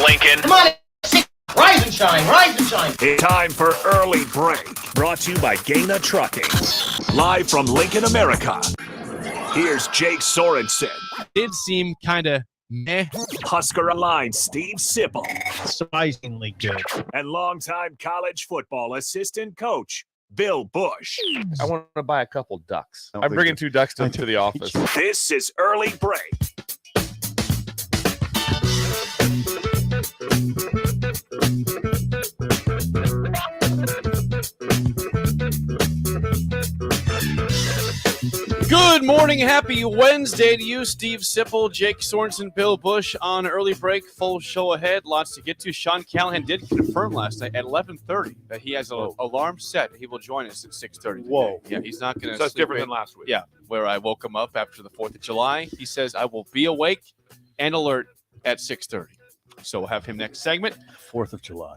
Lincoln. Come on, rise and shine, rise and shine. It's time for Early Break, brought to you by Gaina Trucking. Live from Lincoln, America. Here's Jake Sorensen. Did seem kind of meh. Husker Online Steve Sipple. Surprisingly good. And longtime college football assistant coach, Bill Busch. I want to buy a couple ducks. I'm bringing 2 ducks to the office. This is Early Break. Good morning. Happy Wednesday to you, Steve Sipple, Jake Sorensen, Bill Busch on Early Break. Full show ahead. Lots to get to. Sean Callahan did confirm last night at 11:30 that he has an alarm set. He will join us at 6:30 today. Whoa. Yeah, he's not going to. So that's different than last week. Yeah, where I woke him up after the 4th of July. He says, I will be awake and alert at 6:30. So we'll have him next segment. 4th of July.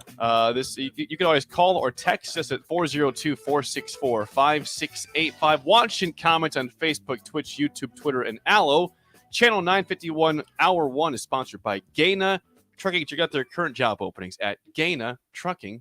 You can always call or text us at 402-464-5685. Watch and comment on Facebook, Twitch, YouTube, Twitter, and Allo. Channel 951, Hour 1 is sponsored by Gaina Trucking. Check out their current job openings at gainatrucking.com.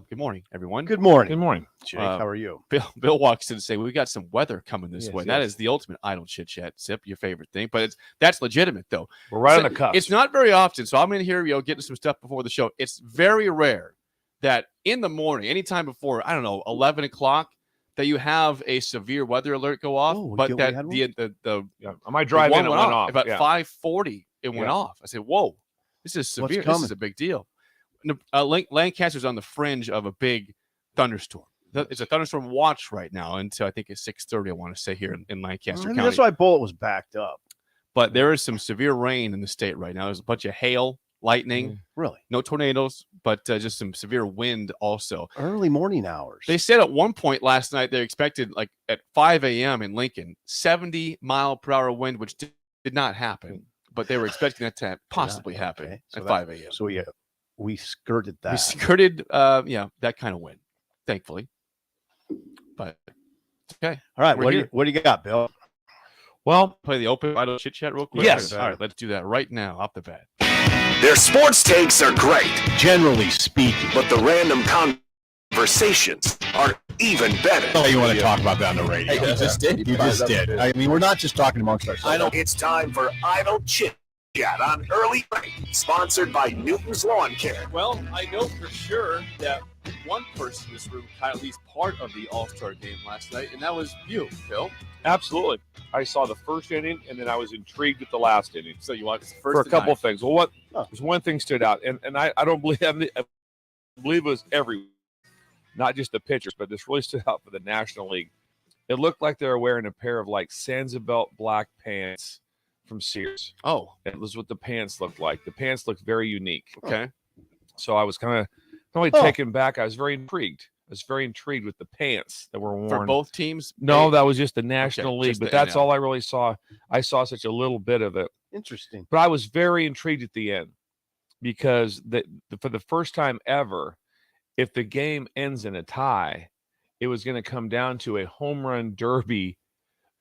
Good morning, everyone. Good morning. Good morning. Jake, how are you? Bill walks in and say, we got some weather coming this way. Yes. That is the ultimate idle chit-chat, Sip, your favorite thing. But that's legitimate, though. We're right on the cusp. It's not very often, so I'm in here, getting some stuff before the show. It's very rare that in the morning, anytime before, 11 o'clock, that you have a severe weather alert go off. But that on my drive in, it went off. About 5:40, it went off. I said, whoa, this is severe. This is a big deal. Lancaster's on the fringe of a big thunderstorm. It's a thunderstorm watch right now until I think it's 6:30, I want to say, here in Lancaster County. That's why Bullitt was backed up. But there is some severe rain in the state right now. There's a bunch of hail, lightning. Really? No tornadoes, but just some severe wind also. Early morning hours. They said at one point last night they expected, like at 5 a.m. in Lincoln, 70-mile-per-hour wind, which did not happen. But they were expecting that to possibly happen at 5 a.m. So we skirted that. We skirted, that kind of wind, thankfully. But okay. All right. What do you got, Bill? Well, Play the open idle chit chat real quick. Yes. All right, let's do that right now off the bat. Their sports takes are great, Generally speaking. but the random conversations are even better. Oh, you want to talk about that on the radio? You just did. You just did. I mean, we're not just talking amongst ourselves. It's time for Idle Chit Chat on Early Break, sponsored by Newton's Lawn Care. Well, I know for sure that one person in this room caught at least part of the All-Star game last night, and that was you, Phil. absolutely. I saw the first inning, and then I was intrigued with the last inning. So you watched the first For a couple nine. things. Well, there's one thing stood out, and I don't believe I believe it was everyone, not just the pitchers, but this really stood out for the National League. It looked like they were wearing a pair of like Sanzabelt black pants from Sears. Oh, It was what the pants looked like. The pants looked very unique. okay. So I was kind of not only taken back, I was very intrigued. I was very intrigued with the pants that were worn. For both teams? No, that was just the National Okay, League, just but the that's NL. all I really saw. I saw such a little bit of it. Interesting. But I was very intrigued at the end because for the first time ever, if the game ends in a tie, it was going to come down to a home run derby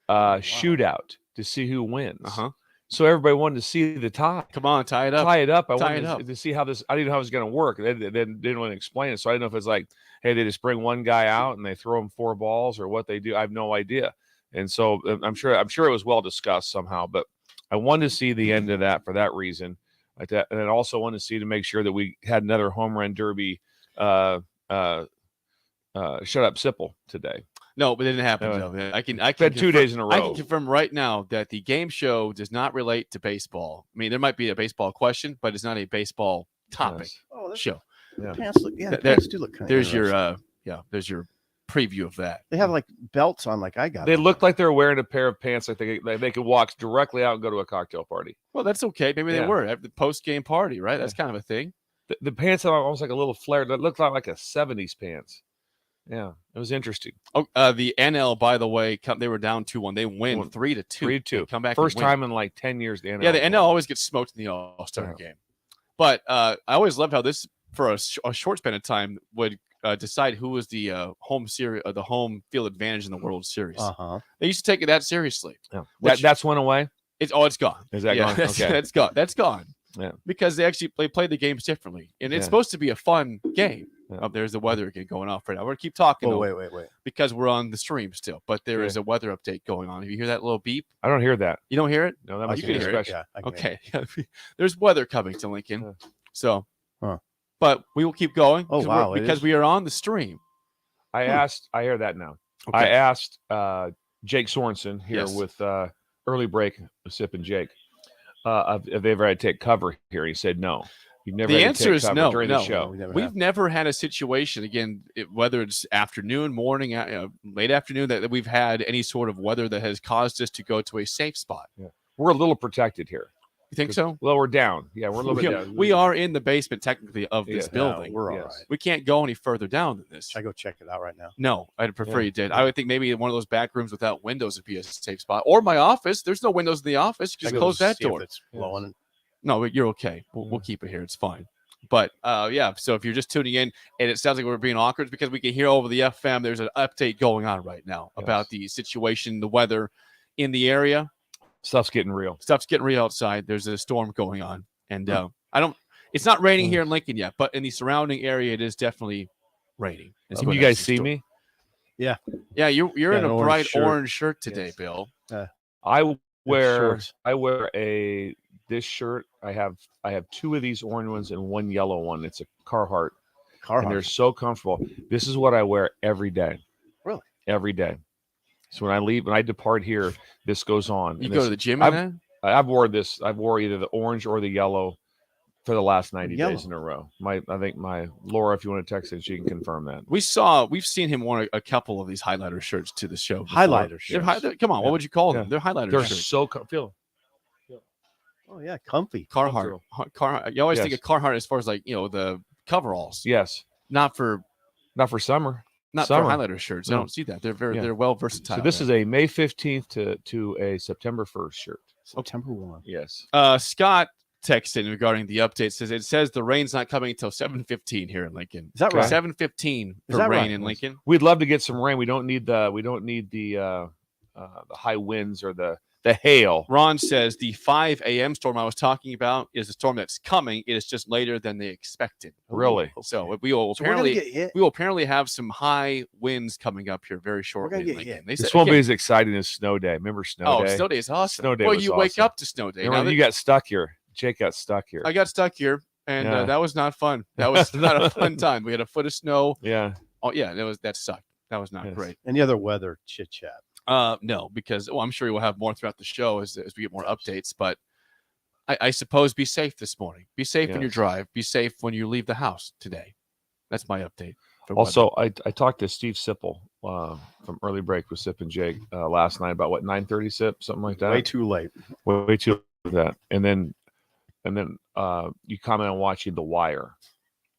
shootout to see who wins. Uh-huh. So everybody wanted to see the tie. Come on, tie it up. Tie it up. I Tie it wanted up. to see how this. I didn't know how it was going to work. They didn't want to explain it, so I didn't know if it's like, hey, they just bring one guy out and they throw him 4 balls, or what they do. I have no idea. And so I'm sure it was well discussed somehow. But I wanted to see the end of that for that reason. Like that, and I also wanted to see to make sure that we had another home run derby. Shut up, Sipple today. No, but it didn't happen, Joe. I can Had 2 days in a row. I can confirm right now that the game show does not relate to baseball. I mean, there might be a baseball question, but it's not a baseball topic show. The pants look. Yeah, the There- pants do look kind of. There's your preview of that. They have like belts on, like I got. They looked like they were wearing a pair of pants like they could walk directly out and go to a cocktail party. Well, that's okay. Maybe they were at the post-game party, right? That's kind of a thing. The pants are almost like a little flare. That looked like a 70s pants. Yeah, it was interesting. Oh, the NL, by the way, they were down 2-1. They win 3-2. 3-2. Come back. First and win. time in like 10 years. The NL. Yeah, the NL always gets smoked in the All-Star game. But I always loved how this, for a short span of time, would decide who was the home series, the home field advantage in the World Series. They used to take it that seriously. Yeah. That's went away. It's gone. Is that gone? That's, Okay. That's gone. That's gone. Yeah. Because they play the games differently, and it's supposed to be a fun game. Yeah. Oh, there's the weather again going off right now. We're gonna keep talking. Oh, though, wait. because we're on the stream still, but there is a weather update going on. You hear that little beep? I don't hear that. You don't hear it? No, that I must can be a hear it. special. Yeah, I can hear it. Okay. There's weather coming to Lincoln, Yeah. so. Huh. But we will keep going. Oh, wow, because we are on the stream. I asked. I hear that now. Okay. I asked Jake Sorensen here Yes. with early break with Sip and Jake if they ever had to take cover here. He said no. You've never. The had to answer take is cover no. during the show. We've never had a situation again, whether it's afternoon, morning, late afternoon, that we've had any sort of weather that has caused us to go to a safe spot. Yeah. We're a little protected here. You think so? Well, we're down. Yeah, we're a little bit down. We are in the basement technically of this building. We're all Yes. right. We can't go any further down than this. Should I go check it out right now? No, I'd prefer you did. I would think maybe one of those back rooms without windows would be a safe spot, or my office. There's no windows in the office. Just I go close that see if door. it's blowing. No, you're okay. We'll keep it here. It's fine. But yeah, so if you're just tuning in and it sounds like we're being awkward, it's because we can hear over the FM. There's an update going on right now about the situation, the weather in the area. Stuff's getting real. Stuff's getting real outside. There's a storm going on, and it's not raining here in Lincoln yet, but in the surrounding area, it is definitely raining. Can you guys see me? Yeah, you're in a bright orange shirt today, Yes. Bill. I wear shorts. this shirt. I have two of these orange ones and one yellow one. It's a Carhartt. And they're so comfortable. This is what I wear every day. Really? Every day. So when I depart here, this goes on. You And go this- to the gym in that? I've wore either the orange or the yellow for the last 90 Yellow. days in a row. I think my Laura, if you want to text it, she can confirm that. We've seen him wear a couple of these highlighter shirts to the show. before. Highlighter They're come on, what would you call them? Yeah. They're highlighter They're shirts. so feel. Oh yeah, comfy. Carhartt. You always think Yes. of Carhartt as far as like the coveralls. Yes. Not for Not for summer. for Summer. highlighter shirts. I No. don't see that. They're Yeah. they're well versatile. So this is a May 15th to a September 1st shirt. September 1. Yes. Scott texted regarding the update. It says the rain's not coming until 7:15 here in Lincoln. Is that right? 7:15 Is for that rain right? in Lincoln. We'd love to get some rain. We don't need the high winds or the hail. Ron says the 5 a.m. storm I was talking about is a storm that's coming. It is just later than they expected. Really? So we will So we're gonna apparently get hit. we will apparently have some high winds coming up here very shortly. gonna in get Lincoln. hit. They This said- won't be again, as exciting as snow day. Remember snow Oh, day? snow day is awesome. Snow day well, was you wake awesome. up to snow day. Remember Now when that- you got stuck here? Jake got stuck here. I got stuck here, and Yeah. that was not fun. That was not a fun time. We had a foot of snow. Yeah. Oh yeah, that sucked. That was not Yes. great. Any other weather chit chat? No, because I'm sure we'll have more throughout the show as we get more updates. But I suppose be safe this morning. Be safe when you Yes. drive. Be safe when you leave the house today. That's my update. for Also, I talked to Steve Sipple from Early Break with Sip and Jake last night about what 9:30 Sip, something like that. Way too late. Way too late for that. And then you comment on watching The Wire.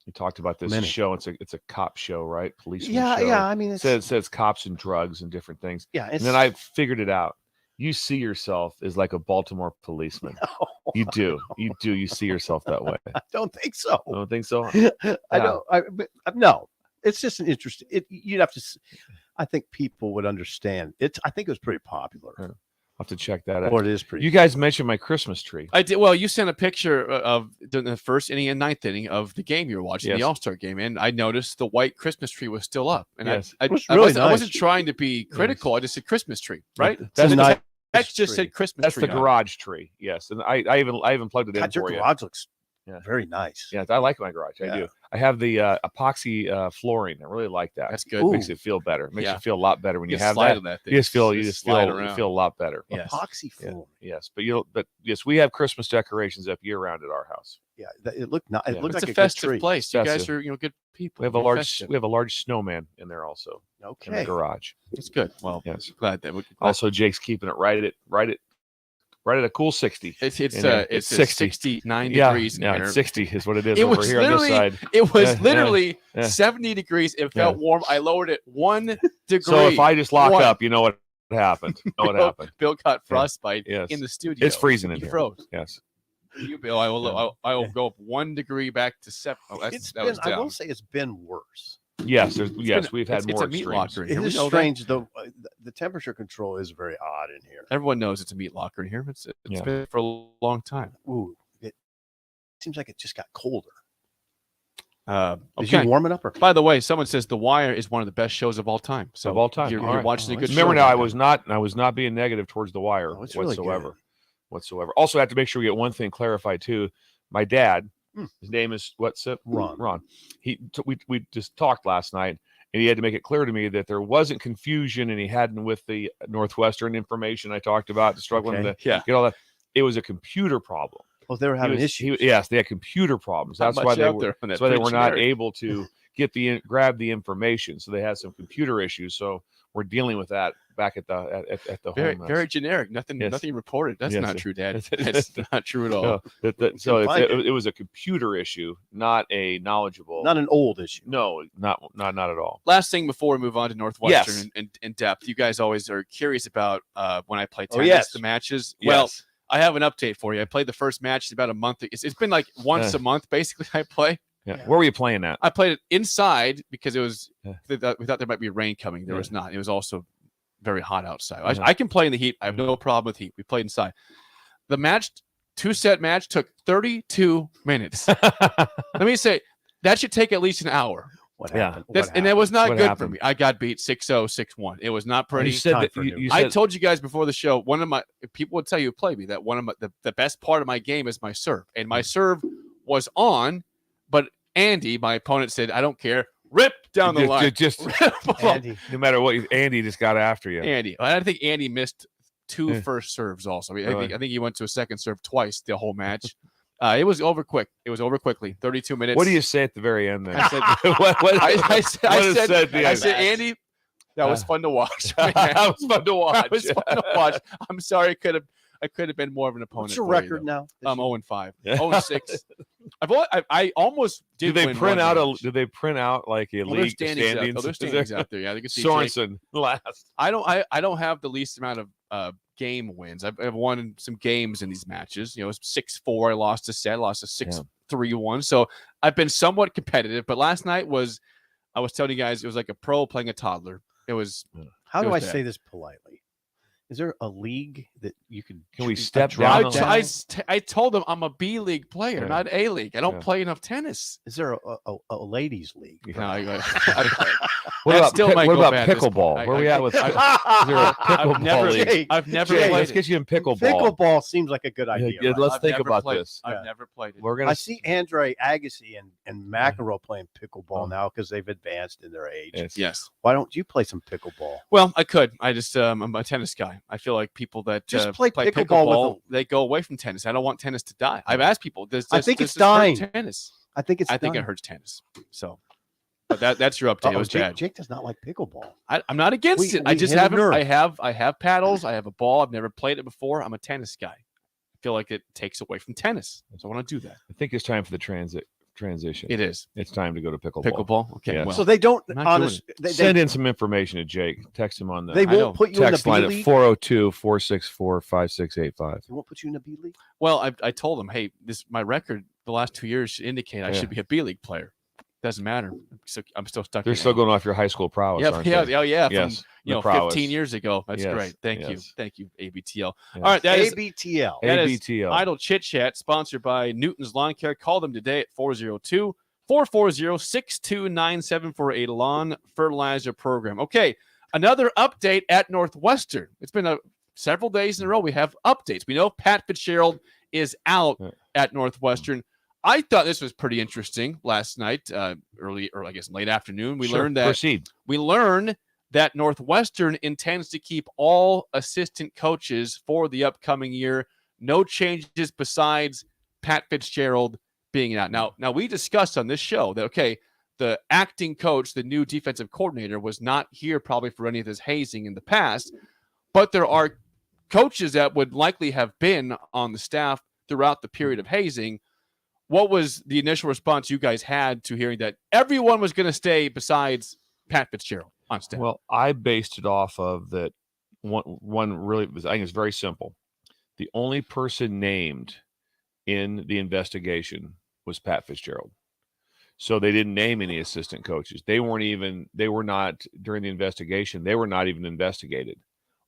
You talked about this Many. show. It's a cop show, right? Policeman Yeah, show. yeah. I mean, it's Says cops and drugs and different things. yeah. And then I figured it out. You see yourself as like a Baltimore policeman. You do. You see yourself that way. I don't think so. I don't think so. I don't. No. It's just an interesting. You'd have to. I think people would understand. I think it was pretty popular. Yeah. I'll have to check that out. Or it is pretty. You guys mentioned my Christmas tree. I did. Well, you sent a picture of the first inning and ninth inning of the game you were watching, Yes. the All-Star game, and I noticed the white Christmas tree was still up. And Yes. I It was really I wasn't nice. trying to be critical. I just said Christmas tree, right? That's a the- nice Text just tree. said Christmas That's tree. the on it. garage tree. Yes, and I even plugged it in God, your for you. garage looks Yeah. very nice. Yeah, I like my garage. I Yeah. do. I have the epoxy flooring. I really like that. That's good. Ooh. Makes it feel better. Makes Yeah. you feel a lot better when you Just have slide that. on that thing. You just feel slide you around. feel a lot better. Yes. Epoxy Yeah. floor. Yes, but yes, we have Christmas decorations up year round at our house. Yeah, it looked not. It Yeah. looked It's like a a good festive tree. place. You guys Festive. are good people. We have a You're large festive. snowman in there also in the Okay. garage. It's good. Well, Yes. glad that we Also, Jake's keeping it right at a cool 60. It's in there. it's 60. 69 Yeah, degrees in yeah, here. it's 60 is what it is It over was here on this literally- side. It was Yeah, literally yeah. 70 degrees. It felt warm. I lowered it 1 degree. So if I just lock One. up, you know what happened. You know what happened. Bill got frostbite Yes. in the studio. It's freezing in He here. froze. Yes. You, Bill, I will go up 1 degree back to 7. Oh, that was I down. will say it's been worse. Yes. been- We've had it's more a meat extremes. locker in It here. We is know that. strange though. The temperature control is very odd in here. Everyone knows it's a meat locker in here. It's Yeah. been for a long time. Ooh, seems like it just got colder. Okay. Is you warming up? Or? By the way, someone says The Wire is one of the best shows of all time. So of all time. You're All right. watching a good show. Remember now, I was not being negative towards The Wire it's really whatsoever. Also, I have to make sure we get one thing clarified too. My dad, his name is what's it? Ron. We just talked last night, and he had to make it clear to me that there wasn't confusion, and he hadn't with the Northwestern information I talked about, struggling to get all that. It was a computer problem. Oh, they were having issues. Yes, they had computer problems. That's why they were not able to grab the information. So they had some computer issues. So we're dealing with that back at the home. Very generic. Nothing reported. That's not true, Dad. It's not true at all. It was a computer issue, not a knowledgeable, not an old issue. No, not at all. Last thing before we move on to Northwestern in depth, you guys always are curious about when I play tennis, the matches. Yes. Well, I have an update for you. I played the first match about a month. It's been like once a month, basically, I play. Yeah. Where were you playing at? I played it inside because it was we thought there might be rain coming. There was not. It was also very hot outside. I can play in the heat. I have no problem with heat. We played inside. The match, 2-set match, took 32 minutes. Let me say, that should take at least an hour. What happened? And that was not good for me. I got beat 6-0, 6-1. It was not pretty. You said that I told you guys before the show, people would tell you who played me that one of the best part of my game is my serve. And my serve was on, but Andy, my opponent, said, I don't care. Rip down the line. Andy. No matter what, Andy just got after you. Andy. I think Andy missed 2 first serves also. I think he went to a second serve twice the whole match. It was over quick. It was over quickly. 32 minutes. What do you say at the very end then? I said, I said, Andy, that was fun to watch. That was fun to watch. That was fun to watch. I'm sorry, I could have been more of an opponent. What's your record now? 0-5, 0-6. I almost did. Did they print out like a league standings? There's standings out there. Yeah, they can see Sorensen last. I don't have the least amount of game wins. I've won some games in these matches. You know, 6-4. I lost a set. Lost a 6-3-1. So I've been somewhat competitive. But last night I was telling you guys, it was like a pro playing a toddler. It was. How do I say this politely? Is there a league that you can? Can we step down? I told them I'm a B league player, not A league. I don't play enough tennis. Is there a ladies league? No, what about pickleball? Where are we at with? Is there a pickleball league? I've never. Let's get you in pickleball. Pickleball seems like a good idea. Yeah, let's think about this. I've never played it. I see Andre Agassi and McEnroe playing pickleball now because they've advanced in their age. Yes. Why don't you play some pickleball? Well, I could. I just I'm a tennis guy. I feel like people that just play pickleball they go away from tennis. I don't want tennis to die. I've asked people. I think it's dying. Tennis. I think it hurts tennis. So, but that's your update. It was bad. Jake does not like pickleball. I'm not against it. I just haven't. I have paddles. I have a ball. I've never played it before. I'm a tennis guy. I feel like it takes away from tennis, so I want to do that. I think it's time for the transition. It is. It's time to go to pickleball. Pickleball. Okay. Yeah. Well, so they don't. Send in some information to Jake. Text him on the. They won't put you in the text line at 402-464-5685. They won't put you in the B league. Well, I told them, hey, my record the last 2 years should indicate I should be a B league player. Doesn't matter. So I'm still stuck. They're still going off your high school prowess. Aren't they? Yes. From 15 years ago. That's great. Thank you, ABTL. Yes. All right, that is ABTL. That is Idle Chit Chat, sponsored by Newton's Lawn Care. Call them today at 402-440-6297 for a lawn fertilizer program. Okay, another update at Northwestern. It's been several days in a row. We have updates. We know Pat Fitzgerald is out at Northwestern. I thought this was pretty interesting last night, late afternoon. We learned that Northwestern intends to keep all assistant coaches for the upcoming year. No changes besides Pat Fitzgerald being out. Now we discussed on this show that, the acting coach, the new defensive coordinator, was not here probably for any of this hazing in the past, but there are coaches that would likely have been on the staff throughout the period of hazing. What was the initial response you guys had to hearing that everyone was going to stay besides Pat Fitzgerald on staff? Well, I based it off of that one really, I think it's very simple. The only person named in the investigation was Pat Fitzgerald. So they didn't name any assistant coaches. They were not during the investigation. They were not even investigated.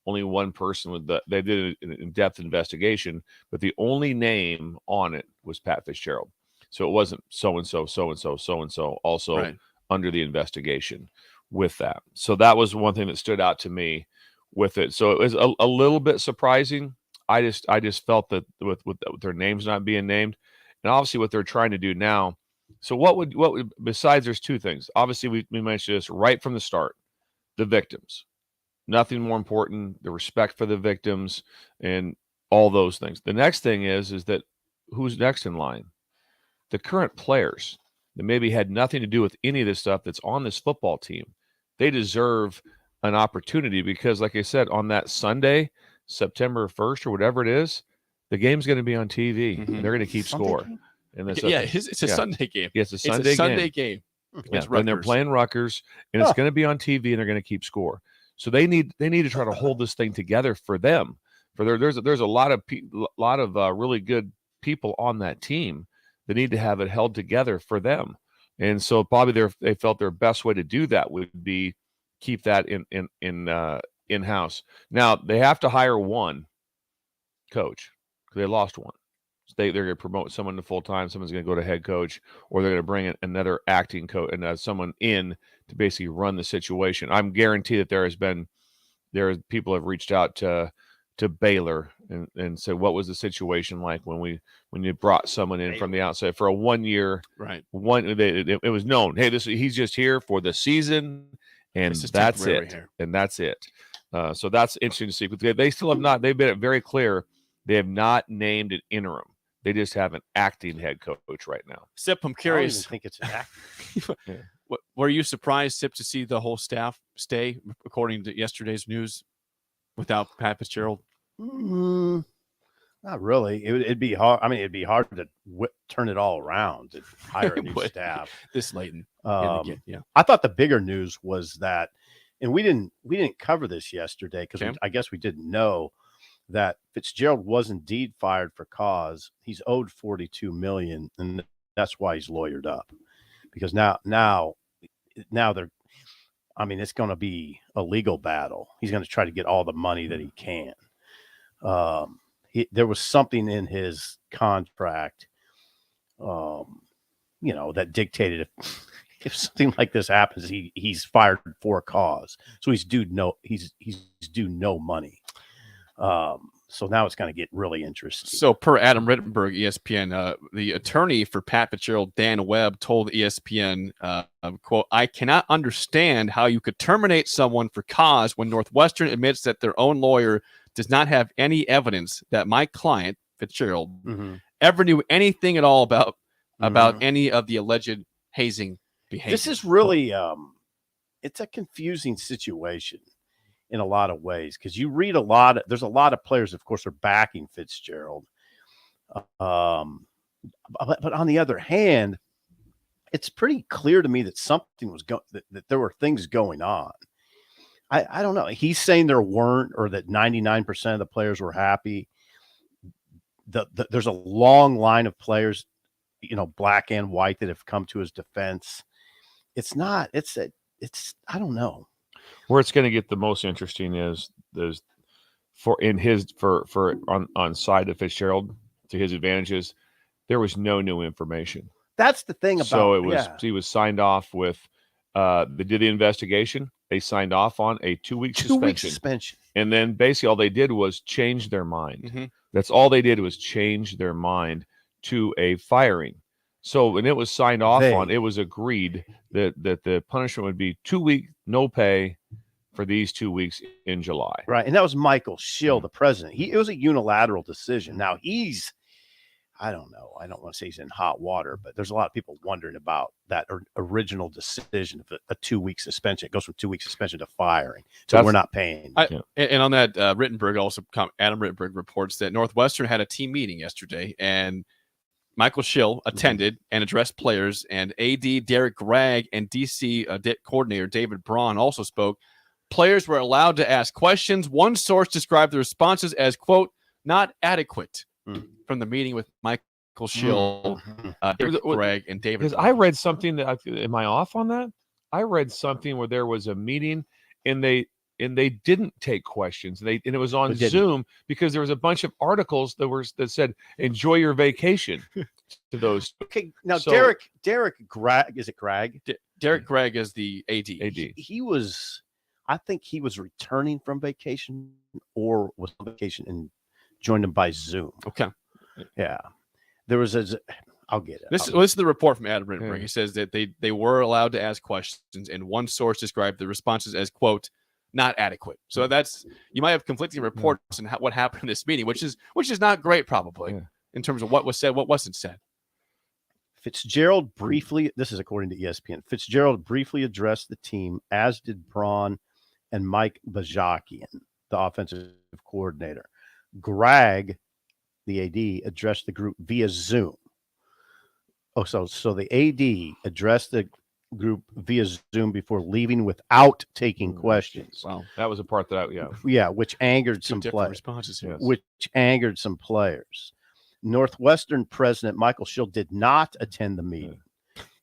Only one person they did an in-depth investigation, but the only name on it was Pat Fitzgerald. So it wasn't so-and-so, so-and-so, so-and-so also Right. under the investigation with that. So that was one thing that stood out to me with it. So it was a little bit surprising. I just felt that with their names not being named, and obviously what they're trying to do now. So what would besides, there's two things. Obviously we mentioned this right from the start, the victims. Nothing more important, the respect for the victims and all those things. The next thing is that who's next in line? The current players that maybe had nothing to do with any of this stuff that's on this football team. They deserve an opportunity because, like I said, on that Sunday, September 1st or whatever it is, the game's going to be on TV. And they're going to keep Sunday score. game? And that's It's a Sunday game. Yeah, it's a Sunday game. game. Yeah, and they're playing Rutgers, and it's going to be on TV, and they're going to keep score. So they need to try to hold this thing together for them. There's a lot of really good people on that team that need to have it held together for them. And so probably they felt their best way to do that would be keep that in house. Now they have to hire one coach because they lost one. So they're going to promote someone to full time. Someone's going to go to head coach, or they're going to bring in another acting coach and someone in to basically run the situation. I'm guaranteed that there are people have reached out to Baylor and said, what was the situation like when you brought someone in from the outside for a 1 year? Right. It was known, hey, he's just here for the season, and that's it. Here. And that's it. So that's interesting to see. They still have not. They've been very clear. They have not named an interim. They just have an acting head coach right now. Sip, I'm I don't curious. even think it's an act. Were you surprised, Sip, to see the whole staff stay, according to yesterday's news, without Pat Fitzgerald? Not really. It'd be hard. I mean, it'd be hard to turn it all around to hire a new staff This late in the game. Yeah. I thought the bigger news was that, and we didn't cover this yesterday because I guess we didn't know that Fitzgerald was indeed fired for cause. He's owed $42 million, and that's why he's lawyered up. Because now they're, I mean, it's going to be a legal battle. He's going to try to get all the money that he can. There was something in his contract, that dictated if something like this happens, he's fired for a cause. So he's due no money. So now it's going to get really interesting. So per Adam Rittenberg, ESPN, the attorney for Pat Fitzgerald, Dan Webb, told ESPN, quote, I cannot understand how you could terminate someone for cause when Northwestern admits that their own lawyer does not have any evidence that my client, Fitzgerald, ever knew anything at all about any of the alleged hazing behavior. This is really, it's a confusing situation in a lot of ways, because you read there's a lot of players, of course, are backing Fitzgerald. But on the other hand, it's pretty clear to me that something was that there were things going on. I don't know. He's saying there weren't, or that 99% of the players were happy. There's a long line of players, black and white, that have come to his defense. I don't know. Where it's going to get the most interesting is on side of Fitzgerald, to his advantages, there was no new information. That's the thing about. So he was signed off with. They did the investigation. They signed off on a 2-week suspension. And then basically all they did was change their mind. That's all they did, was change their mind to a firing. So when it was signed off on, it was agreed that the punishment would be 2 weeks, no pay for these 2 weeks in July. Right. And that was Michael Schill, the president. It was a unilateral decision. Now I don't know. I don't want to say he's in hot water, but there's a lot of people wondering about that original decision of a 2-week suspension. It goes from 2-week suspension to firing. So we're not paying. And on that, Rittenberg Adam Rittenberg reports that Northwestern had a team meeting yesterday, and Michael Schill attended and addressed players, and AD Derek Gregg and DC coordinator David Braun also spoke. Players were allowed to ask questions. One source described the responses as, quote, not adequate from the meeting with Michael Schill, Derek Gregg, and David Braun. I read something am I off on that? I read something where there was a meeting and and they didn't take questions. And it was on Zoom because there was a bunch of articles that said enjoy your vacation to those. Okay, now Derek Gregg, is it Gregg? Derek Gregg is the AD. He was, I think he was returning from vacation or was on vacation and joined him by Zoom. Okay. Yeah. There was I'll get it. This is the report from Adam Rittenberg. He says that they were allowed to ask questions, and one source described the responses as, quote, not adequate. So that's, you might have conflicting reports on what happened in this meeting, which is not great probably in terms of what was said, what wasn't said. Fitzgerald briefly, this is according to ESPN, Fitzgerald briefly addressed the team, as did Braun and Mike Bajakian, the offensive coordinator. Gregg, the AD, addressed the group via Zoom. Oh, so the AD addressed the group via Zoom before leaving without taking questions. Wow, that was a part that which angered some players. Responses, yes. Which angered some players. Northwestern president Michael Schill did not attend the meeting,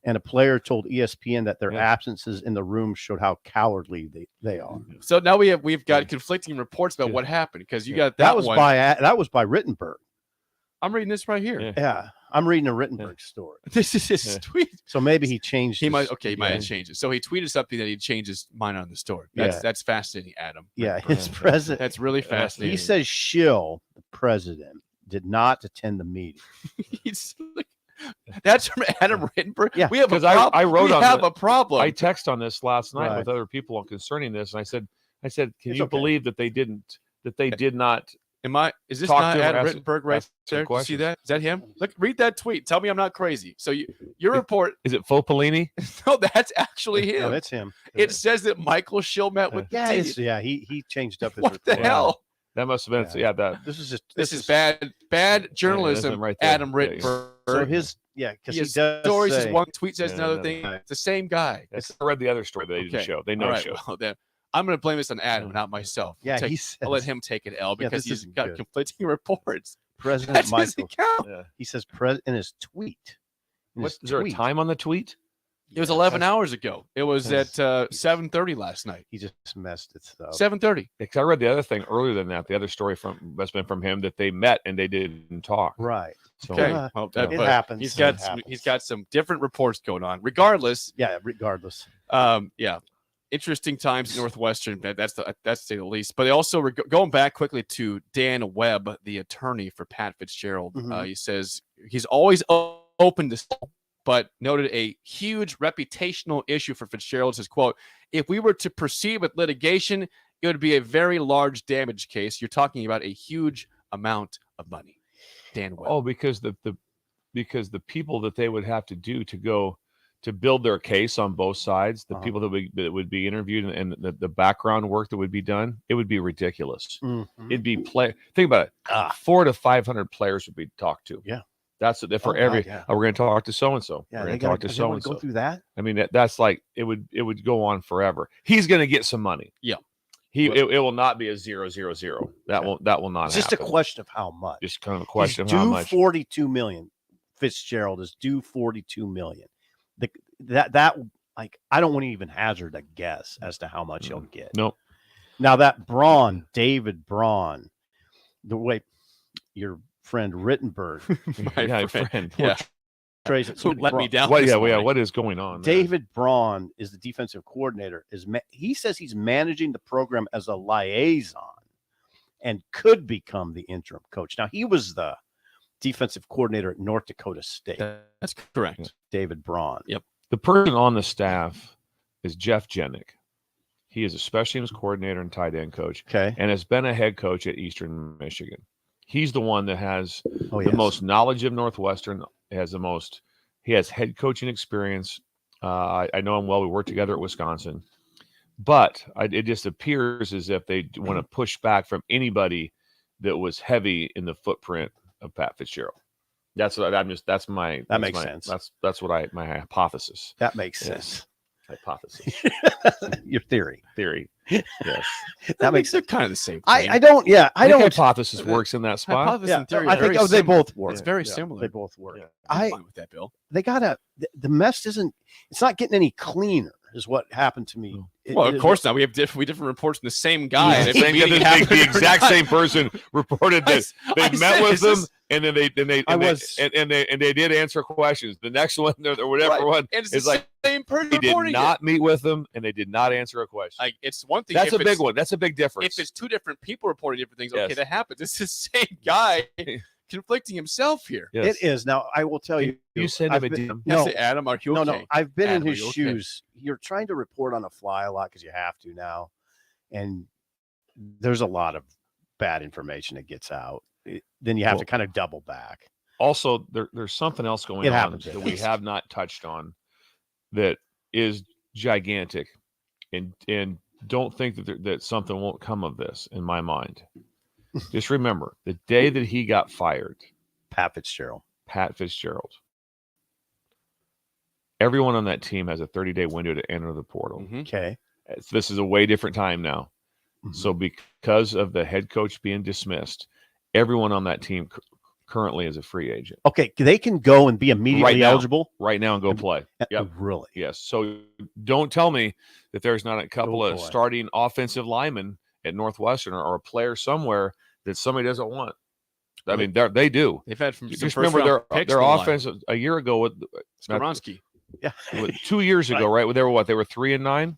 and a player told ESPN that their absences in the room showed how cowardly they are. So now we've got conflicting reports about what happened, because you got that was one. that was by Rittenberg. I'm reading this right here. Yeah, I'm reading a Rittenberg story. This is his tweet. So maybe he changed. He might have changed it. So he tweeted something that he changed his mind on the story. That's fascinating, Adam. Yeah, his president. That's really fascinating. He says Schill, the president, did not attend the meeting. That's from Adam Rittenberg. Yeah, we have I wrote we on have a problem. I text on this last night with other people concerning this, and I said, can you believe that they did not? Is this not Adam Rittenberg right there? You see that? Is that him? Look, read that tweet. Tell me I'm not crazy. So your report. Is it Fopellini? No, that's actually him. No, that's him. It says that Michael Schill met with. He changed up his what report. the hell? That must have been This is bad journalism. right there. Adam Rittenberg. So because he does stories say, is one tweet says another thing. It's the same guy. I read the other story that they didn't show. They know show. Well, then I'm going to blame this on Adam, not myself. Yeah, I'll let him take an L because he's got conflicting reports. President That's Michael. his account. Yeah. He says in his tweet. Is there a time on the tweet? It was 11 hours ago. It was at 7:30 last night. He just messed it up. 7:30. Because I read the other thing earlier than that. The other story must have been from him that they met and they didn't talk. Right. So, okay. It happens. He's got some different reports going on. Regardless. Yeah. Regardless. Interesting times at Northwestern. That's to say the least. But also going back quickly to Dan Webb, the attorney for Pat Fitzgerald. He says he's always open to, but noted a huge reputational issue for Fitzgerald. Says, quote, if we were to proceed with litigation, it would be a very large damage case. You're talking about a huge amount of money. Dan Webb. Oh, because the people that they would have to do to build their case on both sides, the people that would be interviewed and the background work that would be done, it would be ridiculous. It'd be think about it. 400 to 500 players would be talked to. Yeah. That's it for every. We're going to talk to so and so. Yeah, we're going to talk to so and so. Go through that. I mean, that's like it would go on forever. He's going to get some money. Yeah, it will not be a 0-0-0. That will not. It's just happen. a question of how much. Just kind of a question of how much. $42 million. Fitzgerald is due $42 million. That I don't want to even hazard a guess as to how much he'll get. Nope. Now that David Braun, the way your friend Rittenberg, my friend, let me down. What is going on? David Braun is the defensive coordinator. He says he's managing the program as a liaison and could become the interim coach. Now he was the defensive coordinator at North Dakota State. That's correct. David Braun. Yep. The person on the staff is Jeff Jenick. He is a special teams coordinator and tight end coach. Okay. And has been a head coach at Eastern Michigan. He's the one that has the most knowledge of Northwestern. He has head coaching experience. I know him well. We worked together at Wisconsin. But it just appears as if they want to push back from anybody that was heavy in the footprint of Pat Fitzgerald. That makes sense. That's what my hypothesis. That makes sense. Hypothesis. Your theory. Yes. That makes they're kind of the same thing. I don't hypothesis works in that spot. Hypothesis and theory. I think they both work. It's very similar. They both work. I'm fine with that, Bill. The mess it's not getting any cleaner. is what happened to me. Well, of course not. We have different reports from the same guy. Yeah, And if the exact same person reported that they met with them, and then they did answer questions. The next one or whatever one is like same person. He did not meet with them, and they did not answer a question. Like, it's one thing. That's a big one. That's a big difference. If it's two different people reporting different things, Yes. okay, that happens. It's the same guy conflicting himself here. Yes. It is. Now, I will tell you. You said I've him a been- DM. No, Adam, are you okay? No, I've been Adam, in his are you okay? shoes. You're trying to report on a fly a lot because you have to now. And there's a lot of bad information that gets out. Then you have to kind of double back. Also, there's something else going It on happens. that we have not touched on that is gigantic, and don't think that something won't come of this. In my mind, just remember the day that he got fired, Pat Fitzgerald. Everyone on that team has a 30-day window to enter the portal. Mm-hmm. Okay. This is a way different time now. Mhm. So because of the head coach being dismissed, everyone on that team currently is a free agent Okay. They can go and be immediately Right now. eligible. right now and go play. Yep. Really? Yes. So don't tell me that there's not a couple Oh, of boy. starting offensive linemen at Northwestern or a player somewhere that somebody doesn't want. I mean, they do. They've had some Just first remember round picks their in the line. offense a year ago with Skoronski. Yeah. 2 years ago, right? They were 3-9,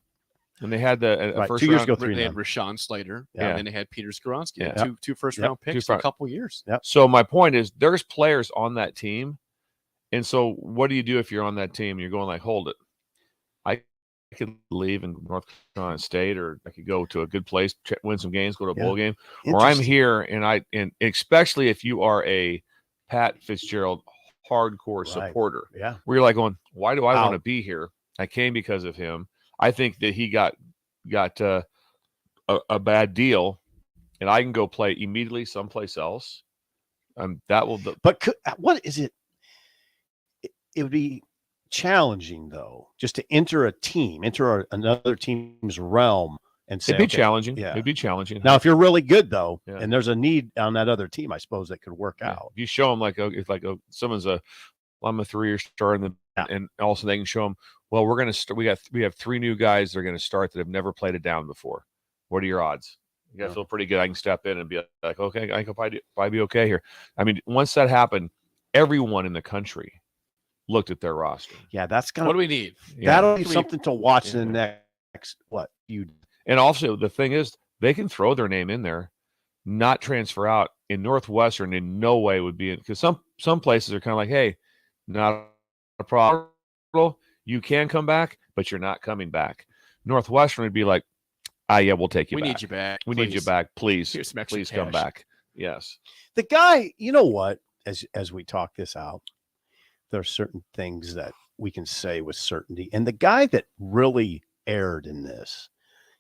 and they had a Right, first 2 years round. ago, They had 3-9. Rashawn Slater, Yeah. and then they had Peter Skoronski. Yeah. Two first round picks in a couple years. Yep. So my point is, there's players on that team, and so what do you do if you're on that team? You're going like, hold it. I could leave in North Carolina State, or I could go to a good place, win some games, go to a bowl game, or I'm Interesting. here, and especially if you are a Pat Fitzgerald hardcore Right. supporter, Yeah. where you're like going, why do I want to Out. be here? I came because of him. I think that he got a bad deal, and I can go play immediately someplace else. That will. But what is it? It would be challenging, though, just to enter another team's realm and say, It'd be okay, challenging. yeah. It'd be challenging. Now, if you're really good, though, Yeah. and there's a need on that other team, I suppose that could work Yeah. out. If you show them someone's I'm a 3-year starter, and also they can show them, well, we're going to we have 3 new guys that are going to start that have never played a down before. What are your odds? You got to feel pretty good. I can step in and be like, okay, I can probably be okay here. I mean, once that happened, everyone in the country looked at their roster. Yeah, that's What gonna do we need? that'll be We- something to watch in the next And also, the thing is, they can throw their name in there, not transfer out. In Northwestern, in no way would be, because some places are kind of like, hey, not a problem. You can come back, but you're not coming back. Northwestern would be like, yeah, we'll take you We back. need you back. We need you please. back. Please, Here's some extra please come cash. back. Yes. The guy, you know what? As we talk this out, there are certain things that we can say with certainty. And the guy that really erred in this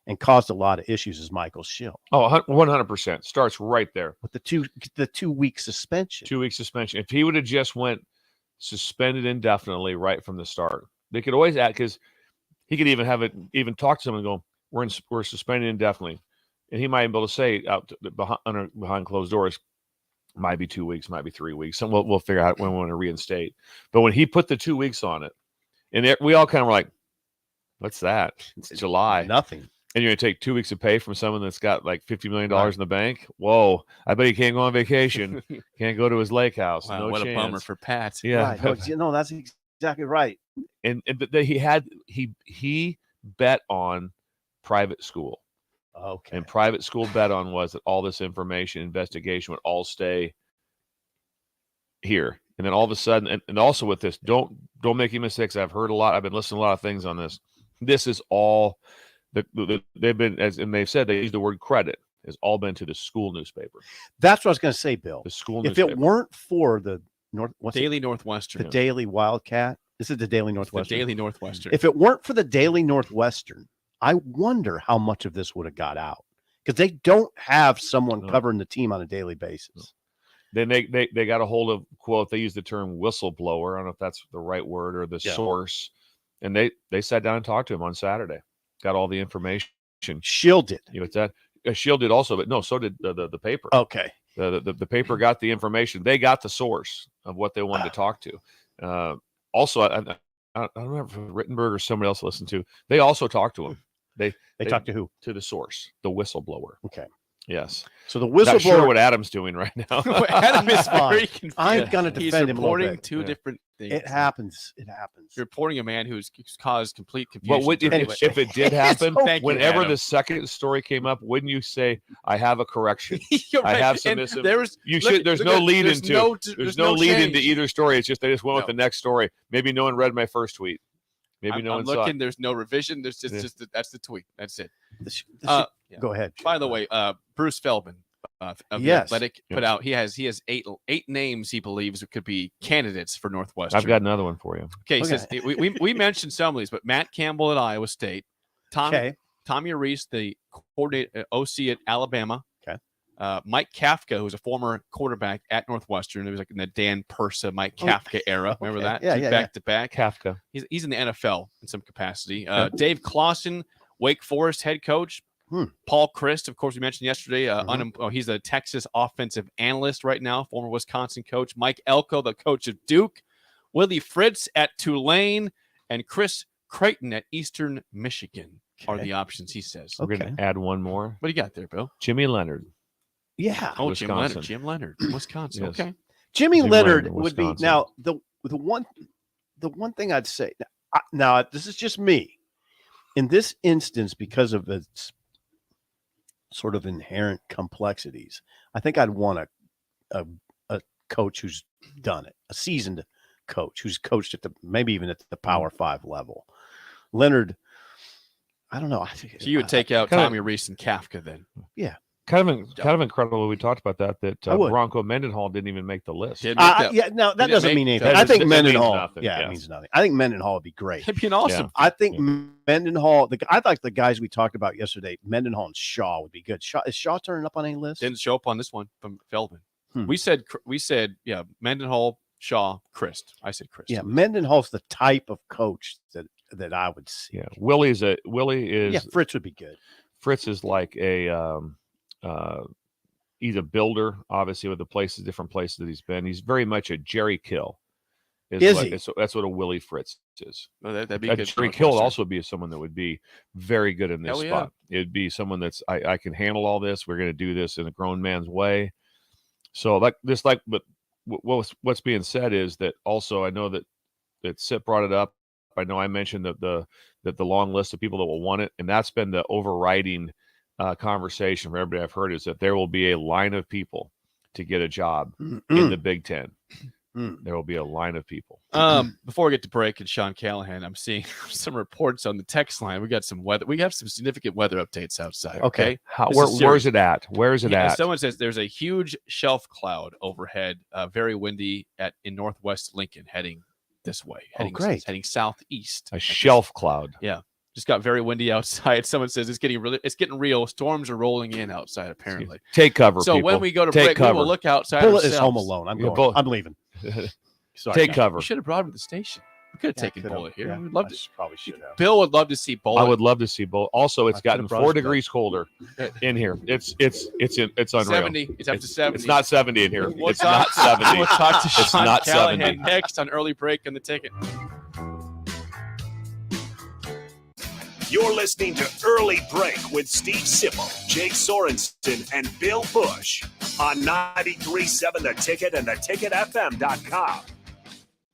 and caused a lot of issues is Michael Schill Oh, 100%. Starts right there. with the 2-week suspension. 2 week suspension. If he would have just went suspended indefinitely right from the start, they could always add, because he could even talk to someone and go, we're suspended indefinitely, and he might be able to say behind closed doors, might be 2 weeks, might be 3 weeks, and we'll figure out when we want to reinstate. But when he put the 2 weeks on it, and we all kind of were like, what's that? It's July. Nothing. And you're going to take 2 weeks of pay from someone that's got like $50 million in the bank? Whoa. I bet he can't go on vacation. Can't go to his lake house. Wow, no what chance. a bummer for Pat. Yeah. Right. No, that's exactly right. But he bet on private school. Okay. And private school bet on was that all this information, investigation would all stay here. And then all of a sudden, and also with this, don't make any mistakes. I've heard a lot. I've been listening to a lot of things on this. This is all they've been, they've said, they use the word credit, has all been to the school newspaper. That's what I was going to say, Bill. The school If newspaper. it weren't for the Daily Northwestern. the Daily Wildcat, this is the Daily The Northwestern. Daily Northwestern. If it weren't for the Daily Northwestern, I wonder how much of this would have got out, because they don't have someone No. covering the team on a daily basis. Then they got a hold of, quote, they use the term whistleblower. I don't know if that's the right word, or the Yeah. source. And they sat down and talked to him on Saturday. Got all the information. Shielded. You know, it's that Shield did also, but no, so did the paper. Okay. The paper got the information. They got the source of what they wanted to talk to. Also, I don't know if Rittenberg or somebody else listened to. They also talked to him. They talked to who? To the source, the whistleblower. Okay. Yes. So the Not whistleblower. sure what Adam's doing right now. Adam is Fine. very confused. I'm going to He's defend him a little reporting bit. two different things. It happens. It happens. You're reporting a man who's caused complete confusion. But if it did happen, Thank you, whenever Adam. the second story came up, wouldn't you say, "I have a correction"? You're I right. have some. And There's look no at- lead there's into. no- There's no lead into change. either story. It's just they just went with No. the next story. Maybe no one read my first tweet. Maybe no I'm one saw looking. it. There's no revision. There's just that's the tweet. That's it. Yeah. Go ahead. By the way, Bruce Feldman of The Yes. Athletic put out. He has eight names he believes could be candidates for Northwestern. I've got another one for you. Okay, he says we mentioned some of these, but Matt Campbell at Iowa State, Tommy Reese, the coordinator OC at Alabama. Okay. Mike Kafka, who's a former quarterback at Northwestern. It was like in the Dan Persa, Mike Kafka era. Remember that? Yeah, Back to back. Kafka. He's in the NFL in some capacity. Dave Clawson, Wake Forest head coach. Paul Christ, of course, we mentioned yesterday. He's a Texas offensive analyst right now, former Wisconsin coach. Mike Elko, the coach of Duke. Willie Fritz at Tulane. And Chris Creighton at Eastern Michigan are the options, he says. We're going to add one more. What do you got there, Bill? Jimmy Leonard. Yeah. Oh, Wisconsin. Jim Leonard, Wisconsin. Yes. Okay. Jimmy Leonard Leonard, would be Wisconsin. now the one thing I'd say now this is just me in this instance because of its sort of inherent complexities. I think I'd want a coach who's done it, a seasoned coach who's coached at maybe even at the Power 5 level. Leonard, I don't know. So you would take out Tommy Reese and Kafka then? Yeah. Kind of incredible. We talked about that I would. Bronco Mendenhall didn't even make the list. Yeah, no, that doesn't mean anything. I think That means Mendenhall. nothing, Yeah, yes. it means nothing. I think Mendenhall would be great. It'd be an awesome. I think Mendenhall. I like the guys we talked about yesterday. Mendenhall and Shaw would be good. Is Shaw turning up on any list? Didn't show up on this one from Feldman. We said yeah, Mendenhall, Shaw, Christ. I said Christ. Yeah, Mendenhall's the type of coach that I would see. Yeah, Willie is. Yeah, Fritz would be good. Fritz is like a he's a builder, obviously, with the different places that he's been. He's very much a Jerry Kill. Is he? That's what a Willie Fritz is. Oh, that'd be good. Jerry Kill would also be someone that would be very good in this Hell spot. It'd be someone that's I can handle all this. We're going to do this in a grown man's way. So but what's being said is that also I know that Sip brought it up. I know I mentioned that the long list of people that will want it, and that's been the overriding conversation from everybody I've heard is that there will be a line of people to get a job in the Big Ten. There will be a line of people. Before we get to break and Sean Callahan, I'm seeing some reports on the text line. We got some weather. We have some significant weather updates outside. Okay. Where's it at? Where's it at? Someone says there's a huge shelf cloud overhead, very windy in Northwest Lincoln heading this way. Heading southeast. A shelf cloud. Yeah. Just got very windy outside. Someone says it's getting real. Storms are rolling in outside, apparently. Take cover. So people. when we go to Take break, cover. we will look outside. Bullet is home alone. I'm leaving. Sorry. Take cover. You should have brought him to the station. We could have taken Bullet here. Yeah, We'd love to. Probably should have. Bill would love to see Bullet. I would love to see Bullet. Also, it's gotten 4 degrees colder in here. It's unreal. 70. It's up to 70. It's not 70 in here. We'll talk to It's Sean not Callahan 70. next on Early Break on the Ticket. You're listening to Early Break with Steve Sipple, Jake Sorensen, and Bill Busch on 93.7 The Ticket and theticketfm.com.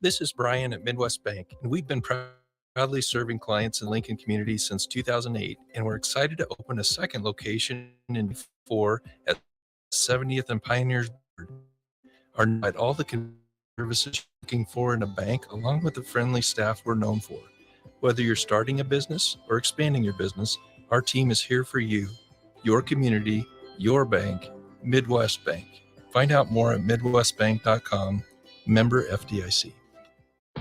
This is Brian at Midwest Bank, and we've been proudly serving clients in Lincoln community since 2008, and we're excited to open a second location in 4 at 70th and Pioneers. At all the services you're looking for in a bank, along with the friendly staff we're known for. Whether you're starting a business or expanding your business, our team is here for you, your community, your bank, Midwest Bank. Find out more at midwestbank.com, member FDIC.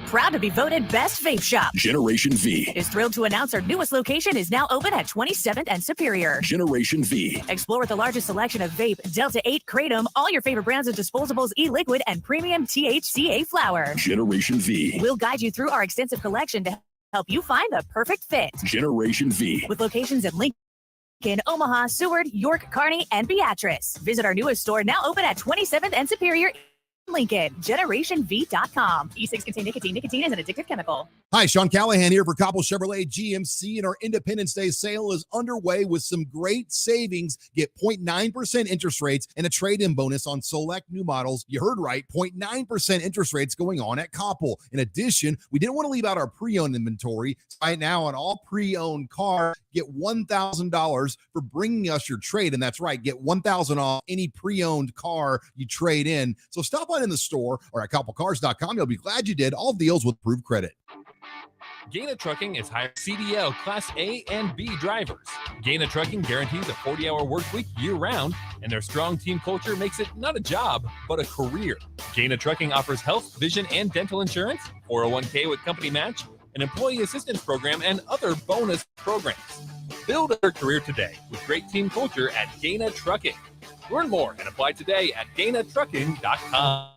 Proud to be voted Best Vape Shop. Generation V Is thrilled to announce our newest location is now open at 27th and Superior. Generation V. Explore the largest selection of vape, Delta 8, Kratom, all your favorite brands of disposables, e-liquid, and premium THCA flower. Generation V. We'll guide you through our extensive collection to help you find the perfect fit. Generation V. With locations in Lincoln, Omaha, Seward, York, Kearney, and Beatrice. Visit our newest store now open at 27th and Superior Lincoln, GenerationV.com. E6 contain nicotine. Nicotine is an addictive chemical. Hi, Sean Callahan here for Cobble Chevrolet GMC, and our Independence Day sale is underway with some great savings. Get 0.9% interest rates and a trade-in bonus on select new models. You heard right, 0.9% interest rates going on at Cobble. In addition, we didn't want to leave out our pre-owned inventory. Right now, on all pre-owned cars, get $1,000 for bringing us your trade, and that's right, get $1,000 off any pre-owned car you trade in. So stop on in the store or at cobblecars.com. You'll be glad you did. All deals with approved credit. Gaina Trucking is hiring CDL Class A and B drivers. Gaina Trucking guarantees a 40-hour work week year-round, and their strong team culture makes it not a job, but a career. Gaina Trucking offers health, vision, and dental insurance, 401k with company match, an employee assistance program, and other bonus programs. Build a career today with great team culture at Gaina Trucking. Learn more and apply today at GainaTrucking.com.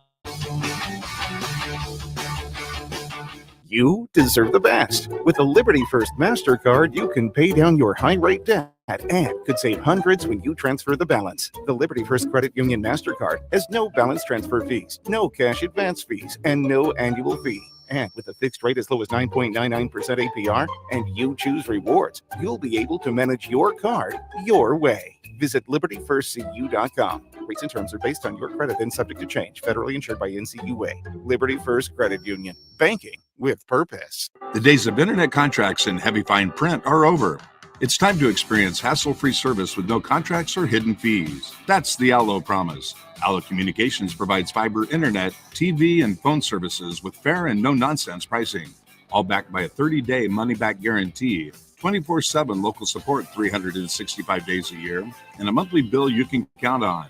You deserve the best. With the Liberty First MasterCard, you can pay down your high-rate debt and could save hundreds when you transfer the balance. The Liberty First Credit Union MasterCard has no balance transfer fees, no cash advance fees, and no annual fee. And with a fixed rate as low as 9.99% APR, and you choose rewards, you'll be able to manage your card your way. Visit LibertyFirstCU.com. Rates and terms are based on your credit and subject to change. Federally insured by NCUA. Liberty First Credit Union. Banking with purpose. The days of internet contracts and heavy fine print are over. It's time to experience hassle-free service with no contracts or hidden fees. That's the Allo promise. Allo Communications provides fiber internet, TV, and phone services with fair and no-nonsense pricing. All backed by a 30-day money-back guarantee, 24/7 local support 365 days a year, and a monthly bill you can count on.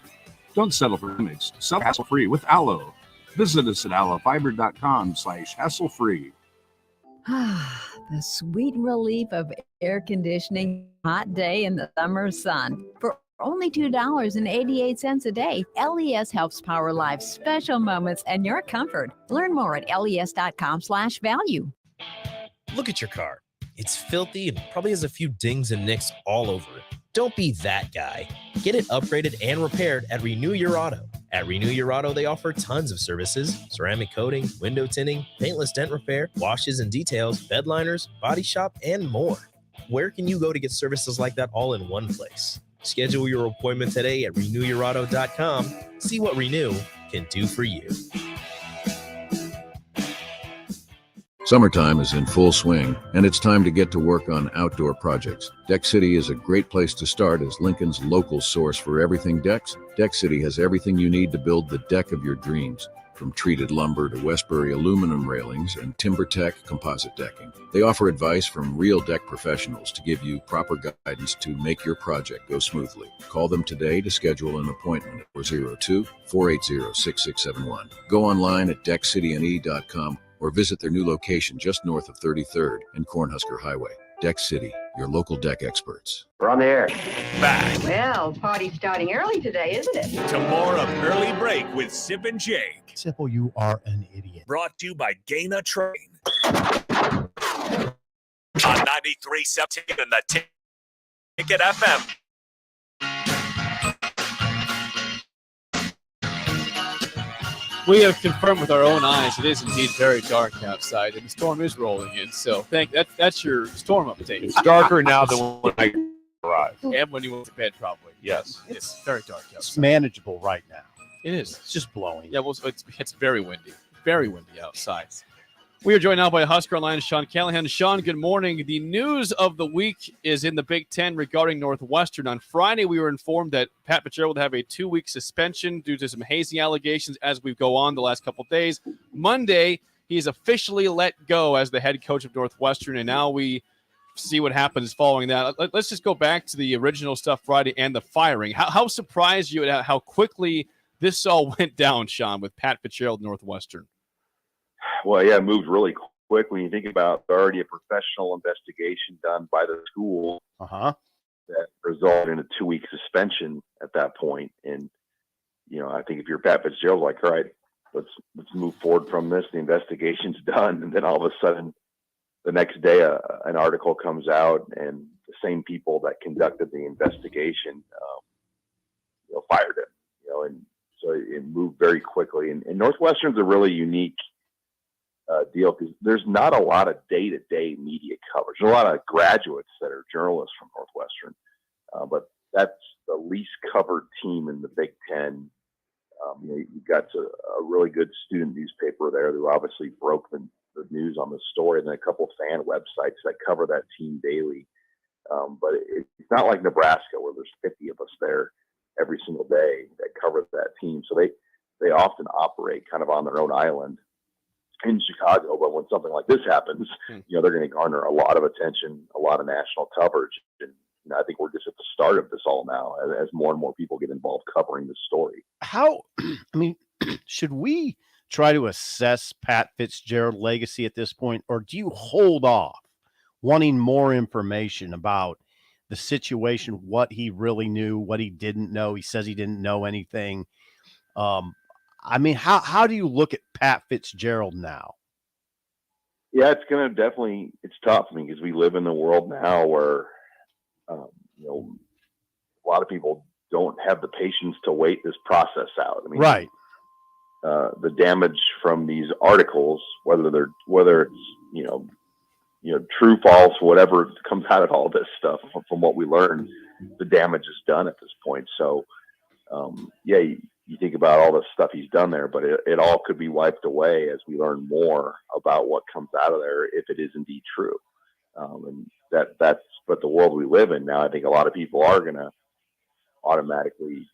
Don't settle for gimmicks. Sell hassle-free with Allo. Visit us at allofiber.com/hassle-free. The sweet relief of air conditioning, hot day in the summer sun. For only $2.88 a day, LES helps power life's special moments and your comfort. Learn more at les.com/value. Look at your car. It's filthy and probably has a few dings and nicks all over it. Don't be that guy. Get it upgraded and repaired at Renew Your Auto. At Renew Your Auto, they offer tons of services: ceramic coating, window tinting, paintless dent repair, washes and details, bed liners, body shop, and more. Where can you go to get services like that all in one place? Schedule your appointment today at renewyourauto.com. See what Renew can do for you. Summertime is in full swing, and it's time to get to work on outdoor projects. Deck City is a great place to start as Lincoln's local source for everything decks. Deck City has everything you need to build the deck of your dreams, from treated lumber to Westbury aluminum railings and TimberTech composite decking. They offer advice from real deck professionals to give you proper guidance to make your project go smoothly. Call them today to schedule an appointment at 402-480-6671. Go online at deckcityne.com or visit their new location just north of 33rd and Cornhusker Highway. Deck City, your local deck experts. We're on the air. Back Well, party's starting early today, isn't it? to more of Early Break with Sip and Jake. Simple, you are an idiot. Brought to you by Gaina Train. On 93.7 Ticket and the Ticket FM. We have confirmed with our own eyes it is indeed very dark outside, and the storm is rolling in. So that's your storm update. It's darker now than when I arrived. And when you went to bed, probably. Yes. It's very dark outside. It's manageable right now. It is. It's just blowing. Yeah, well, it's very windy. Very windy outside. We are joined now by Husker Online Sean Callahan. Sean, good morning. The news of the week is in the Big Ten regarding Northwestern. On Friday, we were informed that Pat Fitzgerald would have a 2-week suspension due to some hazing allegations as we go on the last couple of days. Monday, he is officially let go as the head coach of Northwestern, and now we see what happens following that. Let's just go back to the original stuff Friday and the firing. How surprised you at how quickly this all went down, Sean, with Pat Fitzgerald Northwestern? Well, yeah, it moved really quick when you think about already a professional investigation done by the school that resulted in a 2-week suspension at that point. And, you know, I think if you're Pat Fitzgerald, like, all right, let's move forward from this. The investigation's done. And then all of a sudden, the next day, an article comes out and the same people that conducted the investigation, fired him, and So it moved very quickly. And Northwestern's a really unique deal because there's not a lot of day-to-day media coverage. There's a lot of graduates that are journalists from Northwestern, but that's the least covered team in the Big Ten. You've got a really good student newspaper there who obviously broke the news on the story, and then a couple of fan websites that cover that team daily. But it's not like Nebraska where there's 50 of us there every single day that cover that team. So they often operate kind of on their own island in Chicago. But when something like this happens, they're going to garner a lot of attention, a lot of national coverage. And I think we're just at the start of this all now as more and more people get involved covering the story. Should we try to assess Pat Fitzgerald's legacy at this point, or do you hold off wanting more information about the situation, what he really knew, what he didn't know? He says he didn't know anything. How do you look at Pat Fitzgerald now? Yeah, it's going to definitely, it's tough. Because we live in the world now where, a lot of people don't have the patience to wait this process out. Right. The damage from these articles, whether it's, true, false, whatever comes out of all this stuff, from what we learned, the damage is done at this point. So, you think about all the stuff he's done there, but it all could be wiped away as we learn more about what comes out of there, if it is indeed true. And that's but the world we live in now. I think a lot of people are going to automatically,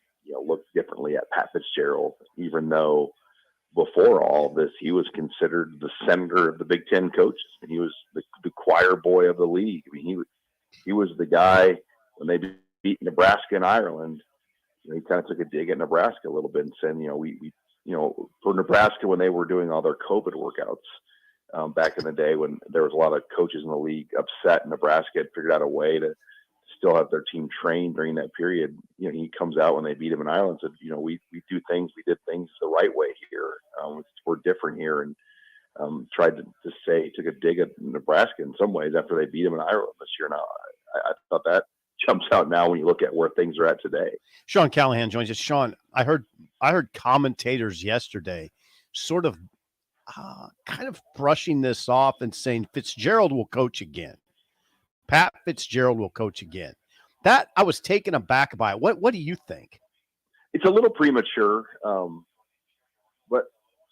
look differently at Pat Fitzgerald, even though before all this, he was considered the senator of the Big Ten coaches, and he was the choir boy of the league. He was the guy when they beat Nebraska and Ireland. He kind of took a dig at Nebraska a little bit and said, we for Nebraska, when they were doing all their COVID workouts back in the day, when there was a lot of coaches in the league upset, Nebraska had figured out a way to still have their team trained during that period. He comes out when they beat him in Ireland and said, we did things the right way here. We're different here. And tried to say, took a dig at Nebraska in some ways after they beat him in Ireland this year. Now, I thought that jumps out now when you look at where things are at today. Sean Callahan joins us. Sean, I heard commentators yesterday sort of kind of brushing this off and saying Fitzgerald will coach again. Pat Fitzgerald will coach again. That I was taken aback by. What do you think? It's a little premature, but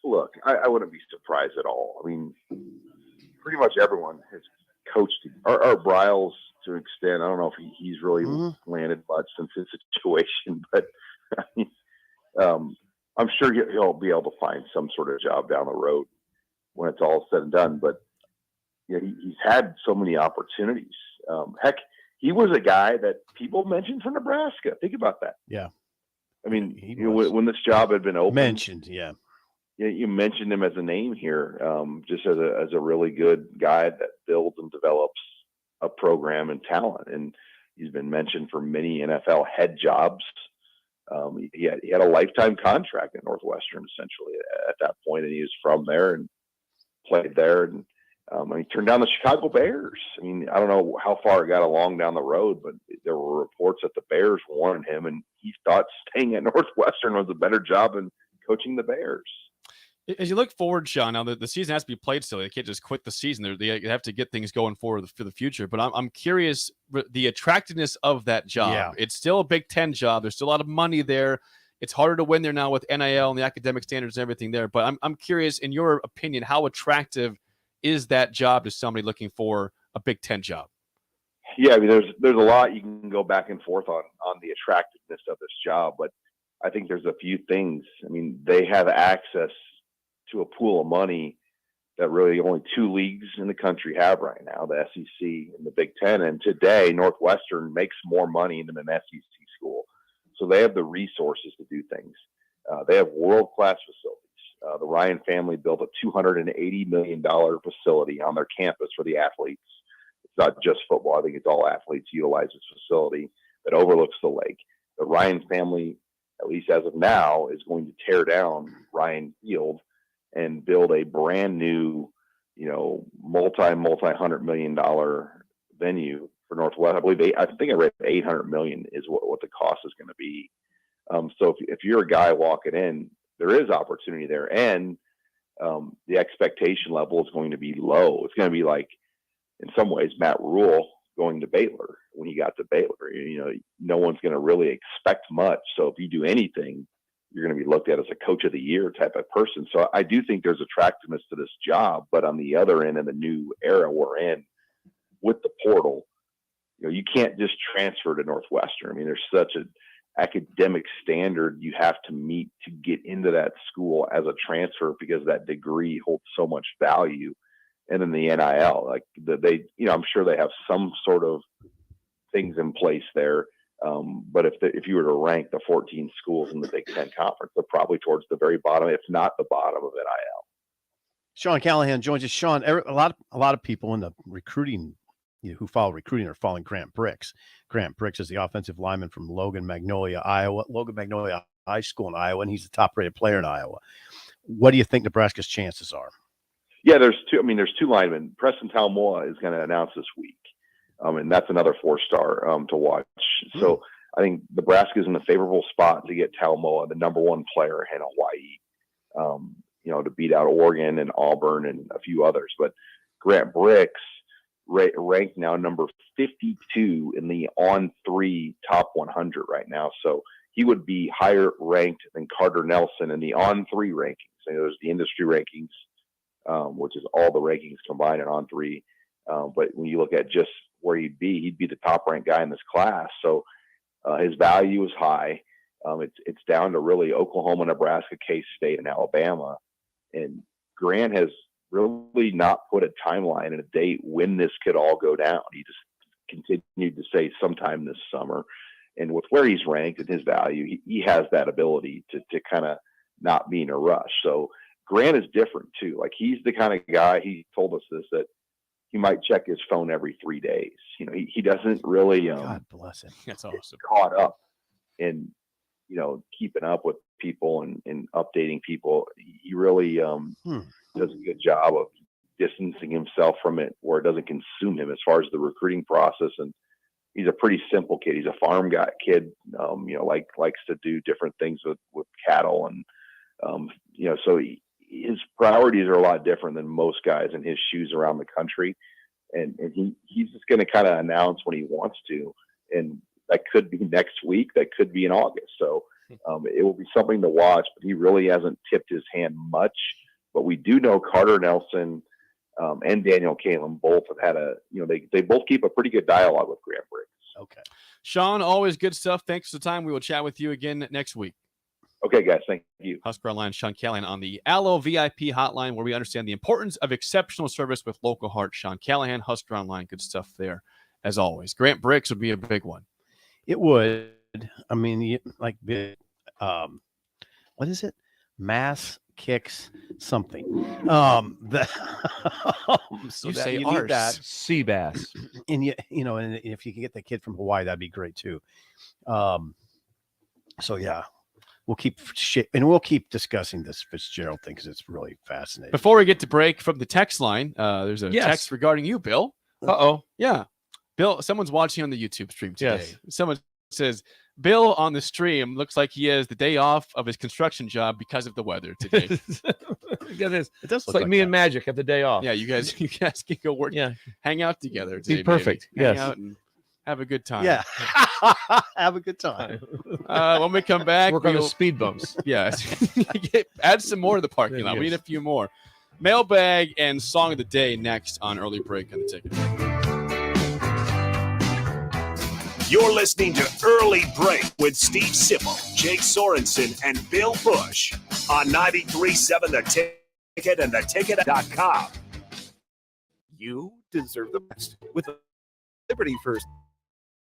look, I wouldn't be surprised at all. Pretty much everyone has coached. Our Bryles, to an extent, I don't know if he's really landed much since his situation, but I'm sure he'll be able to find some sort of job down the road when it's all said and done. But he's had so many opportunities. Heck, he was a guy that people mentioned for Nebraska. Think about that. Yeah. When this job had been open, mentioned, yeah, you mentioned him as a name here, just as a really good guy that builds and develops a program and talent. And he's been mentioned for many NFL head jobs. He had a lifetime contract at Northwestern essentially at that point, and he was from there and played there. And he turned down the Chicago Bears. I don't know how far it got along down the road, but there were reports that the Bears wanted him, and he thought staying at Northwestern was a better job than coaching the Bears. As you look forward, Sean, now the season has to be played still. They can't just quit the season. They have to get things going forward for the future. But I'm curious, the attractiveness of that job. Yeah. It's still a Big Ten job. There's still a lot of money there. It's harder to win there now with NIL and the academic standards and everything there. But I'm curious, in your opinion, how attractive is that job to somebody looking for a Big Ten job? Yeah, there's a lot you can go back and forth on the attractiveness of this job, but I think there's a few things. They have access to a pool of money that really only two leagues in the country have right now, the SEC and the Big Ten. And today, Northwestern makes more money than an SEC school. So they have the resources to do things. They have world-class facilities. The Ryan family built a $280 million facility on their campus for the athletes. It's not just football. I think it's all athletes utilize this facility that overlooks the lake. The Ryan family, at least as of now, is going to tear down Ryan Field and build a brand new, multi-$100 million venue for Northwest. I think I read $800 million is what the cost is going to be So if you're a guy walking in, there is opportunity there, and the expectation level is going to be low. It's going to be like, in some ways, Matt Rule going to Baylor when he got to Baylor. You know, no one's going to really expect much. So if you do anything, you're going to be looked at as a coach of the year type of person. So I do think there's attractiveness to this job, but on the other end of the new era we're in with the portal, you know, you can't just transfer to Northwestern. I mean, there's such an academic standard you have to meet to get into that school as a transfer, because that degree holds so much value. And then the NIL, like they, you know, I'm sure they have some sort of things in place there. But if you were to rank the 14 schools in the Big Ten Conference, they're probably towards the very bottom, if not the bottom of NIL. Sean Callahan joins us. Sean, a lot of people in the recruiting, you know, who follow recruiting are following Grant Bricks. Grant Bricks is the offensive lineman from Logan Magnolia High School in Iowa, and he's the top-rated player in Iowa. What do you think Nebraska's chances are? Yeah, there's two linemen. Preston Talmoa is going to announce this week, and that's another 4-star to watch. So I think Nebraska is in a favorable spot to get Talmoa, the number one player in Hawaii, you know, to beat out Oregon and Auburn and a few others. But Grant Bricks ranked now number 52 in the on-3 top 100 right now. So he would be higher ranked than Carter Nelson in the on-3 rankings. You know, there's the industry rankings, which is all the rankings combined and on-3. But when you look at just where he'd be the top-ranked guy in this class. So his value is high. It's down to really Oklahoma, Nebraska, K-State, and Alabama. And Grant has really not put a timeline and a date when this could all go down. He just continued to say sometime this summer. And with where he's ranked and his value, he has that ability to kind of not be in a rush. So Grant is different too. Like, he's the kind of guy, he told us this, that he might check his phone every 3 days. You know, he doesn't really God bless him. That's awesome. Caught up in, you know, keeping up with people and updating people. He really does a good job of distancing himself from it where it doesn't consume him as far as the recruiting process. And he's a pretty simple kid. He's a farm kid, you know, likes to do different things with cattle. And, you know, so his priorities are a lot different than most guys in his shoes around the country. And he's just going to kind of announce when he wants to. And that could be next week. That could be in August. So it will be something to watch, but he really hasn't tipped his hand much. But we do know Carter Nelson and Daniel Kalin both have had they both keep a pretty good dialogue with Grant Briggs. Okay. Sean, always good stuff. Thanks for the time. We will chat with you again next week. Okay, guys. Thank you. Husker Online, Sean Callahan on the Allo VIP hotline, where we understand the importance of exceptional service with local heart. Sean Callahan, Husker Online, good stuff there as always. Grant Bricks would be a big one. It would. I mean, like, what is it? Mass kicks something. So you that say you need arse. that. Sea bass. And you know, and if you can get the kid from Hawaii, that'd be great too. So yeah, we'll keep discussing this Fitzgerald thing because it's really fascinating. Before we get to break from the text line, there's a text regarding you, Bill. Yeah, Bill. Someone's watching on the YouTube stream today. Yes. Someone says Bill on the stream looks like he has the day off of his construction job because of the weather today. It does look like me and Magic have the day off. Yeah, you guys can go work. Yeah, hang out together today. be perfect. Maybe. Hang Yes, out and have a good time. Yeah, have a good time. When we come back, work on the speed bumps. Yes, add some more to the parking lot. We need a few more. Mailbag and song of the day next on Early Break on the Ticket. You're listening to Early Break with Steve Sipple, Jake Sorensen, and Bill Busch on 93.7 The Ticket and theticket.com. You deserve the best. With a Liberty First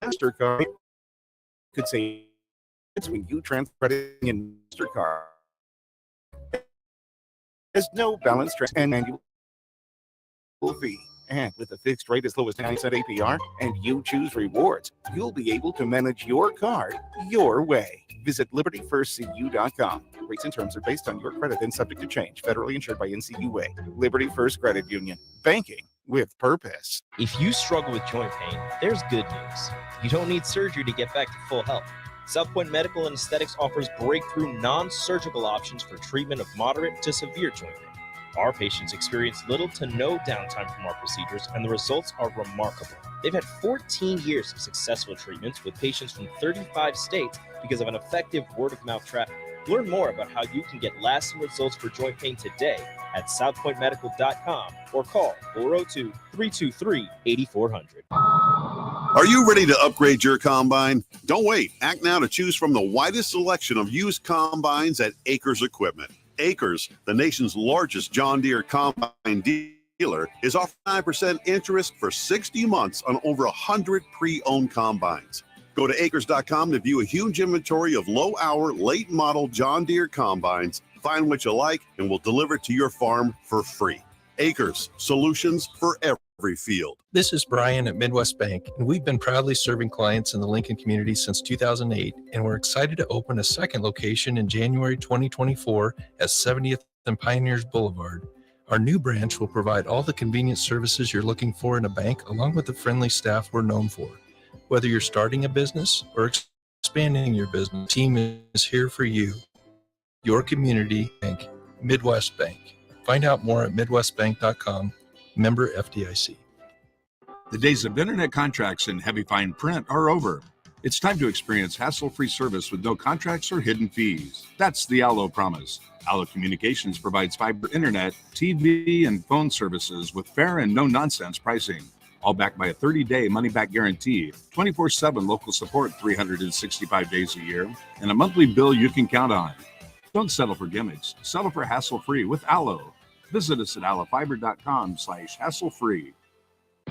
MasterCard, could say it's when you transfer credit in MasterCard. There's no balance transfer and annual fee. And with a fixed rate as low as 9% APR and you choose rewards, you'll be able to manage your card your way. Visit libertyfirstcu.com. Rates and terms are based on your credit and subject to change. Federally insured by NCUA. Liberty First Credit Union. Banking with purpose. If you struggle with joint pain, there's good news. You don't need surgery to get back to full health. South Point Medical and Aesthetics offers breakthrough non-surgical options for treatment of moderate to severe joint pain. Our patients experience little to no downtime from our procedures, and the results are remarkable. They've had 14 years of successful treatments with patients from 35 states because of an effective word-of-mouth traffic. Learn more about how you can get lasting results for joint pain today at southpointmedical.com or call 402-323-8400. Are you ready to upgrade your combine? Don't wait. Act now to choose from the widest selection of used combines at Acres Equipment. Acres, the nation's largest John Deere combine dealer, is offering 9% interest for 60 months on over 100 pre-owned combines. Go to acres.com to view a huge inventory of low-hour, late-model John Deere combines. Find what you like, and we'll deliver it to your farm for free. Acres, solutions for every field. This is Brian at Midwest Bank, and we've been proudly serving clients in the Lincoln community since 2008, and we're excited to open a second location in January 2024 at 70th and Pioneers Boulevard. Our new branch will provide all the convenient services you're looking for in a bank, along with the friendly staff we're known for. Whether you're starting a business or expanding your business, the team is here for you. Your community bank, Midwest Bank. Find out more at midwestbank.com, member FDIC. The days of internet contracts and heavy fine print are over. It's time to experience hassle-free service with no contracts or hidden fees. That's the Allo promise. Allo Communications provides fiber internet, TV, and phone services with fair and no-nonsense pricing. All backed by a 30-day money-back guarantee, 24/7 local support 365 days a year, and a monthly bill you can count on. Don't settle for gimmicks. Settle for hassle-free with Allo. Visit us at allofiber.com/hassle-free.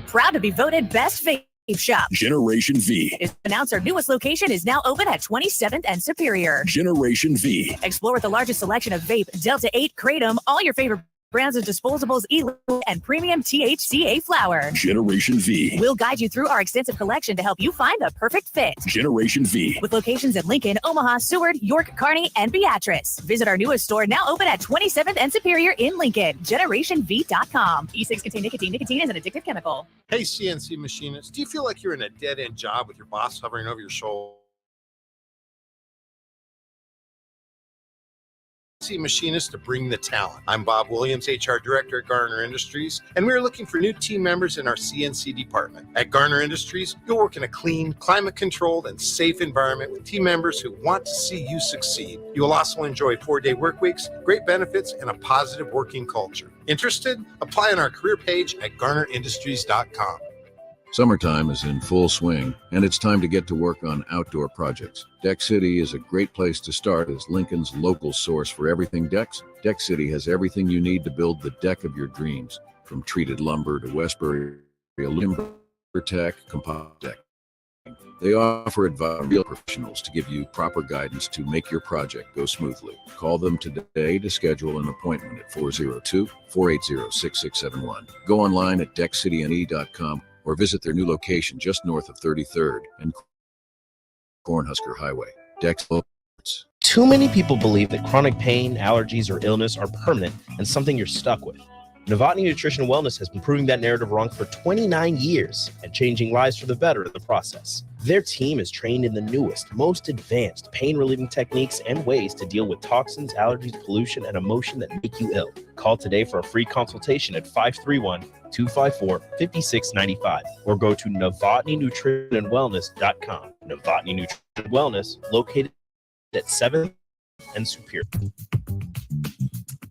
Proud to be voted best vape shop. Generation V. It's announced our newest location is now open at 27th and Superior. Generation V. Explore the largest selection of vape, Delta 8, Kratom, all your favorite brands of disposables, e-liquid, and premium THCA flower. Generation V. We'll guide you through our extensive collection to help you find the perfect fit. Generation V. With locations in Lincoln, Omaha, Seward, York, Kearney, and Beatrice. Visit our newest store now open at 27th and Superior in Lincoln. GenerationV.com. E6 contain nicotine. Nicotine is an addictive chemical. Hey, CNC machinists, do you feel like you're in a dead-end job with your boss hovering over your shoulder? Machinists to bring the talent. I'm Bob Williams, HR Director at Garner Industries, and we're looking for new team members in our CNC department. At Garner Industries, you'll work in a clean, climate-controlled, and safe environment with team members who want to see you succeed. You will also enjoy 4-day work weeks, great benefits, and a positive working culture. Interested? Apply on our career page at garnerindustries.com. Summertime is in full swing, and it's time to get to work on outdoor projects. Deck City is a great place to start as Lincoln's local source for everything decks. Deck City has everything you need to build the deck of your dreams, from treated lumber to Westbury aluminum, tech, composite deck. They offer real professionals to give you proper guidance to make your project go smoothly. Call them today to schedule an appointment at 402-480-6671. Go online at deckcityne.com or visit their new location just north of 33rd and Cornhusker Highway. Dex. Too many people believe that chronic pain, allergies, or illness are permanent and something you're stuck with. Novotny Nutrition Wellness has been proving that narrative wrong for 29 years and changing lives for the better in the process. Their team is trained in the newest, most advanced pain-relieving techniques and ways to deal with toxins, allergies, pollution, and emotion that make you ill. Call today for a free consultation at 531-254-5695 or go to novotnynutritionandwellness.com. Novotny Nutrition Wellness, located at 7th and Superior.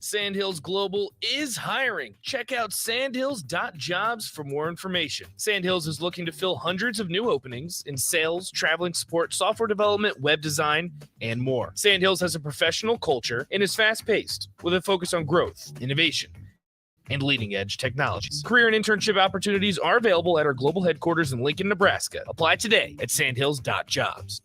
Sandhills Global is hiring. Check out sandhills.jobs for more information. Sandhills is looking to fill hundreds of new openings in sales, traveling support, software development, web design, and more. Sandhills has a professional culture and is fast-paced with a focus on growth, innovation, and leading-edge technologies. Career and internship opportunities are available at our global headquarters in Lincoln, Nebraska. Apply today at sandhills.jobs.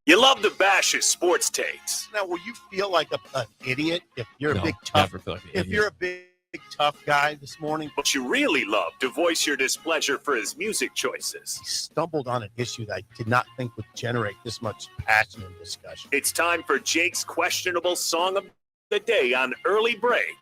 You love to bash his sports takes. Now, will you feel like an idiot if you're No, a big tough? never feel like an If idiot. you're a big tough guy this morning, But you really love to voice your displeasure for his music choices. stumbled on an issue that I did not think would generate this much passion and discussion. It's time for Jake's questionable song of the day on Early Break.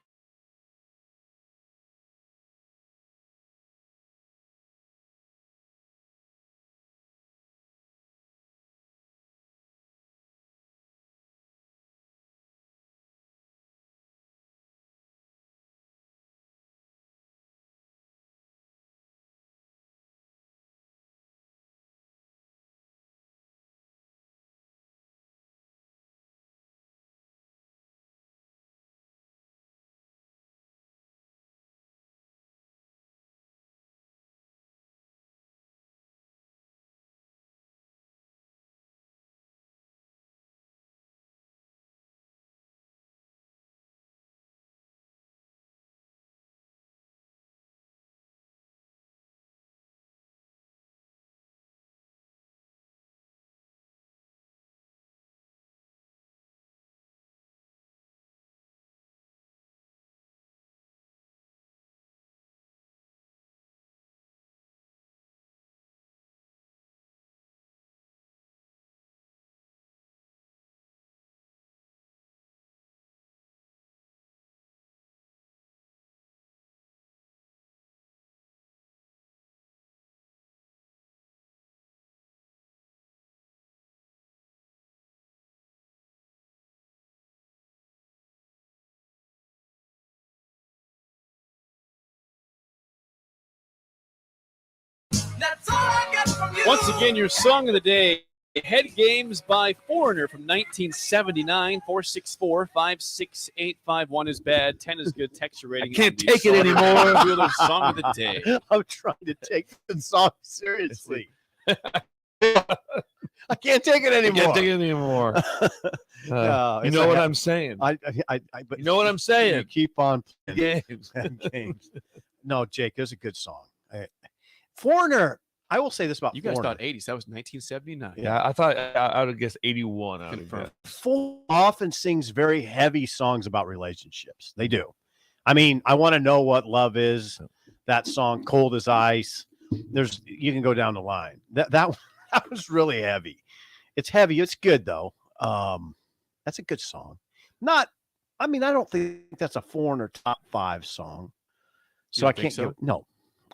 Once again, your song of the day, Head Games by Foreigner from 1979. 464-56851 is bad. 10 is good. Texture rating. I can't take it anymore. Wheeler's song of the day. I'm trying to take the song seriously. I can't take it anymore. Can't take it anymore. No, you it's know a what he- I'm saying. But You know what I'm saying. You keep on playing Games. games. No, Jake, there's a good song. Foreigner. I will say this about You guys Foreigner. thought 80s. That was 1979. Yeah, I thought I would have guessed 81. I would have Confirmed. guessed. Foreigner often sings very heavy songs about relationships. They do. I mean, I want to know what love is. That song, Cold as Ice. You can go down the line. That was really heavy. It's heavy. It's good though. That's a good song. I don't think that's a Foreigner top 5 song. So You I don't think can't so? no.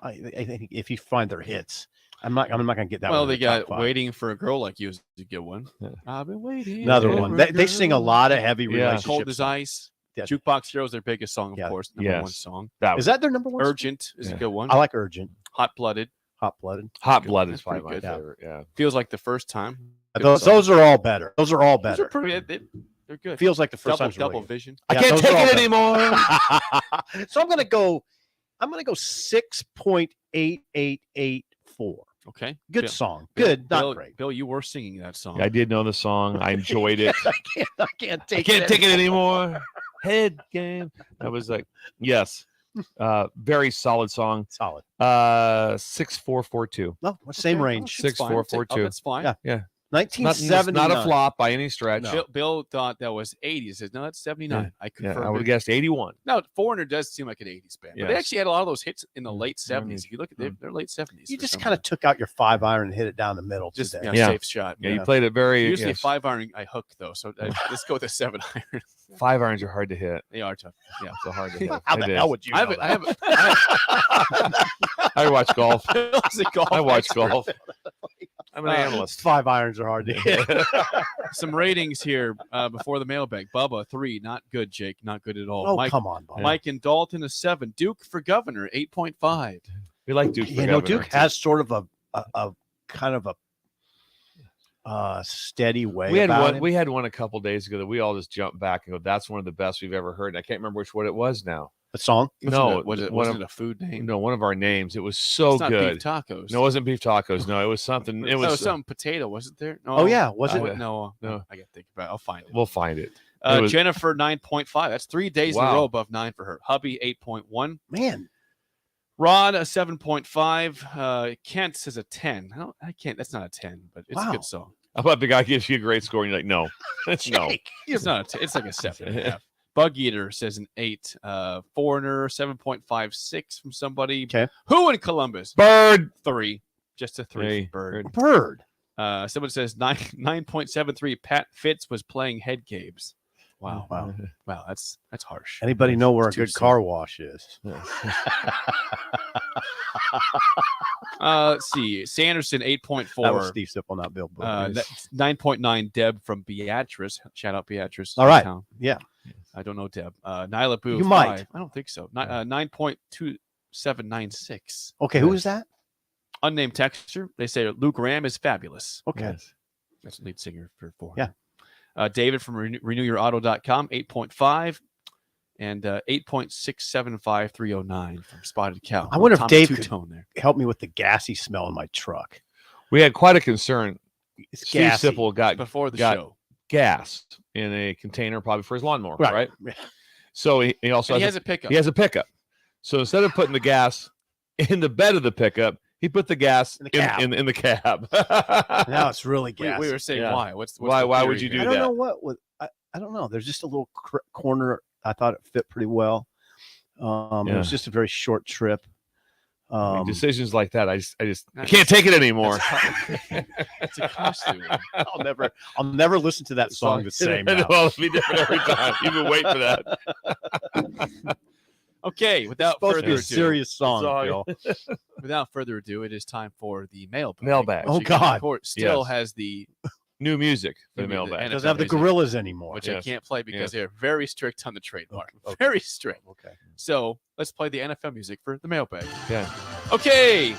I think if you find their hits, I'm not gonna get that. Well, one they in the top got 5. Waiting for a Girl Like You is a good one. I've been waiting. Another for one. a They sing a girl. lot of heavy Yeah. relationships. Cold as Ice. Jukebox Hero is their biggest song, of course. Number one Yes. song. Is that their number 1? Urgent is a good one. I like Urgent. Hot Blooded. Hot Blooded. Hot Blood is That's probably pretty my good. favorite. Yeah. Feels like the first time. Good Those song. are all better. Those are all Those better. are pretty. They're good. Feels like the first time's Double really good. Vision. I Yeah, can't those take are all it better. anymore. So I'm gonna go 6.8884. Okay. Good Bill- song. Bill- Good, not Bill, great. Bill, you were singing that song. I did know the song. I enjoyed it. I can't I take can't take it anymore. Head game. That was like, yes. Very solid song. Solid. 6442. No, same range. That's fine. 6442. That's fine. Yeah. Yeah. 1979. Not a flop by any stretch. Bill thought that was 80s. He says, no, that's 79. I Yeah, confirmed. I would have it. guessed 81. No, Foreigner does seem like an 80s band. But they Yes. actually had a lot of those hits in the late 70s. If you look at they're late 70s. You for just some kind of took out your 5-iron and hit it down the middle Just today. Yeah. safe shot. Yeah, you played it very. Usually yes. 5-iron I hook though, so let's go with a 7-iron. 5 irons are hard to hit. They are tough. Yeah, so hard to hit. How the hell would you know that? I watch golf. I watch expert. golf. I'm an analyst. 5 irons are hard to hit. Some ratings here before the mailbag. Bubba 3, not good. Jake, not good at all. Oh, Mike, come on, Bubba. Mike and Dalton a 7. Duke for governor 8.5. We like Duke. You know, Duke has sort of a kind of a steady way. We had about one. him. We had one a couple days ago that we all just jumped back and go, "That's one of the best we've ever heard." And I can't remember which one it was now. A song? No, Wasn't it a food name? No, one of our names. It was so It's not good. beef tacos. No, it wasn't beef tacos. No, it was something. It was some potato, wasn't there? No, Oh, yeah, was it? No, No. I got to think about it. I'll find it. We'll find it. It was- Jennifer 9.5. That's 3 days in a Wow. row above 9 for her. Hubby 8.1. Man, Rod a 7.5. Kent says a 10. I can't. That's not a 10, but it's a Wow. good song. How about the guy gives you a great score and you're like, no, no. It's not a 10. It's like a 7.5. Bug Eater says an 8. Foreigner 7.56 from somebody. Okay. Who in Columbus? Bird 3. Just a 3. Hey, Bird. Bird. Someone says 9.73. Pat Fitz was playing head games. Wow. Wow. That's harsh. Anybody know where a Too good soon. car wash is? Let's see. Sanderson 8.4. That was Steve Sipple, not Bill Bush. 9.9 Deb from Beatrice. Shout out Beatrice. All right. Town. Yeah. I don't know Deb. Nyla Boo. You 5. might. I don't think so. 9.2796. Okay, who is that? Unnamed texture. They say Luke Ram is fabulous. Okay. That's the lead singer for 4. Yeah. David from renewyourauto.com 8.5 and 8.675309 from Spotted Cow. I wonder if Tommy Dave Two-Tone could there. help me with the gassy smell in my truck. We had quite a concern. It's Steve gassy. Sipple got Before the got show. gassed in a container, probably for his lawnmower, right? Yeah. So he also And he has a pickup. He has a pickup. So instead of putting the gas in the bed of the pickup, he put the gas in the cab. Now it's really gassy. We were saying Yeah. why? What's why the would theory you do here? I don't that? know what was. I don't know. There's just a little corner. I thought it fit pretty well. It Yeah. was just a very short trip. I mean, decisions like that, I can't take it anymore. It's a costume. I'll never listen to that song the same. now. Well, it'll be different every time. You've been waiting for that. Okay, without Supposed further to be a ado, serious song, Bill. without further ado, it is time for the mailbag. Mailbag. Oh, which again, God. of course, still Yes. has the New music for the New music. mailbag. And Doesn't have the music, gorillas anymore. which I Yes. can't play because Yes. they're very strict on the trademark. Okay. Very strict. Okay. So let's play the NFL music for the mailbag. Yeah. Okay.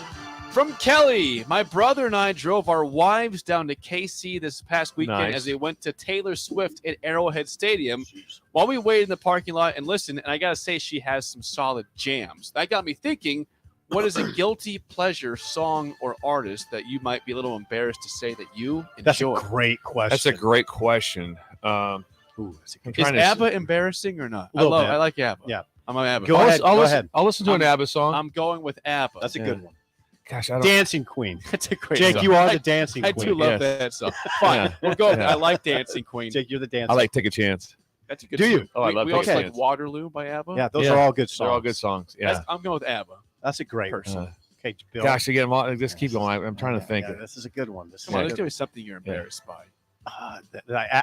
From Kelly, my brother and I drove our wives down to KC this past weekend Nice. as they went to Taylor Swift at Arrowhead Stadium. While we waited in the parking lot and listened, and I got to say she has some solid jams. That got me thinking, what is a guilty pleasure song or artist that you might be a little embarrassed to say that you enjoy? That's a great question. That's a great question. Ooh, Is ABBA embarrassing or not? Little bit. I like ABBA. Yeah. I'm an ABBA. Go ahead. I'll listen to an ABBA song. I'm going with ABBA. That's a good one. Gosh, I don't. Dancing Queen. That's a great Jake, song. you are the Dancing I Queen. do love that song. Fine. Yeah. We'll go. Yeah. I like Dancing Queen. Jake, you're the Dancing I like Take a Chance. That's a good Do song. you? Oh, I love We Take a also like Chance. Waterloo by ABBA. Yeah, those are all good songs. They're all good songs. Yeah. I'm going with ABBA. That's a great one. Personally. Okay, Bill. Gosh, again, just keep going. I'm trying to think. Yeah, this is a good one. This is Come on, a let's good give one. me something you're embarrassed by.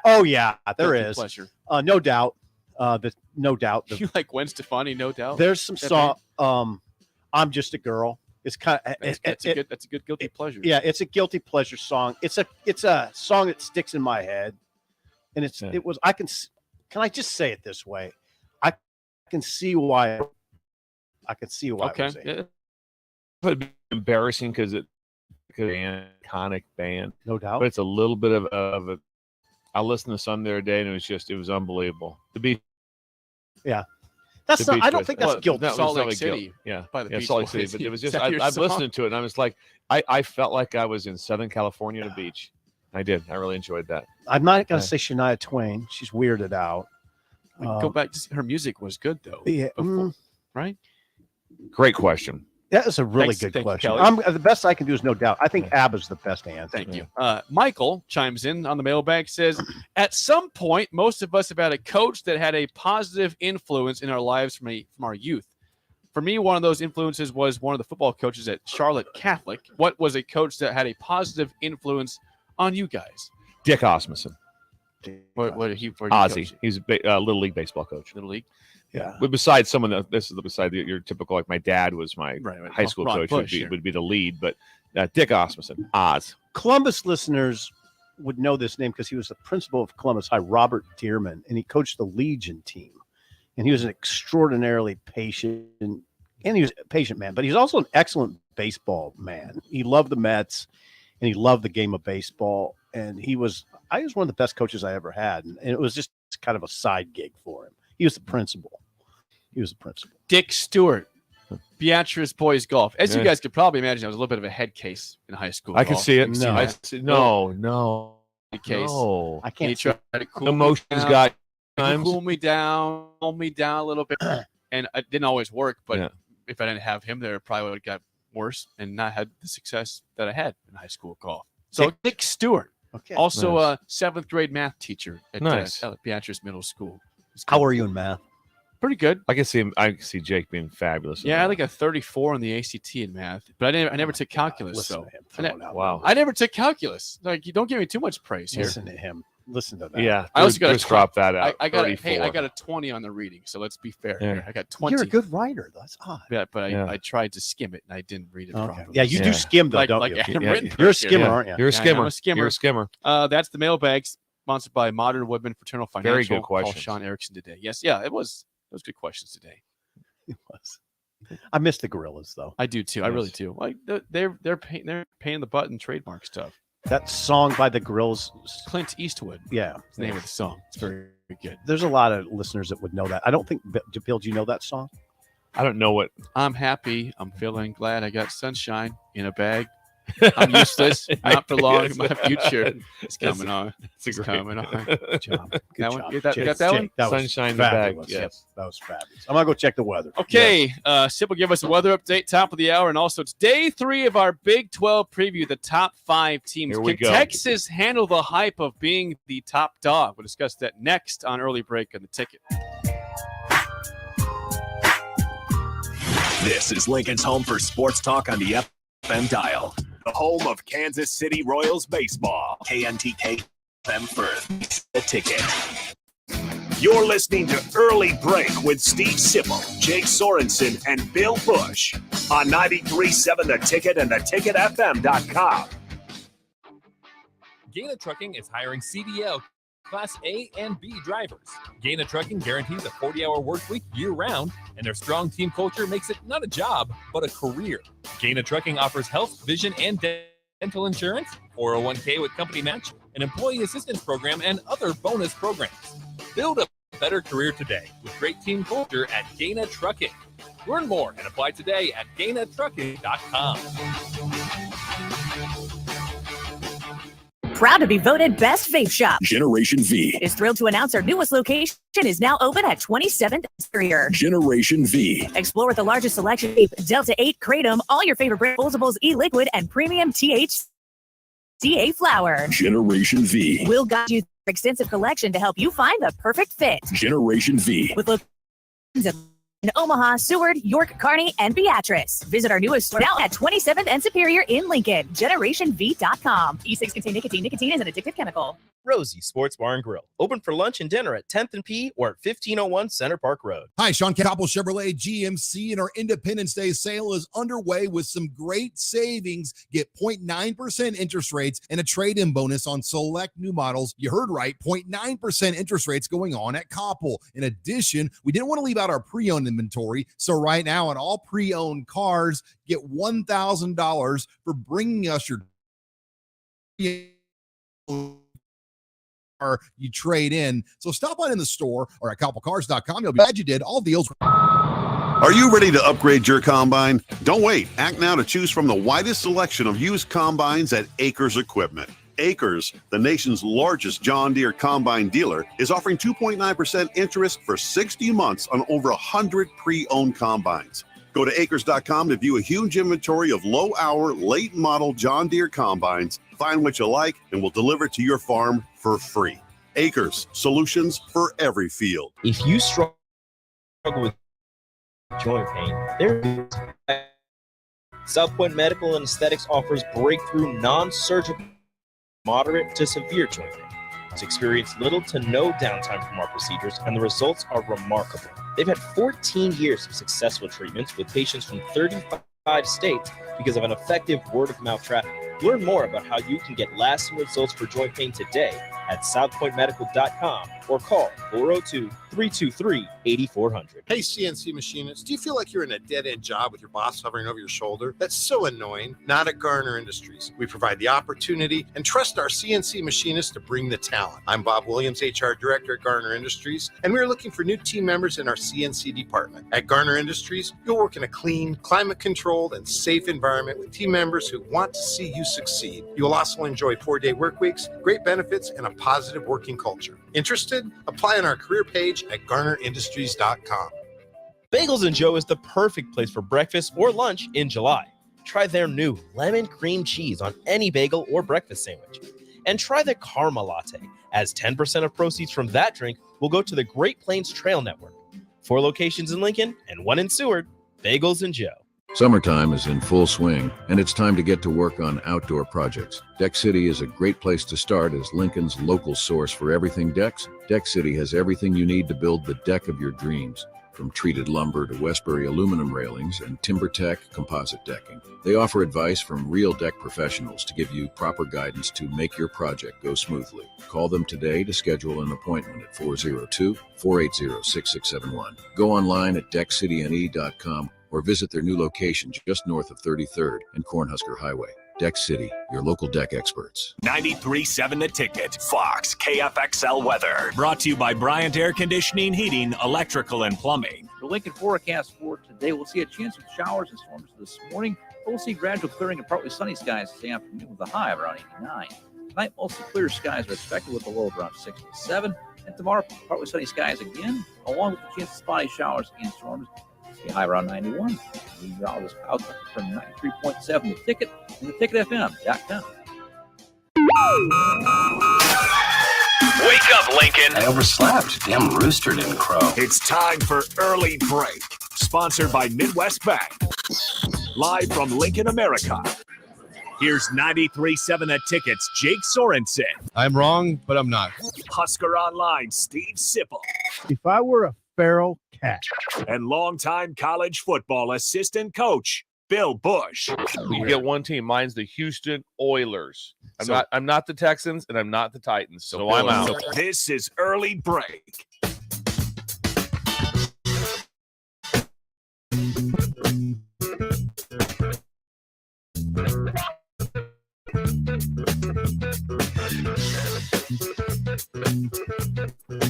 Oh yeah, there Guilty is. pleasure. No doubt. No doubt. You like Gwen Stefani, no doubt. There's some That song. I'm Just a Girl. It's kind of That's a good guilty pleasure. yeah. It's a guilty pleasure song. It's a song that sticks in my head, and it was. Can I just say it this way? I can see why. I can see why. Okay. It was in. It would be embarrassing because an iconic band, no doubt. but it's a little bit of a. I listened to some the other day and it was unbelievable. The Beach. Yeah. That's The not. Beach I don't Boys. think that's Well, guilt. no, it's Salt not Lake a guilt. City Yeah, by the Beach Salt Lake Boys. City. But it was Is just that your I've song? listened to it and I was like, I felt like I was in Southern California on a beach. I did. I really enjoyed that. I'm not gonna Yeah. say Shania Twain. She's weirded out. We can go back. Her music was good though. Yeah. before, right? Great question. That is a really Thanks- good thank you, question. Kelly. The best I can do is no doubt. I think ABBA's the best answer. Thank you. Michael chimes in on the mailbag, says, at some point, most of us have had a coach that had a positive influence in our lives from our youth. For me, one of those influences was one of the football coaches at Charlotte Catholic. What was a coach that had a positive influence on you guys? Dick Osmondson. Where did he Ozzy. He's a Little League baseball coach. Little League. Yeah. But besides beside your typical, like my dad was my Right. high school Ron coach Busch, would be the lead, but Dick Osmondson, Oz. Columbus listeners would know this name because he was the principal of Columbus High, Robert Dearman, and he coached the Legion team. And he was an extraordinarily patient man, but he's also an excellent baseball man. He loved the Mets and he loved the game of baseball. And he was one of the best coaches I ever had. And it was just kind of a side gig for him. He was the principal. Dick Stewart, Beatrice Boys Golf. As you Yeah. guys could probably imagine, I was a little bit of a head case in high school. I can golf. see it. You see that? No. Head case. No. I He can't tried to cool Emotions me down, got times. cool me down a little bit, and it didn't always work. But Yeah. if I didn't have him there, it probably would have got worse and not had the success that I had in high school golf. So Dick Stewart, Okay. also Nice. a 7th grade math teacher at Nice. Beatrice Middle School. How are you in math? Pretty good. I can see Jake being fabulous. in Yeah, I that. like a 34 on the ACT in math, but I never took calculus. Listen So to him I, ne- throwing out. Wow. I never took calculus. Like, you don't give me too much praise here. Listen to him. Listen to that. Yeah. I also got Bruce dropped that I out. got a, 34. hey, I got a 20 on the reading. So let's be fair. Yeah. Here. I got 20. You're a good writer. That's odd. Yeah, but Yeah. I tried to skim it and I didn't read it Okay. properly. Yeah, you Yeah. do skim though, like, don't like you? Adam Yeah. Rittenberg You're a here. skimmer, Yeah. aren't you? You're a Yeah, skimmer. I'm a skimmer. You're a skimmer. That's the mailbag sponsored by Modern Woodman Fraternal Financial. Very good Call questions. Sean Erickson today. Yes, yeah, it was. Those good questions today. It was. I miss the gorillas though. I do too. I really do. Like they're paying the button trademark stuff. That song by the Gorillas. Clint Eastwood. Yeah. It's the name of the song. It's very, very good. There's a lot of listeners that would know that. I don't think Bill, do you know that song? I don't know what. I'm happy. I'm feeling glad. I got sunshine in a bag. I'm useless. Not for long. My future is coming on. It's coming on. Good job. Good That job. one? You got Jake, that one? Jake, that was Sunshine in the bag, fabulous. yes. That was fabulous. I'm gonna go check the weather. Okay, Sip will give us a weather update, top of the hour, and also it's day 3 of our Big 12 preview, the top 5 teams. Here we Can go. Texas handle the hype of being the top dog? We'll discuss that next on Early Break on the Ticket. This is Lincoln's home for sports talk on the FM dial. The home of Kansas City Royals baseball. KNTK FM Firth. The Ticket. You're listening to Early Break with Steve Sipple, Jake Sorensen, and Bill Busch on 93.7 The Ticket and theticketfm.com. Gala Trucking is hiring CDL Class A and B drivers. Gaina Trucking guarantees a 40-hour work week year-round, and their strong team culture makes it not a job, but a career. Gaina Trucking offers health, vision, and dental insurance, 401k with company match, an employee assistance program, and other bonus programs. Build a better career today with great team culture at Gaina Trucking. Learn more and apply today at GainaTrucking.com. Proud to be voted Best Vape Shop. Generation V. Is thrilled to announce our newest location is now open at 27th Superior. Generation V. Explore with the largest selection of Delta 8, Kratom, all your favorite brand foldables, e-liquid, and premium THCA flower. Generation V. We'll guide you through an extensive collection to help you find the perfect fit. Generation V. With locations in Omaha, Seward, York, Kearney, and Beatrice. Visit our newest store now at 27th and Superior in Lincoln. GenerationV.com. E6 contain nicotine. Nicotine is an addictive chemical. Rosie Sports Bar and Grill. Open for lunch and dinner at 10th and P or at 1501 Center Park Road. Hi, Sean Callahan, Chevrolet GMC, and our Independence Day sale is underway with some great savings. Get 0.9% interest rates and a trade-in bonus on select new models. You heard right, 0.9% interest rates going on at Koppel. In addition, we didn't want to leave out our pre-owned inventory, so right now on all pre-owned cars, get $1,000 for bringing us your you trade in. So stop on in the store or at koppelcars.com. You'll be glad you did. All deals. Are you ready to upgrade your combine? Don't wait. Act now to choose from the widest selection of used combines at Acres Equipment. Acres, the nation's largest John Deere combine dealer, is offering 2.9% interest for 60 months on over 100 pre-owned combines. Go to acres.com to view a huge inventory of low-hour, late-model John Deere combines. Find what you like, and we'll deliver it to your farm for free. Acres, solutions for every field. If you struggle with joint pain, South Point Medical and Aesthetics offers breakthrough non-surgical moderate to severe joint pain. It's experienced little to no downtime from our procedures, and the results are remarkable. They've had 14 years of successful treatments with patients from 35 states because of an effective word-of-mouth traffic. Learn more about how you can get lasting results for joint pain today at southpointmedical.com or call 402-323-8400. Hey, CNC machinists, do you feel like you're in a dead-end job with your boss hovering over your shoulder? That's so annoying. Not at Garner Industries. We provide the opportunity and trust our CNC machinists to bring the talent. I'm Bob Williams, HR Director at Garner Industries, and we're looking for new team members in our CNC department. At Garner Industries, you'll work in a clean, climate-controlled, and safe environment with team members who want to see you succeed. You will also enjoy 4-day work weeks, great benefits, and a positive working culture. Interested? Apply on our career page at garnerindustries.com. Bagels and Joe is the perfect place for breakfast or lunch in July. Try their new lemon cream cheese on any bagel or breakfast sandwich. And try the Karma Latte, as 10% of proceeds from that drink will go to the Great Plains Trail Network. 4 locations in Lincoln and 1 in Seward. Bagels and Joe. Summertime is in full swing, and it's time to get to work on outdoor projects. Deck City is a great place to start as Lincoln's local source for everything decks. Deck City has everything you need to build the deck of your dreams, from treated lumber to Westbury aluminum railings and TimberTech composite decking. They offer advice from real deck professionals to give you proper guidance to make your project go smoothly. Call them today to schedule an appointment at 402-480-6671. Go online at deckcityne.com or visit their new location just north of 33rd and Cornhusker Highway. Deck City, your local deck experts. 93.7 The Ticket, Fox, KFXL weather. Brought to you by Bryant Air Conditioning, Heating, Electrical, and Plumbing. The Lincoln forecast for today, we'll see a chance of showers and storms this morning. We'll see gradual clearing and partly sunny skies this afternoon with a high of around 89. Tonight, mostly clear skies are expected with a low of around 67. And tomorrow, partly sunny skies again, along with the chance of spotty showers and storms. The high around 91. The is out from 93.7 The Ticket and theticketfm.com. Wake up, Lincoln. I overslept. Damn rooster didn't crow. It's time for Early Break, sponsored by Midwest Bank. Live from Lincoln, America. Here's 93.7 The Ticket's Jake Sorensen. I'm wrong, but I'm not. Husker Online, Steve Sipple. If I were a feral cat. And longtime college football assistant coach, Bill Busch. We get one team. Mine's the Houston Oilers. So- I'm not the Texans, and I'm not the Titans. So I'm out. This is Early Break.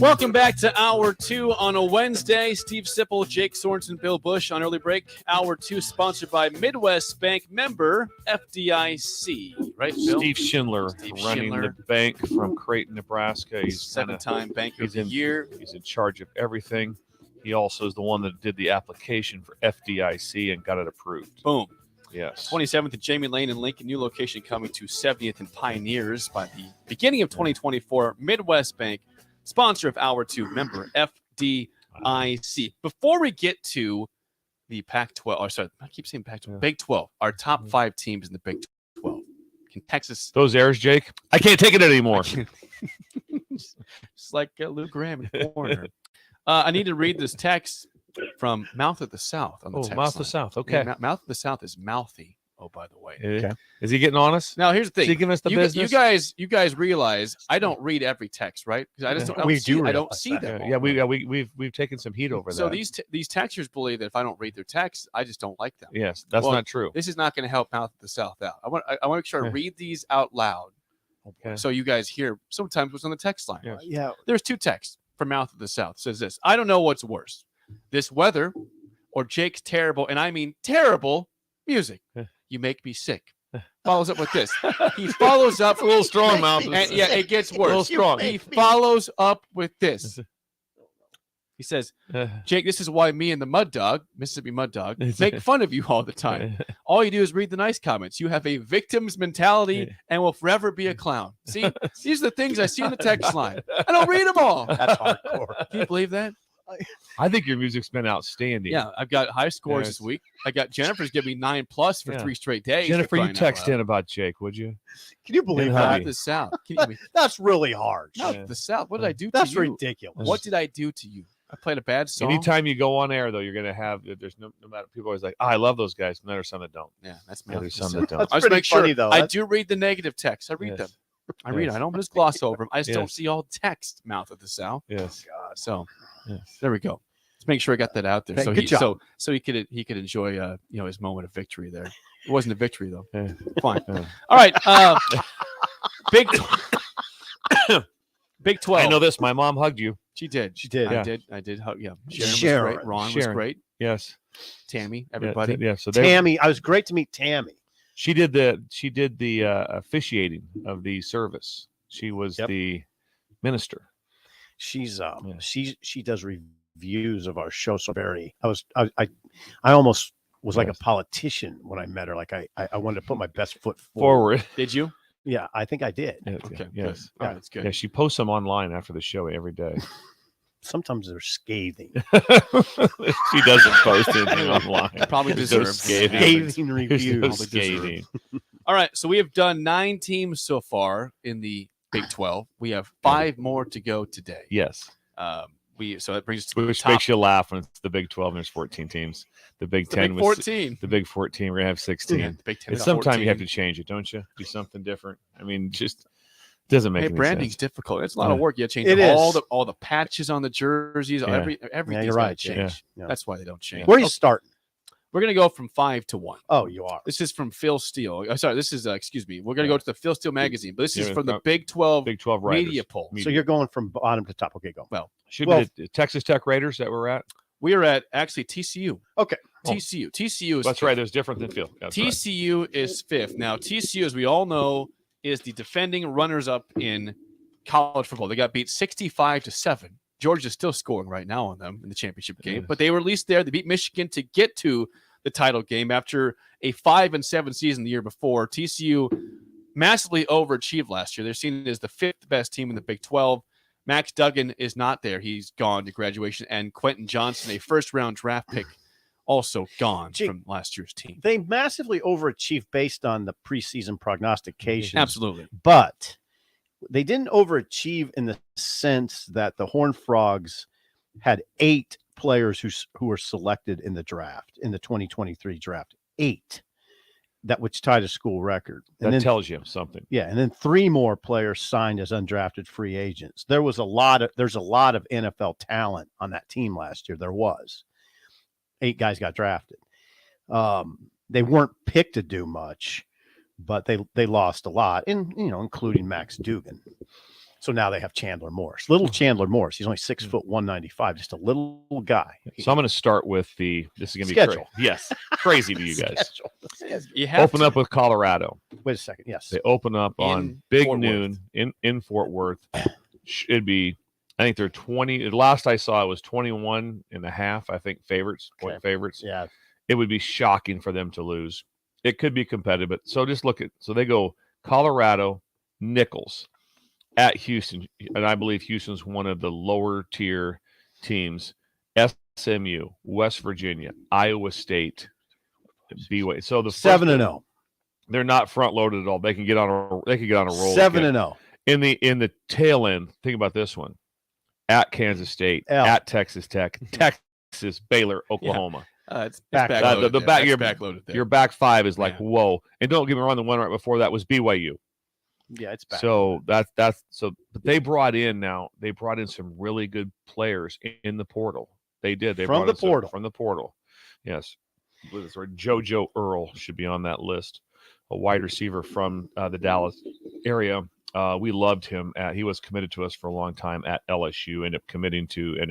Welcome back to Hour 2 on a Wednesday. Steve Sipple, Jake Sorensen, Bill Busch on Early Break. Hour 2 sponsored by Midwest Bank member FDIC. Right, Bill? Steve Schindler running the bank from Creighton, Nebraska. He's seven-time banker of the year. He's in charge of everything. He also is the one that did the application for FDIC and got it approved. Boom. Yes. 27th at Jamie Lane in Lincoln. New location coming to 70th and Pioneers by the beginning of 2024. Midwest Bank, sponsor of Hour 2, member FDIC. Before we get to the Pac-12, or sorry, I keep saying Pac-12, Big 12, our top 5 teams in the Big 12. Can Texas... Those errors, Jake? I can't take it anymore. Just like Lou Graham in the corner. I need to read this text from Mouth of the South on the text Mouth of the line. South. Okay. Yeah, Mouth of the South is mouthy. Oh, by the way. Okay. Is he getting on us? Now, here's the thing. Is he giving us the business? You guys realize I don't read every text, right? Because I just I don't see them. Yeah, we've taken some heat over So that. these texters believe that if I don't read their texts, I just don't like them. Yes, that's Well, not true. This is not going to help Mouth of the South out. I want to make sure I read these out loud, okay, so you guys hear sometimes what's on the text line. Yes. Yeah. There's 2 texts from Mouth of the South. It says this: I don't know what's worse, this weather or Jake's terrible, and I mean terrible, music. You make me sick. Follows up with this. He follows up. A little strong, Mouth. And yeah, it gets worse. A little strong. He follows up with this. He says, Jake, this is why me and the Mud Dog, Mississippi Mud Dog, make fun of you all the time. All you do is read the nice comments. You have a victim's mentality and will forever be a clown. See, these are the things I see in the text line. I don't read them all. That's hardcore. Can you believe that? I think your music's been outstanding. Yeah, I've got high scores Yes. this week. I got Jennifer's giving me 9+ for 3 straight days. Jennifer, you Crying out text loud. in about Jake, would you? Can you believe And Mouth hubby. of the South. That's really harsh. Mouth of the South. What did I do to That's you? ridiculous. What did I do to you? I played a bad song. Anytime you go on air, though, you're going to have, there's no matter, people are always like, I love those guys. No, there's some that don't. Yeah, that's Yeah, Mouth there's of the some that South. don't. I just make sure funny, though. I do read the negative text. I read Yes. them. I read Yes. them. I don't just gloss over them. I just don't Yes. see all text. Mouth of the South. Yes. So Yes. there we go. Let's make sure I got that out there. Okay, So good job. so he could enjoy his moment of victory there. It wasn't a victory though. Yeah. Fine. Yeah. All right. Big 12. I know this. My mom hugged you. She did. She did. I Yeah. did. I did. Yeah. Sharon. Sharon was great. Ron was Sharon. great. Yes. Tammy. Yeah, Everybody. Yeah. So Tammy, I was great to meet Tammy. she did the officiating of the service. She was the minister. She's she does reviews of our show. So I almost was like a politician when I met her. Like I wanted to put my best foot forward. Did you? Yeah, I think I did. Yeah, Okay. Yes. Good. All right, that's good. Yeah. She posts them online after the show every day. Sometimes they're scathing. She doesn't post anything online. Probably They're deserves scathing They're reviews. scathing. All right, so we have done 9 teams so far in the Big 12. We have 5 more to go today. Yes. So that brings us to Which the top. makes you laugh when it's the Big 12 and there's 14 teams. The Big The 10 Big was 14. The Big 14. We're gonna have 16. Yeah, the Big 10 And is sometime you have 14. to change it, don't you? Do something different. I mean, just doesn't make Hey, any branding's sense. difficult. It's a lot of work. You have to change It all is. the patches on the jerseys. Yeah. Everything's you're gotta right, change. yeah. That's why they don't change. Where are you Okay, starting? We're gonna go from 5 to 1. Oh, you are. This is from Phil Steele. Sorry, this is excuse me. We're gonna go to the Phil Steele magazine, but this is Yeah, from the no, Big 12 Big 12 writers. media poll. So you're going from bottom to top. Okay, go. Well, Should Well- be the Texas Tech Raiders that we're at. we are at actually TCU. Okay. TCU. TCU is That's fifth. right. There's different than Phil. That's right. TCU is 5th. Now, TCU, as we all know, is the defending runners-up in college football. They got beat 65-7. Georgia's still scoring right now on them in the championship game, but they were at least there. They beat Michigan to get to the title game after a 5-7 season the year before. TCU massively overachieved last year. They're seen as the 5th best team in the Big 12. Max Duggan is not there. He's gone to graduation. And Quentin Johnson, a first-round draft pick, also gone from last year's team. They massively overachieved based on the preseason prognostications. Absolutely. But they didn't overachieve in the sense that the Horned Frogs had 8 players who were selected in the draft, in the 2023 draft. 8. That which tied a school record. And That then, tells you something. yeah, and then 3 more players signed as undrafted free agents. There's a lot of NFL talent on that team last year. There was 8 guys got drafted. They weren't picked to do much, but they lost a lot, including Max Dugan. So now they have Chandler Morris, little Chandler Morris. He's only 6 foot 195, just a little guy. So I'm going to start with this is going to be Schedule. Yes, crazy to you guys. You have Open to. up with Colorado. Wait a second. Yes. They open up on In Big Fort Noon in Fort Worth. It'd be, I think they're 20. The last I saw it was 21 and a half, I think, point favorites. Yeah. It would be shocking for them to lose. It could be competitive, but so they go Colorado, Nichols at Houston, and I believe Houston's one of the lower tier teams. SMU, West Virginia, Iowa State, BYU. So the 7-0. They're not front loaded at all. They can get on a roll. 7-0. In the tail end. Think about this one: at Kansas State, at Texas Tech, Texas, Baylor, Oklahoma. It's backloaded. Backloaded there. Your back 5 is like whoa. And don't get me wrong, the one right before that was BYU. Yeah, it's back. So that's so. But they brought in some really good players in the portal. They did. They From brought the in some- portal. From the portal. Yes. JoJo Earl should be on that list. A wide receiver from the Dallas area. We loved him. He was committed to us for a long time at LSU. Ended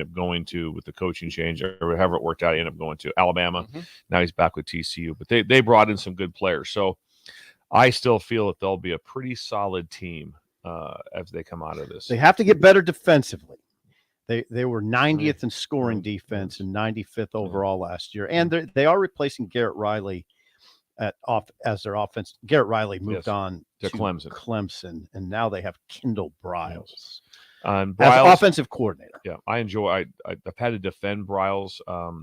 up going to with the coaching change or however it worked out. Ended up going to Alabama. Mm-hmm. Now he's back with TCU. But they brought in some good players. So I still feel that they'll be a pretty solid team as they come out of this. They have to get better defensively. They were 90th in scoring defense and 95th overall last year, and they are replacing Garrett Riley as their offense. Garrett Riley moved on to Clemson, and now they have Kendall Briles Briles, as offensive coordinator. Yeah, I enjoy. I've had to defend Briles.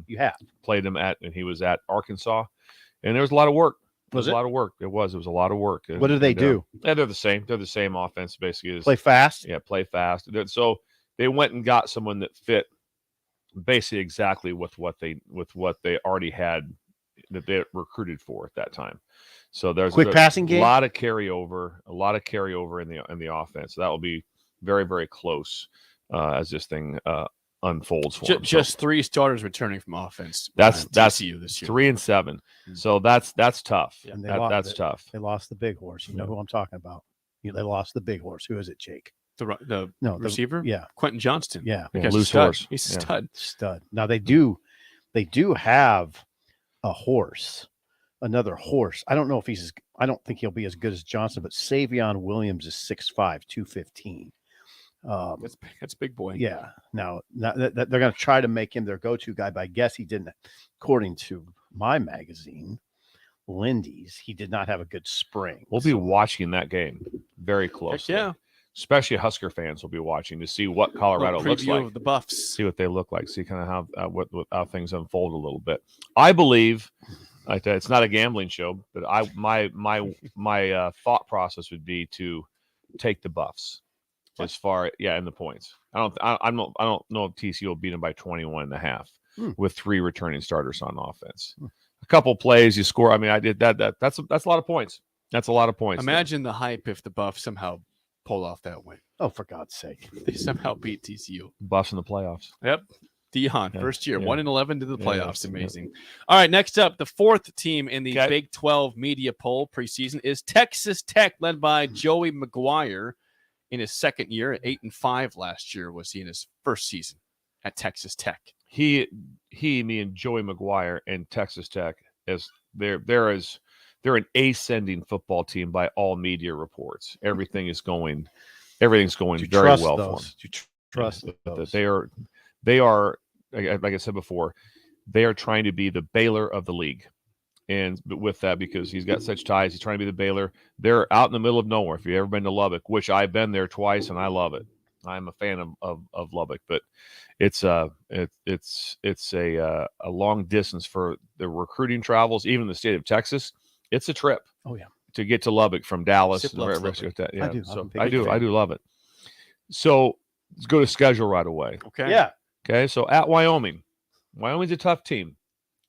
You have played him and he was at Arkansas, and there was a lot of work. It was Was a it? lot of work. It was a lot of work. What do they do? Yeah, they're the same. They're the same offense basically. Play fast? Yeah, play fast. So they went and got someone that fit basically exactly with what they already had that they recruited for at that time. So there's Quick passing game? a lot of carryover in the offense. So that will be very, very close as this thing unfolds for them. Just 3 starters returning from offense. That's TCU this year. 3 and 7. So that's tough. And That's tough. They lost the big horse. You know who I'm talking about. They lost the big horse. Who is it, Jake? The No, receiver? Yeah. Quentin Johnston. Yeah. Because loose he's a stud. horse. He's a Yeah. stud. Now they do have a horse, another horse. I don't know if I don't think he'll be as good as Johnson, but Savion Williams is 6'5", 215. That's a big boy. Yeah. Now they're going to try to make him their go-to guy, but I guess he didn't. According to my magazine, Lindy's, he did not have a good spring. We'll be watching that game very closely. yeah. Especially Husker fans will be watching to see what Colorado Little looks preview like. of the Buffs. See what they look like. See kind of how things unfold a little bit. I believe it's not a gambling show, but my thought process would be to take the Buffs as far in the points. I don't know if TCU will beat them by 21.5 with 3 returning starters on offense. A couple plays you score. I mean, I did that. That's a lot of points. That's a lot of points. Imagine the hype if the Buffs somehow pull off that win. Oh, for God's sake. They somehow beat TCU. Buffs in the playoffs. Yep. Dion, Yeah. first year, Yeah. 1-11 to the Yeah, playoffs. yeah. Amazing. All right, next up, the 4th team in the Big 12 media poll preseason is Texas Tech, led by Joey McGuire in his second year. At 8-5 last year was he in his first season at Texas Tech. Me and Joey McGuire and Texas Tech they're an ascending football team by all media reports. Everything's going very well for them. Do you trust those? They are like I said before, they are trying to be the Baylor of the league. And with that, because he's got such ties, he's trying to be the Baylor. They're out in the middle of nowhere. If you've ever been to Lubbock, which I've been there twice and I love it. I'm a fan of Lubbock, but it's a long distance for the recruiting travels, even in the state of Texas. It's a trip. Oh yeah, to get to Lubbock from Dallas. Sip And loves wherever Lubbock. that. Yeah, I do. so I'm a big I fan. do love it. So let's go to schedule right away. Okay. Yeah. Okay. So at Wyoming, Wyoming's a tough team.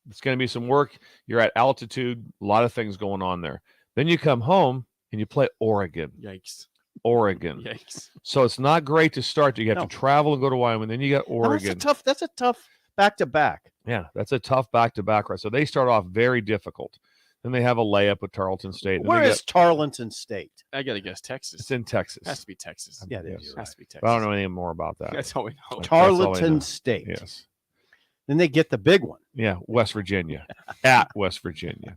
It's going to be some work. You're at altitude, a lot of things going on there. Then you come home and you play Oregon. Yikes. Oregon. Yikes. So it's not great to start. You have to travel and go to Wyoming. Then you got Oregon. That's a tough back-to-back. Yeah, that's a tough back-to-back. Right. So they start off very difficult. Then they have a layup with Tarleton State. Where is Tarleton State? I got to guess Texas. It's in Texas. It has to be Texas. Yeah, it is. Has to be Texas. But I don't know anything more about that. That's all we know. Tarleton State. Yes. Then they get the big one. Yeah, West Virginia. At West Virginia.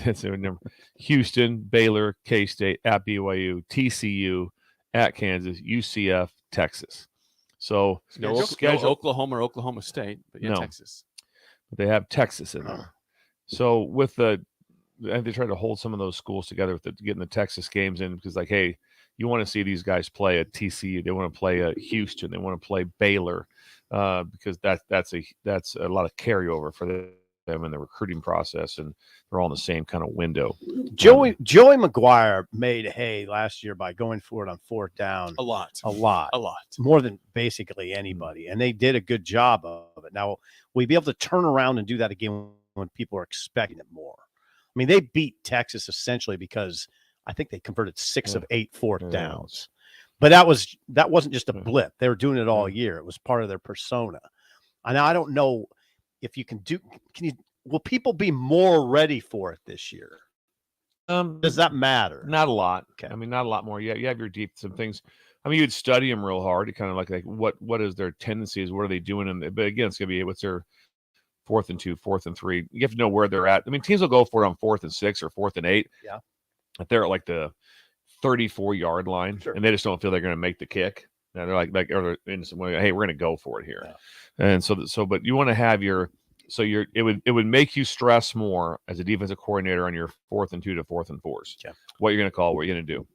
That's a number. Houston, Baylor, K-State, at BYU, TCU, at Kansas, UCF, Texas. So No Oklahoma or Oklahoma State, but yeah, No. Texas. But they have Texas in there. So with they try to hold some of those schools together with getting the Texas games in because, like, hey, you want to see these guys play at TCU. They want to play at Houston. They want to play Baylor because that's a lot of carryover for them in the recruiting process, and they're all in the same kind of window. Joey McGuire made hay last year by going for it on fourth down. A lot. More than basically anybody. And they did a good job of it. Now, will we be able to turn around and do that again when people are expecting it more? I mean, they beat Texas essentially because I think they converted 6 of 8 fourth downs. But that wasn't just a blip. They were doing it all year. It was part of their persona. And I don't know if you will people be more ready for it this year? Does that matter? Not a lot. Okay. I mean, not a lot more. Yeah, you have your some things. I mean, you'd study them real hard. You kind of like what is their tendencies? What are they doing? But again, it's gonna be what's their 4th and 2, 4th and 3. You have to know where they're at. I mean, teams will go for it on 4th and 6 or 4th and 8. Yeah. If they're at like the 34-yard line, and they just don't feel they're going to make the kick. And they're like, or in some way, hey, we're going to go for it here. Yeah. And but you want to have it would make you stress more as a defensive coordinator on your 4th and 2 to 4th and 4s. Yeah. What you're going to call, what you're going to do.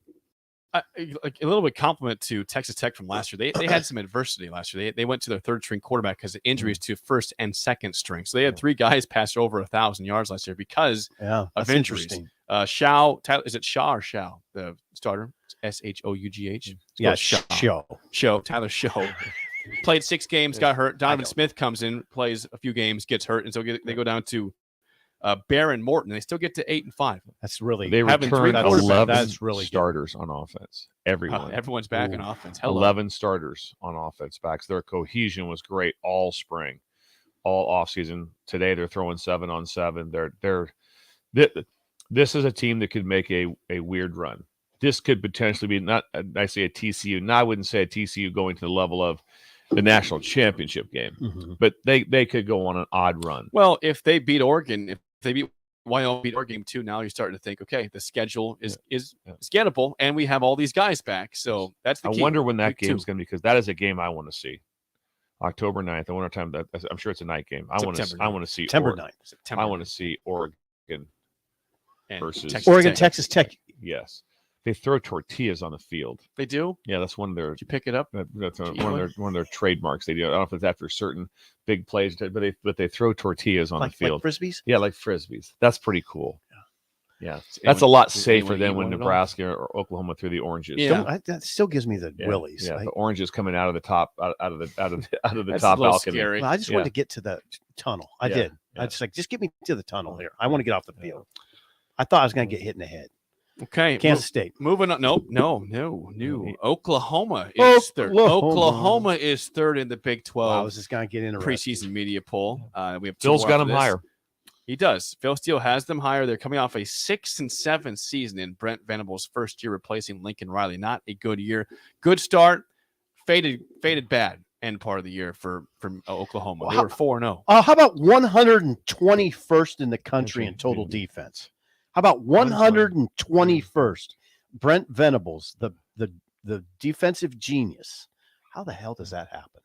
Like a little bit compliment to Texas Tech from last year. They had some adversity last year. They went to their third string quarterback because of injuries to first and second string. So they had 3 guys pass over 1,000 yards last year because of injuries. Shao, is it Shaw or Shao, the starter? Shough. Yeah, Show. Tyler Show. Played 6 games, got hurt. Donovan Smith comes in, plays a few games, gets hurt, and so they go down to Barron Morton. They still get to 8-5. That's really they returned 11 that's really starters on offense. Everyone's back on offense. Hello. 11 starters on offense back. So their cohesion was great all spring, all offseason. Today they're throwing 7-on-7. This is a team that could make a weird run. This could potentially be not. I say a TCU. No, I wouldn't say a TCU going to the level of the national championship game, but they could go on an odd run. Well, if they beat Oregon, if they beat Wyoming, beat Oregon too, now you're starting to think, okay, the schedule is gettable, and we have all these guys back. So that's the key. I wonder when that game's going to be, because that is a game I want to see. October 9th. I wonder time that I'm sure it's a night game. I want to see September 9th. I want to see Oregon versus Texas Tech. Yes. They throw tortillas on the field. They do? Yeah, that's one of their. Did you pick it up? That's one of their trademarks. They do. I don't know if it's after certain big plays, but they throw tortillas on the field. Like frisbees? Yeah, like frisbees. That's pretty cool. Yeah, that's a lot safer than when Nebraska or Oklahoma threw the oranges. Yeah, that still gives me the willies. Yeah, the oranges coming out of the top, out of the That's top a little balcony. scary. Well, I just wanted to get to the tunnel. I did. I just get me to the tunnel here. I want to get off the field. I thought I was going to get hit in the head. Okay, Kansas State. Moving on. No. Oklahoma is third. Oklahoma is third in the Big 12. Wow, this is going to get interesting. Preseason media poll. We have Phil's got them higher. He does. Phil Steele has them higher. They're coming off a 6-7 season in Brent Venables' first year replacing Lincoln Riley. Not a good year. Good start. Faded bad end part of the year for Oklahoma. They were 4-0. How about 121st in the country in total defense? How about 121st? Brent Venables, the defensive genius. How the hell does that happen?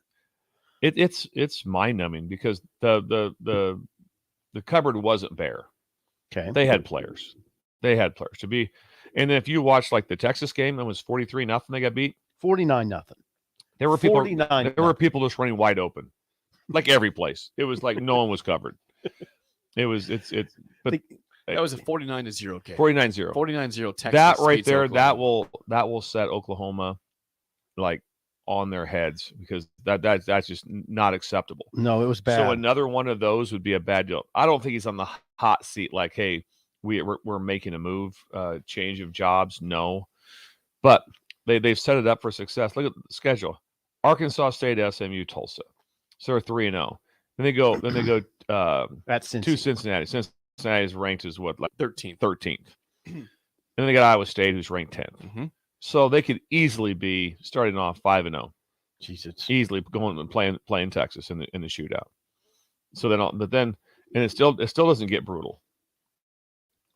It's mind-numbing because the cupboard wasn't bare. Okay. They had players. To be. And if you watch like the Texas game, that was 43-0. They got beat. 49-0. There were people just running wide open. Like every place. It was like no one was covered. But that was a 49-0 game. 49-0. 49-0 Texas. That right there, Oklahoma. that will set Oklahoma like on their heads because that's just not acceptable. No, it was bad. So another one of those would be a bad deal. I don't think he's on the hot seat like, hey, we're making a move, change of jobs. No, but they've set it up for success. Look at the schedule: Arkansas State, SMU, Tulsa. So they're 3-0. Then they go That's to Cincinnati. Cincinnati is ranked as what, like 13th. And then they got Iowa State, who's ranked 10th. Mm-hmm. So they could easily be starting off 5-0. Jesus, easily going and playing Texas in the shootout. So then it still doesn't get brutal.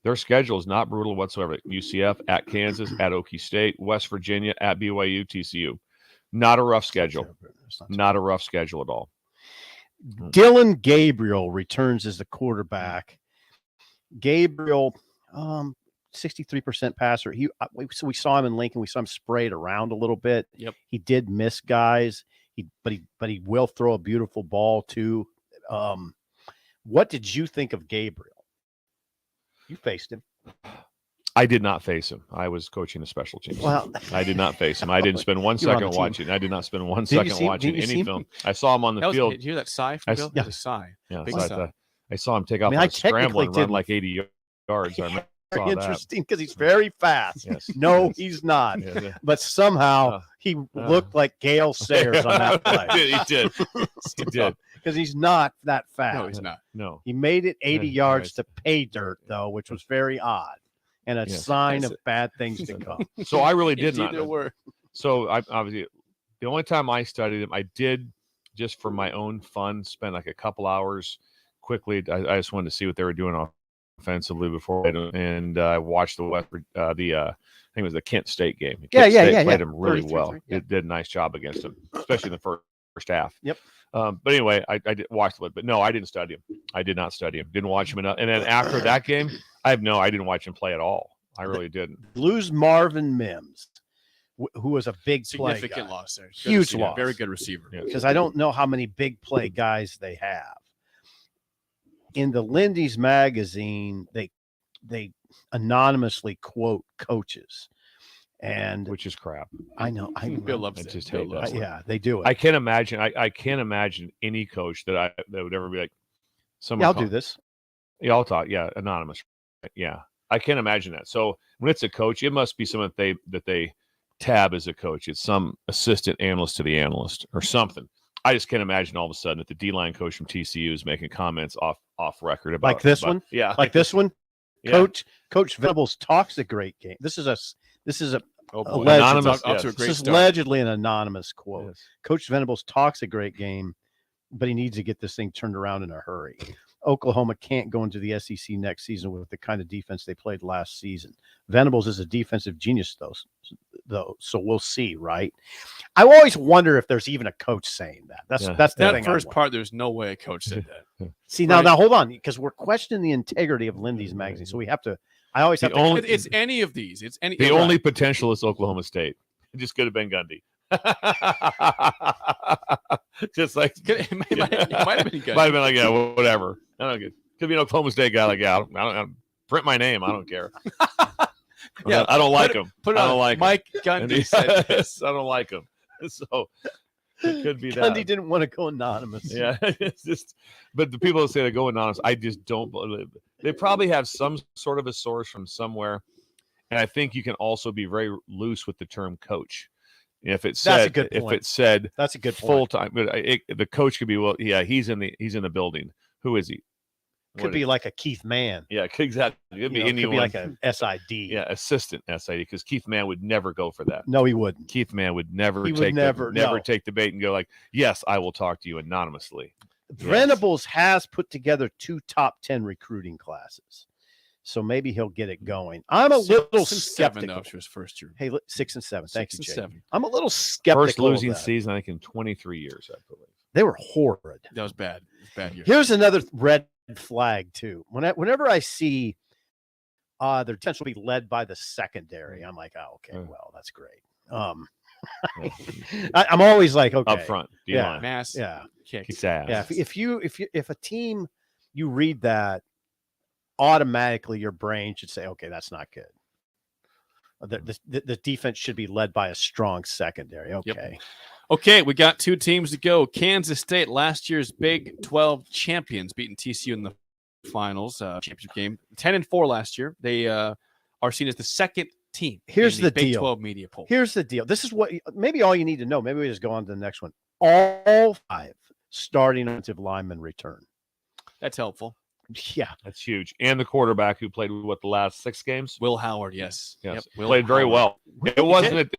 Their schedule is not brutal whatsoever. UCF, at Kansas, at Okie State, West Virginia, at BYU, TCU. Not a rough schedule. Not a rough schedule at all. Dylan Gabriel returns as the quarterback. Gabriel, 63% passer. So we saw him in Lincoln. We saw him sprayed around a little bit. Yep. He did miss guys. But he will throw a beautiful ball too. What did you think of Gabriel? You faced him. I did not face him. I was coaching the special teams. Well, I did not face him. I didn't spend 1 second watching. I did not spend 1 second watching any film. I saw him on the field. Did you hear that sigh from Bill? Yeah. It was a sigh. Yeah, Big so sigh. I saw him take off on a scramble and run like 80 yards. I remember. Very interesting because he's very fast. Yes. No, he's not. Yeah. But somehow he looked like Gale Sayers on that play. He did. He did. Because he's not that fast. No, he's not. No. He made it 80 Yeah, yards to pay dirt, though, which was very odd and a sign of bad things to come. So I really did not. Either were. So I obviously the only time I studied him, I did just for my own fun, spend like a couple hours quickly. I just wanted to see what they were doing offensively before, and I watched the I think it was the Kent State game. Kent State played him really well. It did a nice job against him, especially in the first half. Yep. But anyway, I did watch it, but no, I didn't study him. I did not study him. Didn't watch him enough. And then after that game, I didn't watch him play at all. I really didn't. Lose Marvin Mims, who was a big play Significant guy. loss there. Good Huge receiver. loss. Very good receiver. Because I don't know how many big play guys they have. In the Lindy's magazine, they anonymously quote coaches, and which is crap. I know. Bill loves I it. just Bill hate loves that. it. Yeah, they do it. I can't imagine. I can't imagine any coach that would ever be like. Yeah, I'll do this. Yeah, I'll talk. Yeah, anonymous. Yeah, I can't imagine that. So when it's a coach, it must be someone that they tab as a coach. It's some assistant analyst to the analyst or something. I just can't imagine all of a sudden that the D-line coach from TCU is making comments off record about Like this one. Yeah, like this one. Yeah. Coach Venables talks a great game. This is a anonymous. Off to a great this is start. allegedly an anonymous quote. Yes. Coach Venables talks a great game, but he needs to get this thing turned around in a hurry. Oklahoma can't go into the SEC next season with the kind of defense they played last season. Venables is a defensive genius, though, so we'll see, right? I always wonder if there's even a coach saying that. That's the That thing. first part, there's no way a coach said that. See, now hold on, because we're questioning the integrity of Lindy's magazine, so we have to. I always have to. It's any of these. It's any. The only potential is Oklahoma State. It just could have been Gundy. Just like it might have been good. Might have been like, yeah, whatever. I don't get. Could be an Oklahoma State guy like, yeah, I don't print my name. I don't care. Yeah, I don't like him. Put it I on. don't like Mike him. Gundy said this. I don't like him. So it could be that. Gundy didn't want to go anonymous. Yeah, it's just. But the people that say they go anonymous, I just don't believe. They probably have some sort of a source from somewhere, and I think you can also be very loose with the term coach. If it said, That's a good point. If it said, that's a good full time. But the coach could be, well, yeah, he's in the building. Who is he? Could be like a Keith Mann. Yeah, exactly. It could be anyone. Could be like a SID. Yeah, assistant SID, because Keith Mann would never go for that. No, he wouldn't. Keith Mann would never He would take never take the bait and go like, yes, I will talk to you anonymously. Venables has put together 2 top 10 recruiting classes, so maybe he'll get it going. I'm a little 6 and 7 skeptical. after his first year. Hey, 6 and 7. Thank 6 you, and Jay. 7. I'm a little skeptical. First losing of that. season, I think, in 23 years, I believe. They were horrid. That was bad. It was bad year. Here's another red flag too. Whenever I see their potential to be led by the secondary, I'm like, oh, okay, well, that's great. I'm always like, okay, Up front, yeah, mass, yeah, kicks ass. yeah. If a team you read that, automatically your brain should say, okay, that's not good. The defense should be led by a strong secondary. Okay. Yep. Okay, we got 2 teams to go. Kansas State, last year's Big 12 champions, beating TCU in the finals championship game. 10-4 last year. They are seen as the second team. Here's in the Big deal. 12 media poll. Here's the deal. This is what maybe all you need to know. Maybe we just go on to the next one. All 5 starting offensive linemen return. That's helpful. Yeah, that's huge. And the quarterback who played the last 6 games, Will Howard. Yes, yes, Will played very Howard. well. It wasn't. did.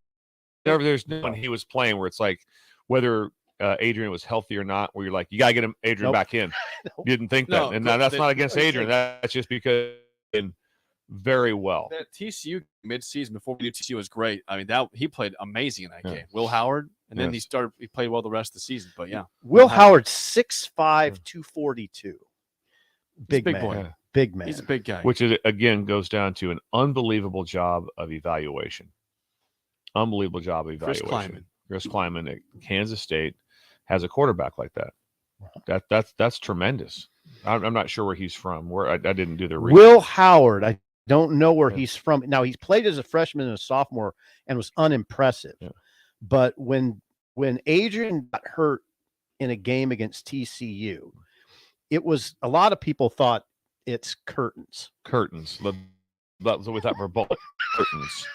There's no when he was playing where it's like whether Adrian was healthy or not. Where you're like, you gotta get Adrian back in. You didn't think that, and that's not against Adrian. That's just because very well. That TCU midseason before we knew TCU was great. I mean, he played amazing in that game. Will Howard, and then he played well the rest of the season. But yeah, Will Howard 6'5", 242. Big man. boy. Big man. He's a big guy. Which is, again goes down to an unbelievable job of evaluation. Unbelievable job of evaluation. Chris Kleiman at Kansas State has a quarterback like that. That's tremendous. I'm not sure where he's from. Where I didn't do the research. Will Howard. I don't know where he's from. Now he's played as a freshman and a sophomore and was unimpressive. Yeah. But when Adrian got hurt in a game against TCU, it was a lot of people thought it's curtains. That's what we thought were both curtains.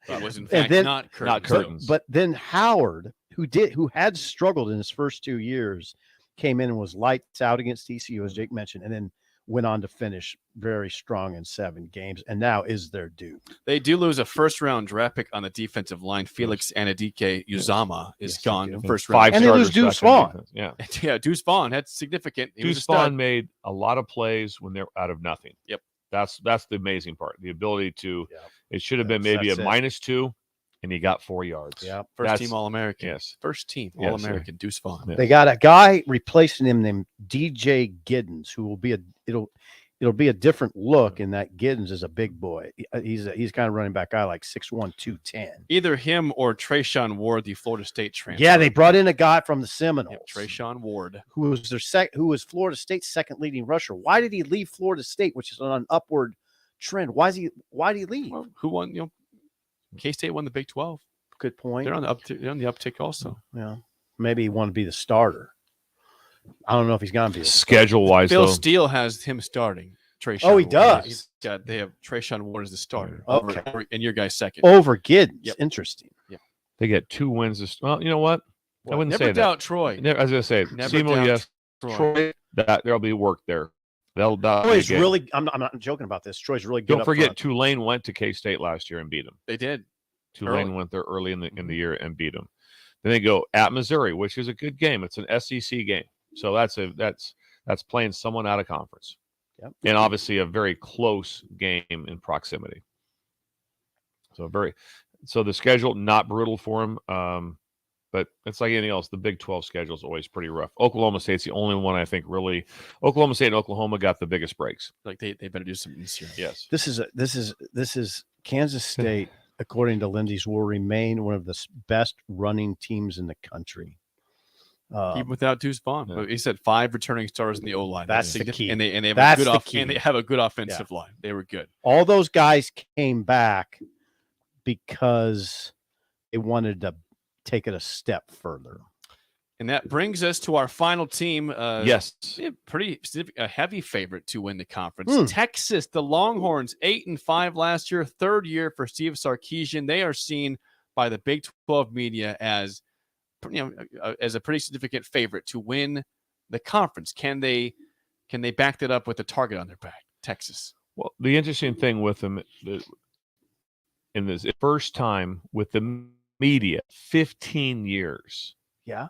It was in fact not curtains. But then Howard, who had struggled in his first 2 years, came in and was lights out against TCU, as Jake mentioned, and then went on to finish very strong in 7 games, and now is their due. They do lose a first-round draft pick on the defensive line. Felix Anadike Uzama is gone first round. And they lose Deuce Vaughn. Yeah, Deuce Vaughn. That's significant. Deuce Vaughn made a lot of plays when they're out of nothing. Yep. That's the amazing part. The ability to it should have been maybe a -2, and he got 4 yards. Yeah. First team All-American. Yes. First team All-American, Deuce Vaughn. They got a guy replacing him named DJ Giddens, who will be it'll be a different look in that Giddens is a big boy. He's kind of running back guy like 6'1", 210. Either him or Trayshawn Ward, the Florida State transfer. Yeah, they brought in a guy from the Seminoles. Yep, Trayshawn Ward, who was Florida State's second leading rusher. Why did he leave Florida State, which is on an upward trend? Why did he leave? Well, who won? K-State won the Big 12. Good point. They're on the uptick also. Yeah, maybe he wanted to be the starter. I don't know if he's going to be schedule-wise. Bill Steele has him starting. Trayshawn he does. They have Trayshawn Ward as the starter. Okay. And your guy's second. Over Giddens. Yep. Interesting. Yeah. They get 2 wins. Well, you know what? I wouldn't never say doubt that. Troy. I was going to say, Seymour, yes. Troy, that there'll be work there. Troy's really. I'm not joking about this. Troy's really good. Don't forget, Tulane went to K-State last year and beat them. They did. Tulane went there early in the year and beat them. Then they go at Missouri, which is a good game. It's an SEC game, so that's playing someone out of conference. Yep. And obviously a very close game in proximity. So the schedule not brutal for them, but it's like anything else. The Big 12 schedule is always pretty rough. Oklahoma State's the only one I think really. Oklahoma State and Oklahoma got the biggest breaks. Like they better do something this year. Yes. This is Kansas State, according to Lindy's, will remain one of the best running teams in the country. Even without Deuce Vaughn, but he said 5 returning starters in the O line. That's the key, and they have that's a good key. And they have a good offensive line. They were good. All those guys came back because they wanted to take it a step further. And that brings us to our final team. Yes, a heavy favorite to win the conference. Texas, the Longhorns, 8-5 last year, 3rd year for Steve Sarkisian. They are seen by the Big 12 media as a pretty significant favorite to win the conference. Can they back that up with a target on their back? Texas. Well, the interesting thing with them in this first time with the media, 15 years. Yeah.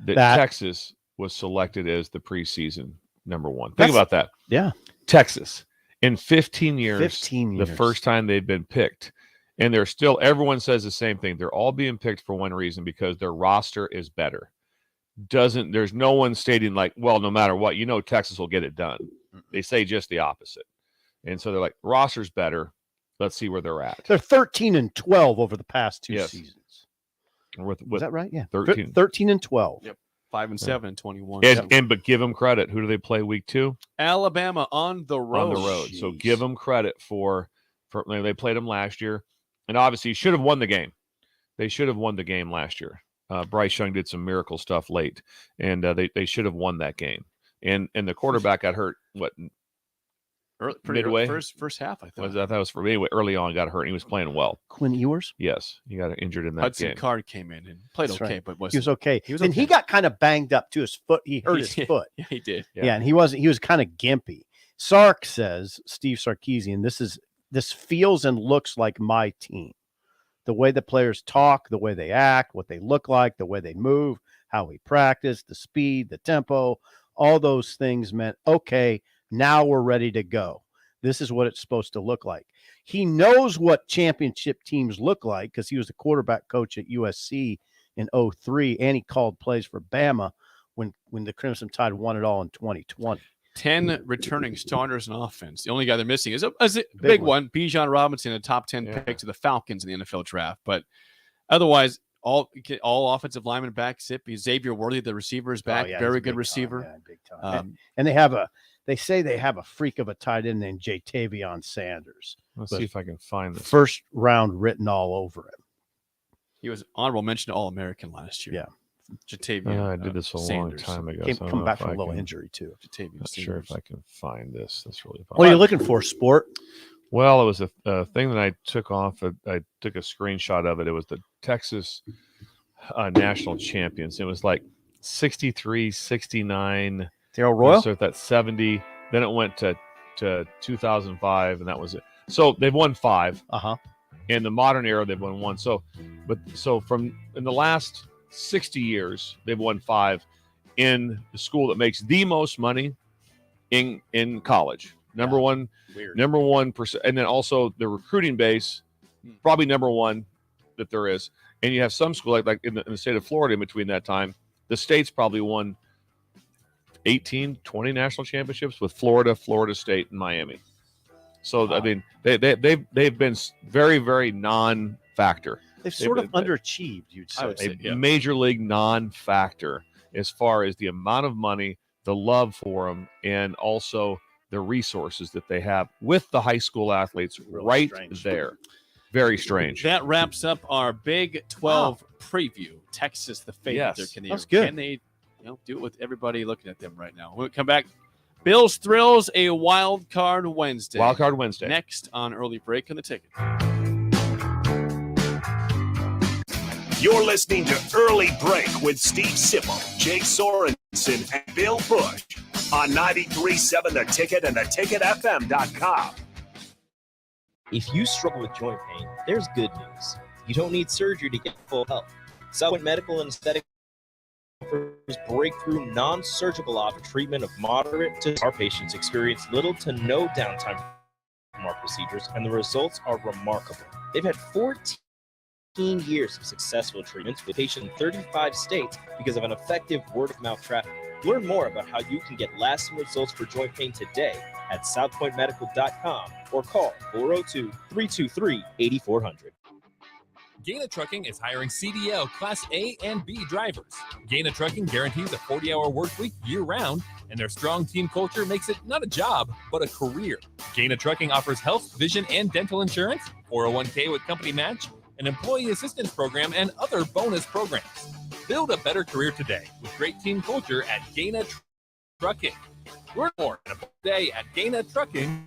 That Texas was selected as the preseason number 1. Think about that. Yeah. Texas in 15 years, the first time they've been picked. And they're still, everyone says the same thing. They're all being picked for one reason, because their roster is better. There's no one stating like, well, no matter what, Texas will get it done. They say just the opposite. And so they're like, roster's better. Let's see where they're at. They're 13-12 over the past 2 seasons. Is that right? Yeah. 13-12. Yep. 5-7 and 21. But give them credit. Who do they play week 2? Alabama on the road. So give them credit for They played them last year, and obviously should have won the game. They should have won the game last year. Bryce Young did some miracle stuff late, and they should have won that game. And the quarterback got hurt. Midway first half, I thought. I thought it was for anyway. Early on, got hurt. And he was playing well. Quinn Ewers? Yes, he got injured in that Hudson game. Card came in and played That's okay, right. but He was okay. He was and okay. he got kind of banged up to his foot. He hurt his foot. Yeah, he did. Yeah, and he was kind of gimpy. Sark says, Steve Sarkisian, this feels and looks like my team. The way the players talk, the way they act, what they look like, the way they move, how we practice, the speed, the tempo, all those things meant, okay, now we're ready to go. This is what it's supposed to look like. He knows what championship teams look like because he was the quarterback coach at USC in 2003, and he called plays for Bama when the Crimson Tide won it all in 2020. 10 returning starters in offense. The only guy they're missing is a big one, Bijan Robinson, a top 10 pick to the Falcons in the NFL draft. But otherwise, all offensive linemen back. Xavier Worthy, the receiver, is back. Very good receiver. Big time. And they say they have a freak of a tight end named Jatavion Sanders. Let's see if I can find this. First round written all over him. He was honorable mention to All-American last year. Yeah. Jatavion. I did this a long time ago. Come back from a little injury too. Not sure if I can find this. That's really fun. What are you looking for, Sport? Well, it was a thing that I took off. I took a screenshot of it. It was the Texas national champions. It was like 63, 69. Darrell Royal? So that's 70. Then it went to 2005, and that was it. So they've won 5. In the modern era, they've won 1. So from in the last 60 years, they've won 5 in the school that makes the most money in college. Number 1%, and then also the recruiting base, probably number 1 that there is. And you have some school like in the state of Florida in between that time. The state's probably won 18, 20 national championships with Florida, Florida State, and Miami. So I mean, they've been very, very non-factor. They've sort of underachieved, you'd say. I would say, major league non-factor as far as the amount of money, the love for them, and also the resources that they have with the high school athletes right there. Very strange. That wraps up our Big 12 preview. Texas, the favorite. Yes, Can that's good. They do it with everybody looking at them right now? When we come back, Bills Thrills, a Wild Card Wednesday. Wild Card Wednesday. Next on Early Break on the Ticket. You're listening to Early Break with Steve Sipple, Jake Sorensen, and Bill Busch on 93.7 The Ticket and theticketfm.com. If you struggle with joint pain, there's good news. You don't need surgery to get full health. Southpoint Medical and Aesthetic offers breakthrough non-surgical option treatment of moderate to our patients experience little to no downtime from our procedures, and the results are remarkable. They've had 14 years of successful treatments with patients in 35 states because of an effective word-of-mouth traffic. Learn more about how you can get lasting results for joint pain today at southpointmedical.com or call 402-323-8400. Gaina Trucking is hiring CDL Class A and B drivers. Gaina Trucking guarantees a 40-hour work week year-round, and their strong team culture makes it not a job, but a career. Gaina Trucking offers health, vision, and dental insurance, 401k with company match, an employee assistance program, and other bonus programs. Build a better career today with great team culture at Gaina Trucking. Learn more in a day at Gaina Trucking.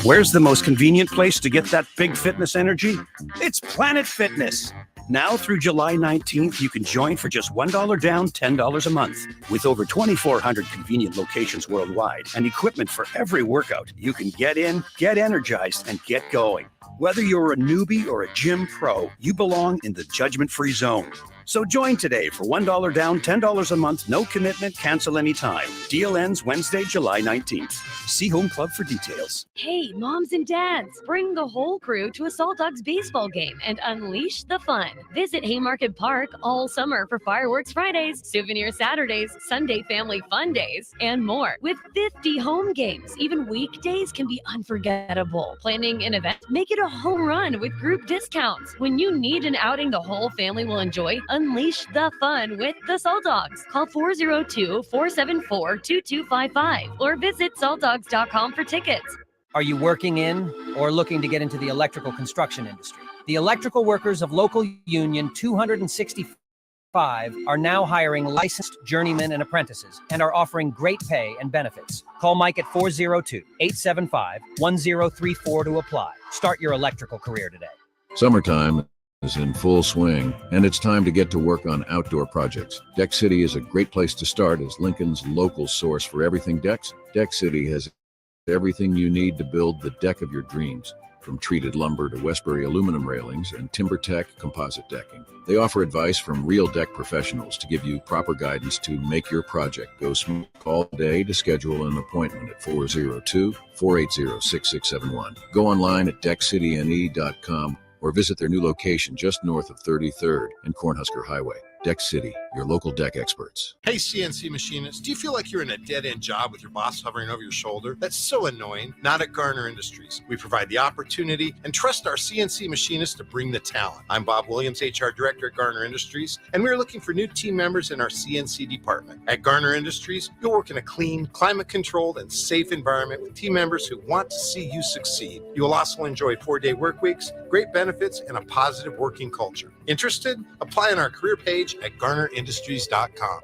Where's the most convenient place to get that big fitness energy? It's Planet Fitness. Now through July 19th, you can join for just $1 down, $10 a month. With over 2,400 convenient locations worldwide and equipment for every workout, you can get in, get energized, and get going. Whether you're a newbie or a gym pro, you belong in the judgment-free zone. So join today for $1 down, $10 a month, no commitment, cancel anytime. Deal ends Wednesday, July 19th. See Home Club for details. Hey, moms and dads, bring the whole crew to a Salt Dogs baseball game and unleash the fun. Visit Haymarket Park all summer for fireworks Fridays, souvenir Saturdays, Sunday family fun days, and more. With 50 home games, even weekdays can be unforgettable. Planning an event? Make it a home run with group discounts. When you need an outing the whole family will enjoy, unleash the fun with the Salt Dogs. Call 402-474-2255 or visit saltdogs.com for tickets. Are you working in or looking to get into the electrical construction industry? The electrical workers of Local Union 265 are now hiring licensed journeymen and apprentices and are offering great pay and benefits. Call Mike at 402-875-1034 to apply. Start your electrical career today. Summertime is in full swing, and it's time to get to work on outdoor projects. Deck City is a great place to start as Lincoln's local source for everything decks. Deck City has everything you need to build the deck of your dreams, from treated lumber to Westbury aluminum railings and TimberTech composite decking. They offer advice from real deck professionals to give you proper guidance to make your project go smooth. Call today to schedule an appointment at 402-480-6671. Go online at deckcityne.com or visit their new location just north of 33rd and Cornhusker Highway. Deck City, your local deck experts. Hey, CNC machinists, do you feel like you're in a dead-end job with your boss hovering over your shoulder? That's so annoying. Not at Garner Industries. We provide the opportunity and trust our CNC machinists to bring the talent. I'm Bob Williams, HR Director at Garner Industries, and we're looking for new team members in our CNC department. At Garner Industries, you'll work in a clean, climate-controlled, and safe environment with team members who want to see you succeed. You will also enjoy 4-day work weeks, great benefits, and a positive working culture. Interested? Apply on our career page at GarnerIndustries.com.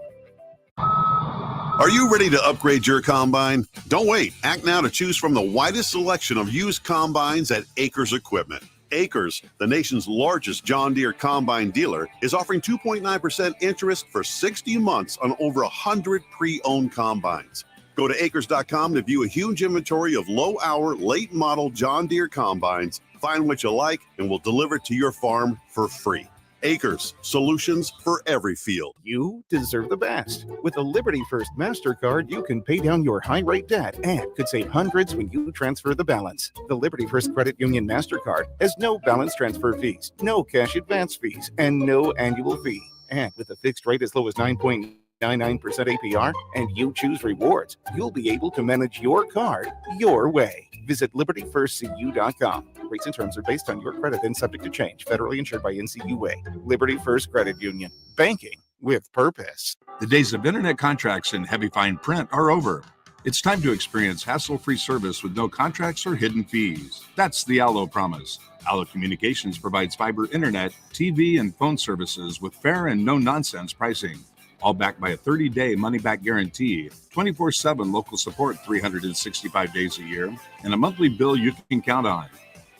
Are you ready to upgrade your combine? Don't wait. Act now to choose from the widest selection of used combines at Acres Equipment. Acres, the nation's largest John Deere combine dealer, is offering 2.9% interest for 60 months on over 100 pre-owned combines. Go to acres.com to view a huge inventory of low-hour, late-model John Deere combines. Find what you like, and we'll deliver it to your farm for free. Acres, solutions for every field. You deserve the best. With a Liberty First MasterCard, you can pay down your high-rate debt and could save hundreds when you transfer the balance. The Liberty First Credit Union MasterCard has no balance transfer fees, no cash advance fees, and no annual fee. And with a fixed rate as low as 9.99% APR, and you choose rewards, you'll be able to manage your card your way. Visit libertyfirstcu.com. Rates and terms are based on your credit and subject to change. Federally insured by NCUA. Liberty First Credit Union. Banking with purpose. The days of internet contracts and heavy fine print are over. It's time to experience hassle-free service with no contracts or hidden fees. That's the Allo promise. Allo Communications provides fiber internet, TV, and phone services with fair and no-nonsense pricing. All backed by a 30-day money-back guarantee, 24/7 local support 365 days a year, and a monthly bill you can count on.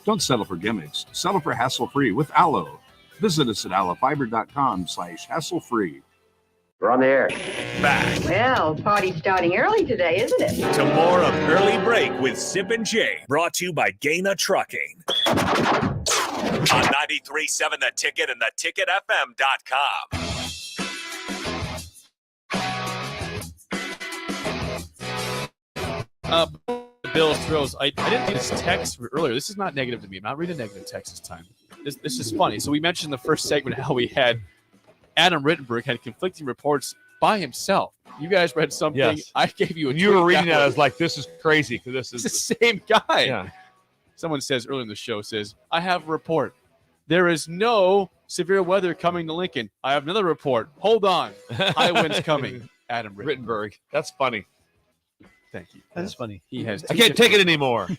Don't settle for gimmicks. Settle for hassle-free with Allo. Visit us at allofiber.com/hassle-free. We're on the air. Back Well, party's starting early today, isn't it? to more of Early Break with Sip and Jay, brought to you by Gaina Trucking. On 93.7 The Ticket and theticketfm.com. Bills throws. I didn't get his text earlier. This is not negative to me. I'm not reading negative text this time. This is funny. So we mentioned in the first segment how we had Adam Rittenberg had conflicting reports by himself. You guys read something. Yes. I gave you a When you were reading tweet that, I was like, this is crazy because this is the same guy. Yeah. Someone says earlier in the show, says, I have a report. There is no severe weather coming to Lincoln. I have another report. Hold on. High winds coming. Adam Rittenberg. That's funny. Thank you. That's funny. He has. I can't take it anymore.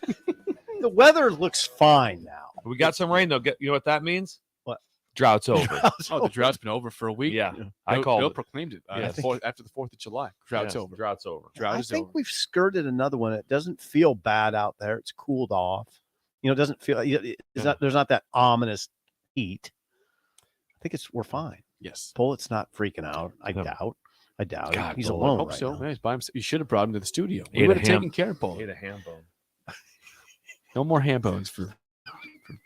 The weather looks fine now. We got some rain, though. You know what that means? What? Drought's over. Oh, the drought's been over for a week. Yeah. Bill, I called Bill it. proclaimed it Yes. after the 4th of July. Drought's over. Drought's over. Drought I is think over. we've skirted another one. It doesn't feel bad out there. It's cooled off. You know, it doesn't feel. There's not that ominous heat. I think we're fine. Yes. Pullett's not freaking out. I doubt. God, He's Bull, I alone hope right so. now. Man, he's by himself. You should have brought him to the studio. He We ate would a have ham- taken care of Bull. Ate a ham bone. No more ham bones for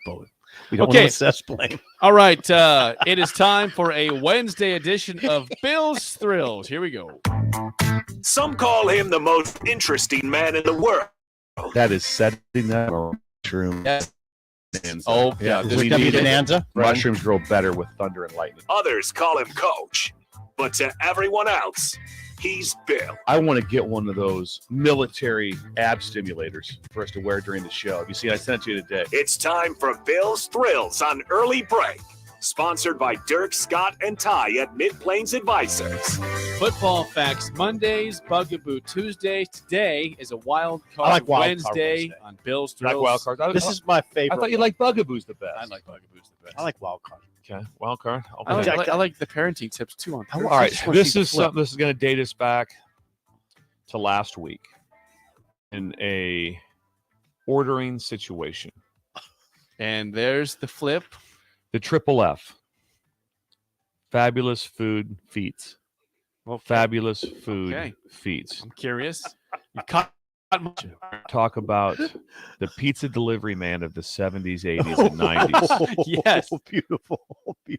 Bullet. We don't want to assess blame. All right. It is time for a Wednesday edition of Bill's Thrills. Here we go. Some call him the most interesting man in the world. That is setting that mushroom. Yes. Oh, yeah. Is This it could be bonanza? Right. Mushrooms grow better with thunder and lightning. Others call him Coach. But to everyone else, he's Bill. I want to get one of those military ab stimulators for us to wear during the show. Have you seen? I sent it to you today. It's time for Bill's Thrills on Early Break Sponsored by Dirk, Scott, and Ty at Mid-Plains Advisors. Football facts Mondays, Bugaboo Tuesdays. Today is a wild card I like wild card Wednesday on Bills You like Thrills. wild cards? This is my favorite. I thought you liked Bugaboos the best. I like Bugaboos the best. I like wild card. Okay, wild card. I Okay. like the parenting tips too on All right, this is something. This is going to date us back to last week in a ordering situation. And there's the flip. The triple F. Fabulous food feats. Well, fabulous food Okay. feats. I'm curious. You caught much. Talk about the pizza delivery man of the 70s, 80s, and 90s. Yes. Beautiful.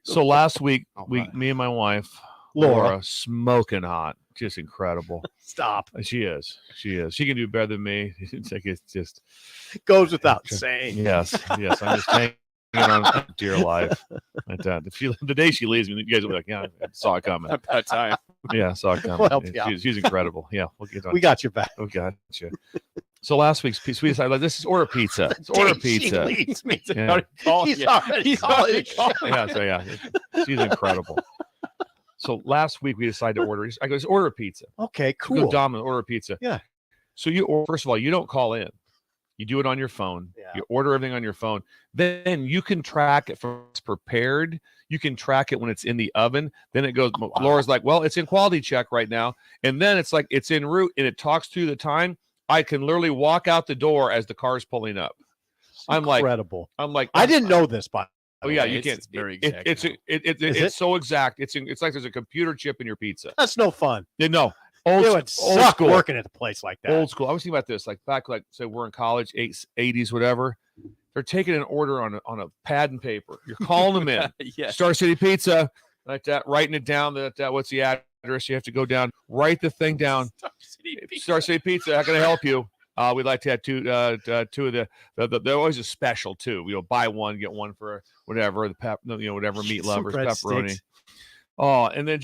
So last week, Oh, me and my wife, Laura. Laura, smoking hot, just incredible. Stop. She is. She can do better than me. It's like it's just Goes without saying. yes. I'm just hanging on dear life. And, the day she leaves, you guys will be like, yeah, I saw it coming. About time. Yeah, I saw it coming. We'll help you out. She's incredible. Yeah, we'll get on. We got your back. We got you. So last week's piece, we decided, like, let's just order pizza. Let's order pizza. She leads me. Yeah. He's already calling. Yeah, she's incredible. So last week we decided to order. I go, just order a pizza. Okay, Go cool. Domino's, order a pizza. Yeah. So first of all, you don't call in. You do it on your phone. Yeah. You order everything on your phone. Then you can track it from it's prepared. You can track it when it's in the oven. Then it goes. Wow. Laura's like, well, it's in quality check right now. And then it's like it's en route and it talks through the time. I can literally walk out the door as the car's pulling up. I'm Incredible. like, I didn't know this, but oh yeah, Okay, you it's can't. very exact It's now. it's it? so exact. It's like there's a computer chip in your pizza. that's no fun. No, It would old suck school. working at a place like that. Old school. I was thinking about this, like back, like say we're in college, 80s, whatever. They're taking an order on a pad and paper. You're calling them in. Yes. Star City Pizza, like that, writing it down. That what's the address? You have to go down, write the thing down. Star City Pizza. How can I help you? We'd like to have two of the they're always a special too. Buy one get one for whatever whatever meat Some lovers, breadsticks. pepperoni. Oh, and then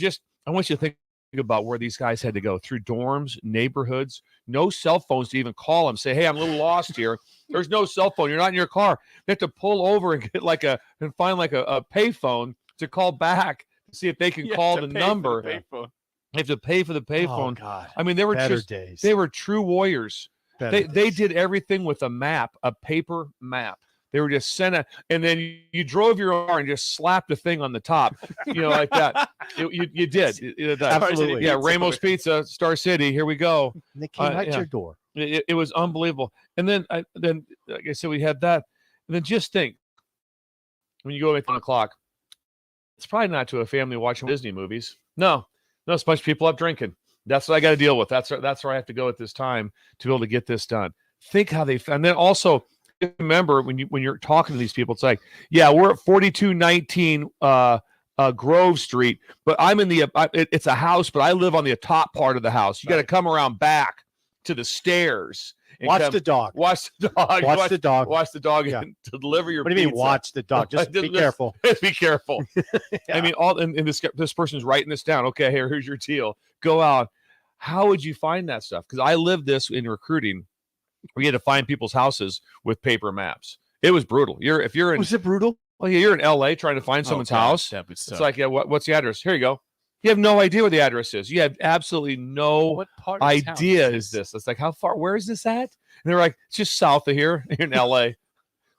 I want you to think about where these guys had to go through dorms, neighborhoods, no cell phones to even call them. Say, hey, I'm a little lost here. There's no cell phone. You're not in your car. They have to pull over and get find a pay phone to call back to see if they can call the number. They have to pay for the payphone. Oh, God. I mean, they were Better days. they were true warriors. Better They days. did everything with a map, a paper map. They were just and then you drove your car and just slapped a thing on the top, like that. You did. Absolutely. Yeah, Ramos Pizza, Star City. Here we go. And they came right yeah. to your door. It was unbelievable. And then like I said, we had that. And then just think, when you go at 1 o'clock, it's probably not to a family watching Disney movies. No, it's a bunch of people up drinking. That's what I got to deal with. That's where I have to go at this time to be able to get this done. Think how and then also remember when you're talking to these people, it's like, yeah, we're at 4219 Grove Street, but I'm in it's a house, but I live on the top part of the house. You got to come around back to the stairs. And Watch the dog. Watch the dog. Watch the dog. Watch the dog Yeah. and to deliver your What do you mean, pizza. watch the dog? Just be careful. Be careful. I mean, and this person's writing this down. Okay, here's your deal. Go out. How would you find that stuff? Because I lived this in recruiting. We had to find people's houses with paper maps. It was brutal. Was it brutal? Well, yeah, you're in LA trying to find someone's house. It's like, yeah, what's the address? Here you go. You have no idea where the address is. You have absolutely no idea is this. It's like, how far? Where is this at? And they're like, it's just south of here. You're in LA.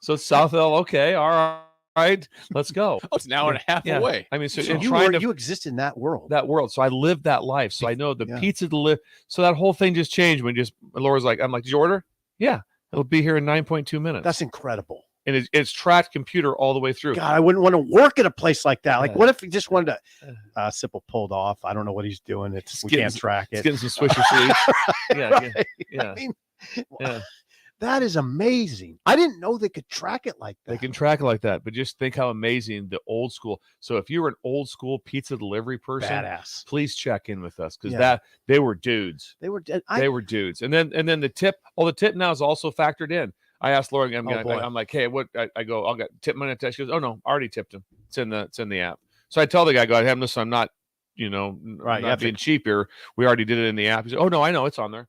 So it's south of LA. Okay, all right, let's go. Oh, it's an hour and a half away. I mean, so you exist in that world. So I lived that life. So I know the pizza to live. So that whole thing just changed when Laura's like, I'm like, did you order? Yeah, it'll be here in 9.2 minutes. That's incredible. And it's tracked computer all the way through. God, I wouldn't want to work at a place like that. Like, what if he just wanted to? Sipple pulled off. I don't know what he's doing. We can't track it. Getting some Swisher Sweets. Yeah. I mean, that is amazing. I didn't know they could track it like that. They can track it like that, but just think how amazing the old school. So if you were an old school pizza delivery person, Badass. Please check in with us because Yeah. they were dudes. They were dudes. And then the tip. The tip now is also factored in. I asked Laura, I'm like, hey, what? I go, I'll get tip money. She goes, oh no, I already tipped him. It's in the app. So I tell the guy, I go, hey, listen, I'm not, not being cheap here. We already did it in the app. He said, oh no, I know it's on there.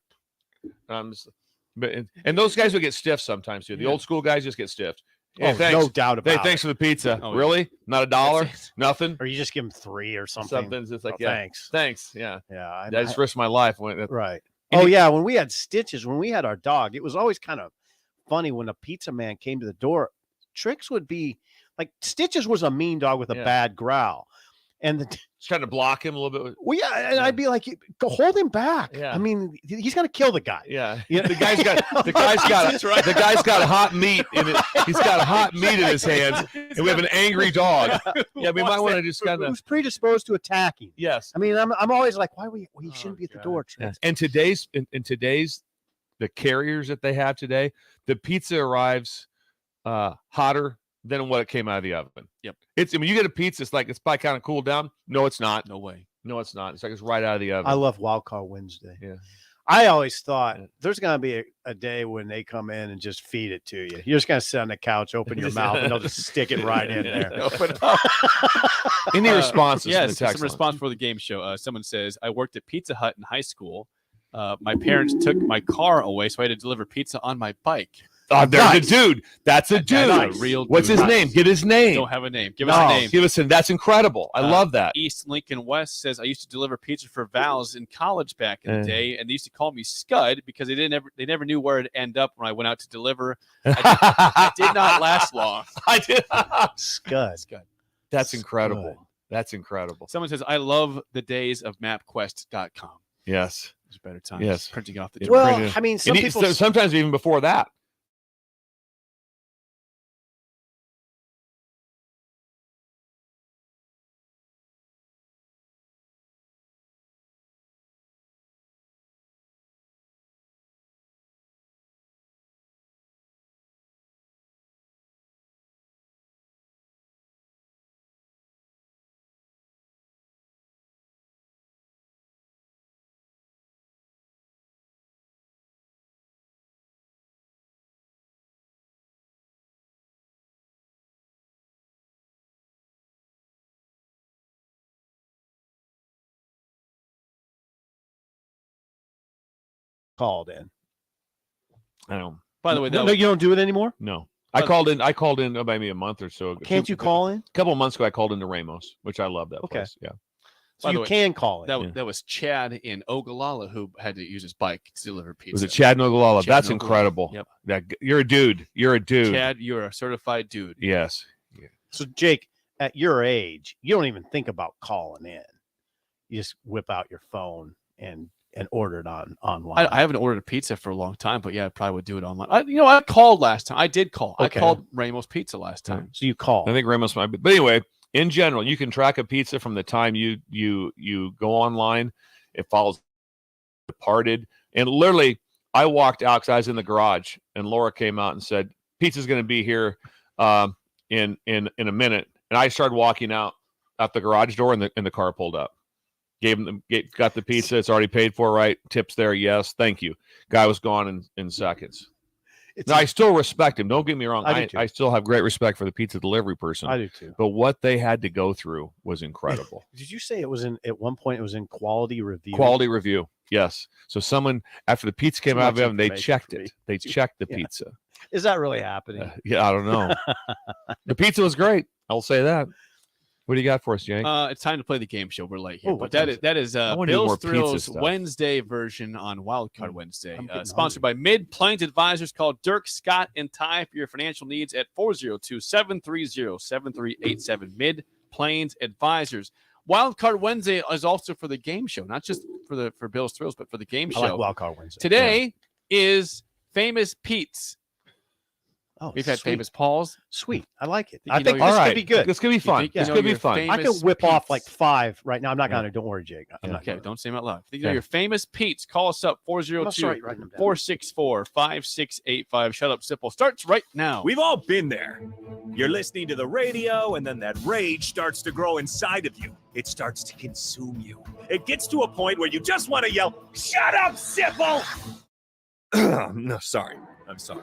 And those guys will get stiff sometimes too. The old school guys just get stiffed. Yeah, Oh, thanks. no doubt about Thanks it. for the pizza. Oh, really? Not a dollar? Nothing? Or you just give them 3 or something. Something's just like, yeah. Thanks. Yeah. Yeah. I just risked my life. Right. And Oh, yeah. When we had Stitches, when we had our dog, it was always kind of funny when a pizza man came to the door. Tricks would be like Stitches was a mean dog with a bad growl. And just trying to block him a little bit. Well, yeah, and I'd be like, "Go hold him back." Yeah. I mean, he's gonna kill the guy. Yeah, You know? the guy's got hot meat in it. He's got hot meat in his hands, and we have an angry dog. Yeah, we might want to just kind of who's predisposed to attacking. Yes, I mean, I'm always like, why we shouldn't be at the door. Yes. And today's the carriers that they have today, the pizza arrives hotter than what it came out of the oven. Yep. I mean, you get a pizza, it's probably kind of cooled down. No, it's not. No way. No, it's not. It's like it's right out of the oven. I love Wild Card Wednesday. Yeah. I always thought there's gonna be a day when they come in and just feed it to you. You're just gonna sit on the couch, open your mouth, and they'll just stick it right in there. Any responses? Yes, from the text some response for the game show. Someone says, I worked at Pizza Hut in high school. My parents took my car away, so I had to deliver pizza on my bike. There's a dude. That's a dude. That's a real What's dude. his name? Get his name. Don't have a name. Give us a name. Give us a. That's incredible. I love that. East Lincoln West says I used to deliver pizza for Val's in college back in the day, and they used to call me Scud because they never knew where it'd end up when I went out to deliver. I did not last long. I did. Scud. That's incredible. That's incredible. Someone says I love the days of MapQuest.com. Yes. There's better times. Yes. Printing off the. Well, I mean, some people sometimes even before that. called in. I know. By the way, no, you don't do it anymore. No. I called in maybe a month or so ago. Can't you call in? A couple of months ago, I called into Ramos, which I love that place. Yeah. So you can call it. That was Chad in Ogallala who had to use his bike to deliver pizza. Was it Chad in Ogallala? Chad That's in Ogallala. incredible. Yep. You're a dude. You're a dude. Chad, you're a certified dude. Yes. So Jake, at your age, you don't even think about calling in. You just whip out your phone and order it online. I haven't ordered a pizza for a long time, but yeah, I probably would do it online. I called last time. I did call. Okay. I called Ramos Pizza last time. So you called. I think Ramos might be. But anyway, in general, you can track a pizza from the time you go online. It follows departed. And literally, I walked out because I was in the garage, and Laura came out and said, "Pizza's going to be here in a minute." And I started walking out the garage door, and the car pulled up. Got the pizza. It's already paid for, right? Tips there, yes. Thank you. Guy was gone in seconds. Now, I still respect him. Don't get me wrong. I still have great respect for the pizza delivery person. I do too. But what they had to go through was incredible. Did you say it was at one point it was in quality review? Quality review, yes. So someone, after the pizza came out of the oven, they checked it. They checked the pizza. Is that really happening? Yeah, I don't know. The pizza was great. I'll say that. What do you got for us, Jake? It's time to play the game show. We're late here, Oh, but what that is I wanna do more Bill's pizza Thrills stuff. Wednesday version on Wildcard Wednesday. I'm getting Sponsored by Mid Plains Advisors. Call Dirk, Scott, and Ty for your financial needs at 402-730-7387. Mid Plains Advisors. Wildcard Wednesday is also for the game show, not just for Bill's Thrills, but for the game show. I like Wildcard Wednesday. Today is Famous Pete's. Oh, We've had sweet. Famous Paul's. Sweet. I like it. You I know think your- this All could right. be good. This could be fun. think you This know could be your fun. I could Famous whip off Pete's? like 5 right now. I'm not going to. Don't worry, Jake. I'm not Okay, gonna. don't say them out loud. If you know Okay. your Famous Pete's, call us up 402-464-5685. Shut up, Sipple. Starts right now. We've all been there. You're listening to the radio, and then that rage starts to grow inside of you. It starts to consume you. It gets to a point where you just want to yell, "Shut up, Sipple!" No, sorry. I'm sorry.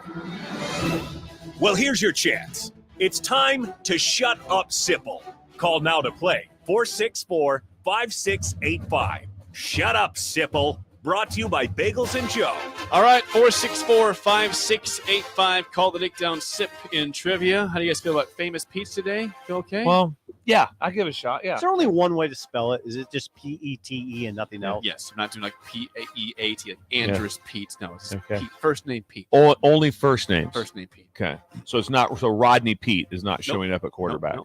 Well, here's your chance. It's time to shut up, Sipple. Call now to play 464-5685. Shut up, Sipple. Brought to you by Bagels and Joe. All right, 464-5685. Call the Dick Down Sip in trivia. How do you guys feel about Famous Pete's today? Feel okay? Well, yeah, I give it a shot. Yeah. Is there only one way to spell it? Is it just P-E-T-E and nothing else? Yes, I'm not doing like P-A-E-A-T, like Andrews Pete. No, it's Okay. Pete, first name Pete. Only first names. First name Pete. Okay. So it's not. So Rodney Pete is not showing up at quarterback.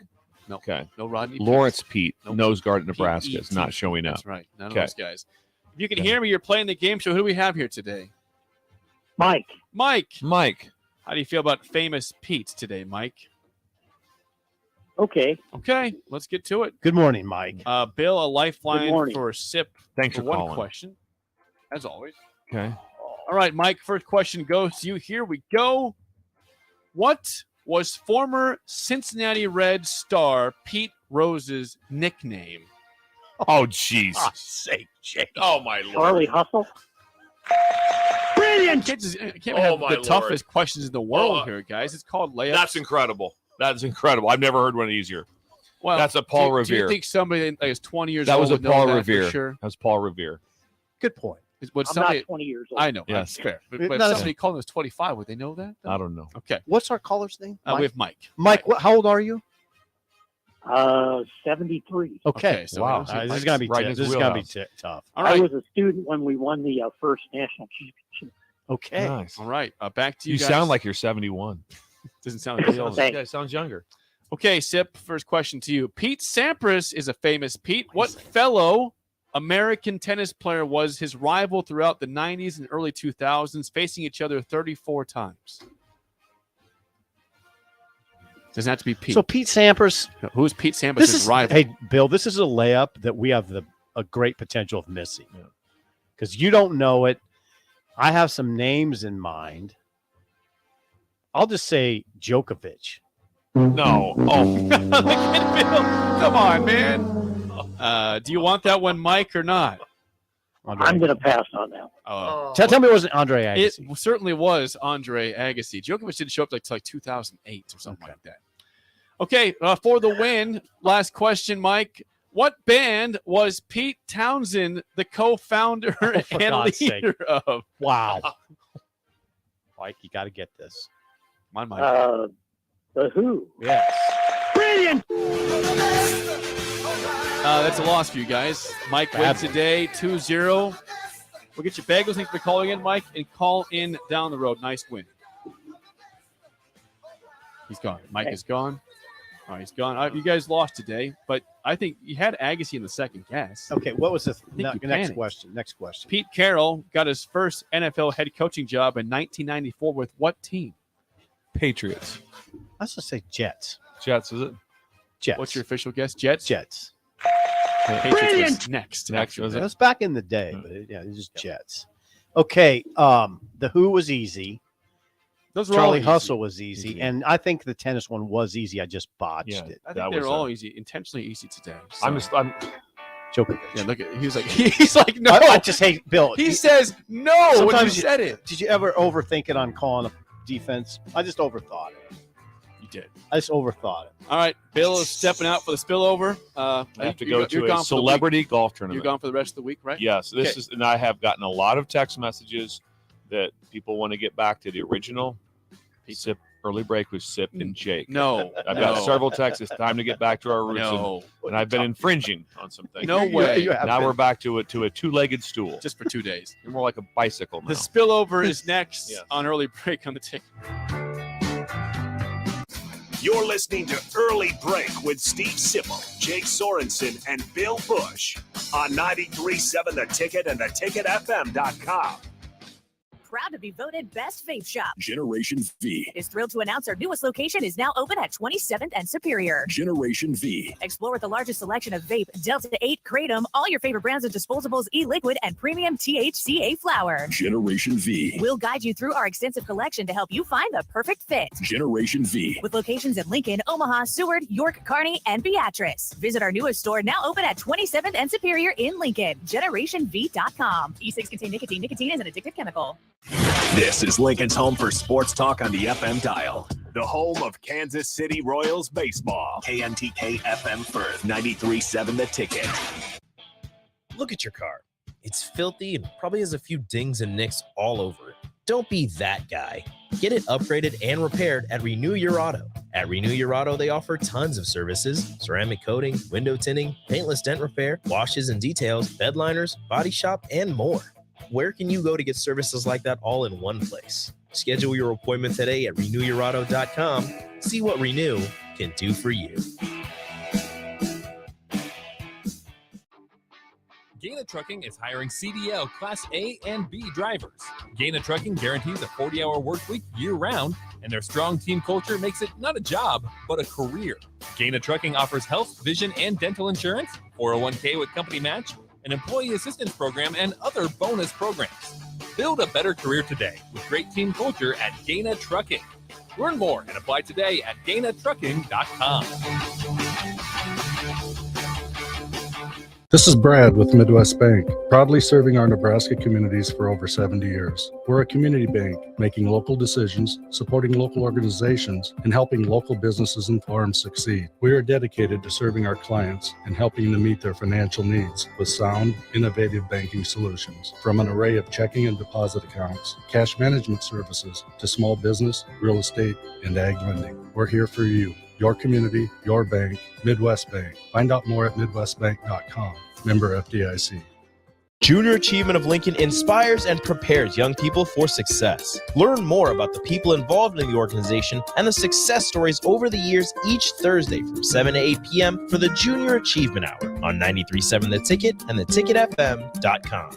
No. Okay. No Rodney. Lawrence Pete, Nope. nose guard at Nebraska, is P-E-T. not showing up. That's right. None Okay. of those guys. If you can hear me, you're playing the game show. Who do we have here today? Mike. Mike. How do you feel about Famous Pete today, Mike? Okay. Okay, let's get to it. Good morning, Mike. Bill, a Good lifeline morning. for SIP. Thanks for one calling. question, as always. Okay. All right, Mike, first question goes to you. Here we go. What was former Cincinnati Reds star Pete Rose's nickname? Oh, jeez. Oh, sake, Jake. Oh, my Lord. Charlie Hustle. Brilliant! Can't have my the Lord. toughest questions in the world here, guys. It's called layups. That's incredible. That's incredible. I've never heard one easier. Well, That's a Paul do Revere. you think somebody that is 20 years That old was a would know Paul that for Revere. Sure? That was Paul Revere. Good point. Would I'm somebody, not 20 years old. I know. Yes. That's fair. But Not if a- somebody called him was 25, would they know that? I don't know. Okay. What's our caller's name? We have Mike. Mike, how old are you? 73. Okay. so Wow. this is This is gonna be right in tough. his This is gonna be wheelhouse. tough. All I right. was a student when we won the first national championship. Okay. Nice. All right. Back to you, You guys. sound like you're 71. Doesn't sound like Sounds, Thanks. yeah, sounds younger. Okay, Sip, first question to you. Pete Sampras is a famous Pete. What fellow American tennis player was his rival throughout the 90s and early 2000s, facing each other 34 times? Doesn't have to be Pete. So Pete Sampras. Who is Pete Sampras' This is rival? Hey, Bill. This is a layup that we have a great potential of missing because you don't know it. I have some names in mind. I'll just say Djokovic. No. Oh. Come on, man. Do you want that one, Mike, or not? I'm going to pass on that. Tell me it wasn't Andre Agassi. It certainly was Andre Agassi. Djokovic didn't show up till like 2008 or something like that. Okay, for the win, last question, Mike. What band was Pete Townsend the co-founder and God's sake. leader of? Wow. Mike, you got to get this. My Mike. The Who. Yes. Brilliant. That's a loss for you guys. Mike wins today, 2-0. We'll get your bagels. Thanks for calling in, Mike, and call in down the road. Nice win. He's gone. Mike is gone. All right, he's gone. You guys lost today, but I think you had Agassi in the second guess. Okay, what was the you next panicked. question? Next question. Pete Carroll got his first NFL head coaching job in 1994 with what team? Patriots. Let's just say Jets. Jets, is it? Jets. What's your official guess? Jets? Jets. Patriots was next. Next, was That it? was back in the day, but it's just Jets. Okay, the Who was easy. Those were all Charlie easy. Hustle was easy, and I think the tennis one was easy. I just botched Yeah. it. I think they're all easy, intentionally easy today. So. I'm Djokovic. Yeah, look at he's like no. I just hate Bill. He says no when you Sometimes said it. Did you ever overthink it on calling a defense? I just overthought it. You did. I just overthought it. All right, Bill is stepping out for the spillover. I have to You're go to gone a for the celebrity golf week. tournament. You're gone for the rest of the week, right? Yes, this Okay. is, and I have gotten a lot of text messages that people want to get back to the original Sip early break with Sip and Jake. No, I've no. got several texts. It's time to get back to our roots, No. and I've been infringing on some things. No way. Now we're back to a two-legged stool. Just for 2 days. You're more like a bicycle now. The spillover is next Yes. on early break on the ticket. You're listening to Early Break with Steve Sipple, Jake Sorensen, and Bill Busch on 93.7 The Ticket and theticketfm.com. Proud to be voted Best Vape Shop. Generation V. Is thrilled to announce our newest location is now open at 27th and Superior. Generation V. Explore with the largest selection of vape, Delta 8, Kratom, all your favorite brands of disposables, e-liquid, and premium THCA flower. Generation V. We'll guide you through our extensive collection to help you find the perfect fit. Generation V. With locations in Lincoln, Omaha, Seward, York, Kearney, and Beatrice. Visit our newest store now open at 27th and Superior in Lincoln. GenerationV.com. E6 contain nicotine. Nicotine is an addictive chemical. This is Lincoln's home for sports talk on the FM dial. The home of Kansas City Royals baseball. KNTK FM Firth, 93.7 The Ticket. Look at your car. It's filthy and probably has a few dings and nicks all over it. Don't be that guy. Get it upgraded and repaired at Renew Your Auto. At Renew Your Auto, they offer tons of services: ceramic coating, window tinting, paintless dent repair, washes and details, bed liners, body shop, and more. Where can you go to get services like that all in one place? Schedule your appointment today at renewyourauto.com. See what Renew can do for you. Gaina Trucking is hiring CDL Class A and B drivers. Gaina Trucking guarantees a 40-hour work week year-round, and their strong team culture makes it not a job, but a career. Gaina Trucking offers health, vision, and dental insurance, 401k with company match, an employee assistance program, and other bonus programs. Build a better career today with great team culture at Gaina Trucking. Learn more and apply today at GainaTrucking.com. This is Brad with Midwest Bank, proudly serving our Nebraska communities for over 70 years. We're a community bank, making local decisions, supporting local organizations, and helping local businesses and farms succeed. We are dedicated to serving our clients and helping them meet their financial needs with sound, innovative banking solutions. From an array of checking and deposit accounts, cash management services, to small business, real estate, and ag lending. We're here for you. Your community, your bank, Midwest Bank. Find out more at midwestbank.com. Member FDIC. Junior Achievement of Lincoln inspires and prepares young people for success. Learn more about the people involved in the organization and the success stories over the years each Thursday from 7 to 8 p.m. for the Junior Achievement Hour on 93.7 The Ticket and theticketfm.com.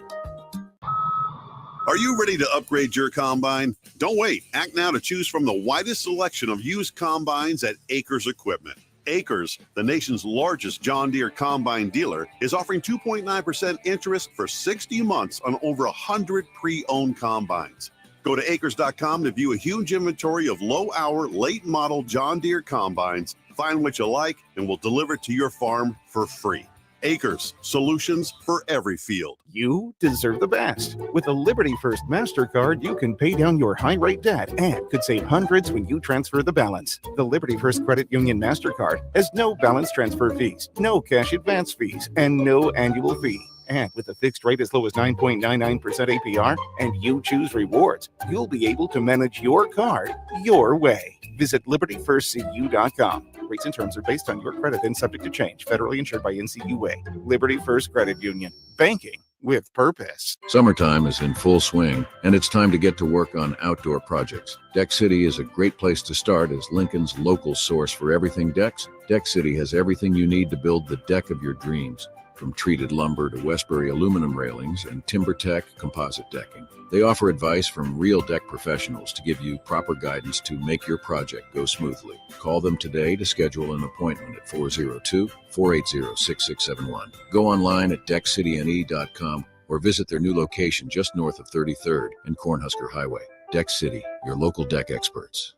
Are you ready to upgrade your combine? Don't wait. Act now to choose from the widest selection of used combines at Acres Equipment. Acres, the nation's largest John Deere combine dealer, is offering 2.9% interest for 60 months on over 100 pre-owned combines. Go to acres.com to view a huge inventory of low-hour, late-model John Deere combines. Find what you like, and we'll deliver it to your farm for free. Acres, solutions for every field. You deserve the best. With a Liberty First MasterCard, you can pay down your high-rate debt and could save hundreds when you transfer the balance. The Liberty First Credit Union MasterCard has no balance transfer fees, no cash advance fees, and no annual fee. And with a fixed rate as low as 9.99% APR and you choose rewards, you'll be able to manage your card your way. Visit libertyfirstcu.com. Rates and terms are based on your credit and subject to change. Federally insured by NCUA. Liberty First Credit Union. Banking with purpose. Summertime is in full swing, and it's time to get to work on outdoor projects. Deck City is a great place to start as Lincoln's local source for everything decks. Deck City has everything you need to build the deck of your dreams. From treated lumber to Westbury aluminum railings and TimberTech composite decking. They offer advice from real deck professionals to give you proper guidance to make your project go smoothly. Call them today to schedule an appointment at 402-480-6671. Go online at deckcityne.com or visit their new location just north of 33rd and Cornhusker Highway. Deck City, your local deck experts.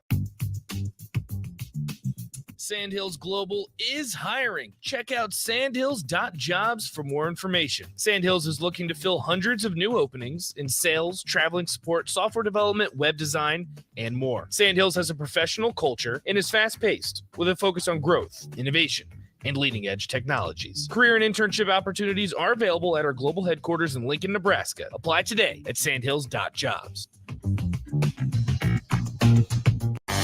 Sandhills Global is hiring. Check out sandhills.jobs for more information. Sandhills is looking to fill hundreds of new openings in sales, traveling support, software development, web design, and more. Sandhills has a professional culture and is fast-paced with a focus on growth, innovation, and leading-edge technologies. Career and internship opportunities are available at our global headquarters in Lincoln, Nebraska. Apply today at sandhills.jobs.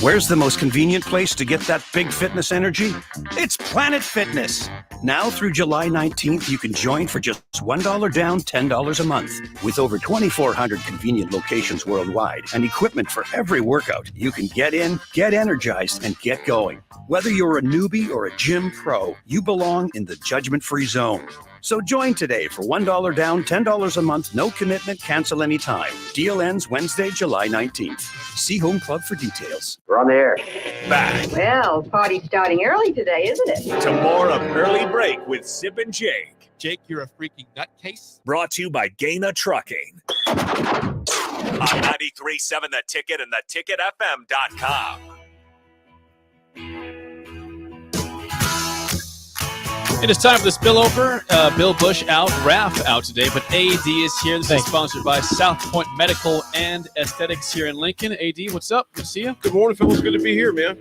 Where's the most convenient place to get that big fitness energy? It's Planet Fitness. Now through July 19th, you can join for just $1 down, $10 a month. With over 2,400 convenient locations worldwide and equipment for every workout, you can get in, get energized, and get going. Whether you're a newbie or a gym pro, you belong in the judgment-free zone. So join today for $1 down, $10 a month, no commitment, cancel anytime. Deal ends Wednesday, July 19th. See Home Club for details. We're on the air. Back Well, party's starting early today, isn't it? to more of Early Break with Sip and Jake. Jake, you're a freaking nutcase. Brought to you by Gaina Trucking. On 93.7 The Ticket and theticketfm.com. It is time for the spillover. Bill Busch out, Raph out today, but AD is here. This is sponsored by South Point Medical and Aesthetics here in Lincoln. AD, what's up? Good to see you. Good morning, fellas. Good to be here, man.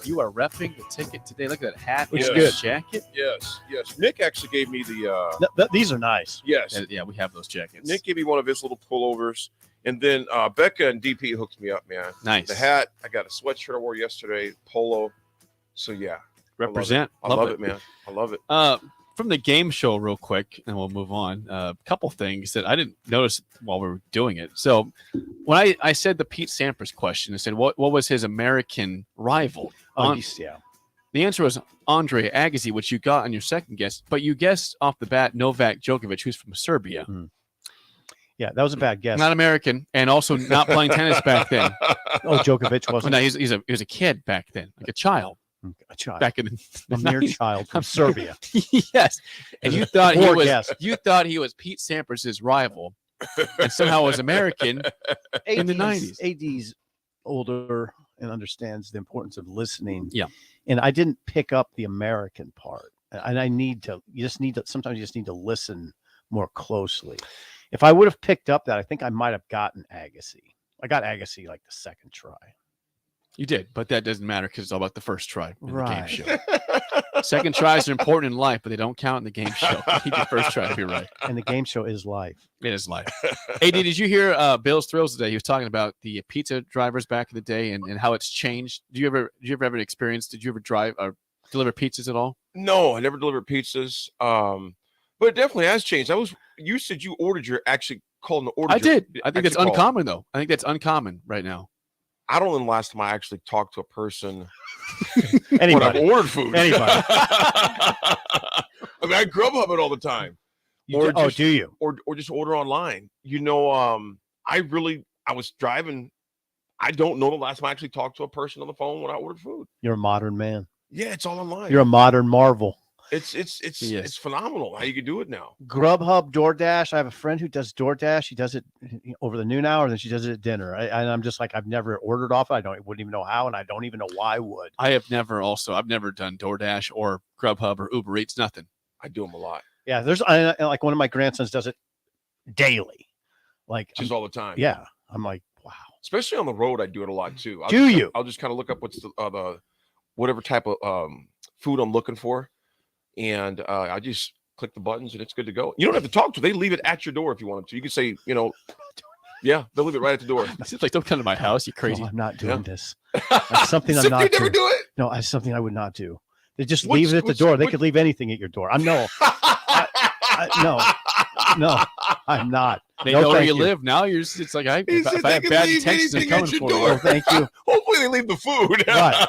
You are repping the ticket today. Look at that hat. Looks and good. Jacket. Yes. Nick actually gave me the. These are nice. Yes. Yeah, we have those jackets. Nick gave me one of his little pullovers, and then Becca and DP hooked me up, man. Nice. The hat. I got a sweatshirt I wore yesterday, polo. So yeah, Represent. I love it, man. I love it. From the game show, real quick, and we'll move on. A couple things that I didn't notice while we were doing it. So, when I said the Pete Sampras question, I said, "What was his American rival?" Yeah. The answer was Andre Agassi, which you got on your second guess, but you guessed off the bat Novak Djokovic, who's from Serbia. Yeah, that was a bad guess. Not American, and also not playing tennis back then. Oh, Djokovic wasn't. No, he was a kid back then, like a child. A child. Back in the a mere 90s. child from Serbia. Yes, and you thought Poor guess. you thought he was Pete Sampras' rival, and somehow was American in the 90s. AD's older and understands the importance of listening. Yeah, and I didn't pick up the American part, and I need to. Sometimes you just need to listen more closely. If I would have picked up that, I think I might have gotten Agassi. I got Agassi like the second try. You did, but that doesn't matter because it's all about the first try in the game Right. show. Second tries are important in life, but they don't count in the game show. Keep your first try to be right. And the game show is life. It is life. AD, did you hear Bill's Thrills today? He was talking about the pizza drivers back in the day and how it's changed. Did you ever have an experience? Did you ever drive or deliver pizzas at all? No, I never delivered pizzas. But it definitely has changed. You said you ordered your actually called an order. I did. I think that's uncommon though. I think that's uncommon right now. I don't know the last time I actually talked to a person Anybody. when I've ordered food. Anybody. I mean, I Grubhub it all the time. Do you? Or just order online. You know, I was driving. I don't know the last time I actually talked to a person on the phone when I ordered food. You're a modern man. Yeah, it's all online. You're a modern marvel. It's phenomenal how you can do it now. Grubhub, DoorDash. I have a friend who does DoorDash. She does it over the noon hour, and then she does it at dinner. And I'm just like, I've never ordered off it. Wouldn't even know how, and I don't even know why I would. I've never done DoorDash or Grubhub or Uber Eats, nothing. I do them a lot. Yeah, like one of my grandsons does it daily, like just all the time. Yeah, I'm like, wow. Especially on the road, I do it a lot too. I'll just kind of look up what's the whatever type of food I'm looking for. And I just click the buttons and it's good to go. You don't have to talk to them. They leave it at your door if you want them to. You can say, yeah, they'll leave it right at the door. It's like, don't come to my house, you crazy. No, I'm not doing this. That's something I'm not doing. Never do it? No, that's something I would not do. They just leave it at the door. They could leave anything at your door. No, I'm not. They know where you live now. It's like if I have bad intentions, I'm coming for you. Oh, thank you. Hopefully they leave the food. Right.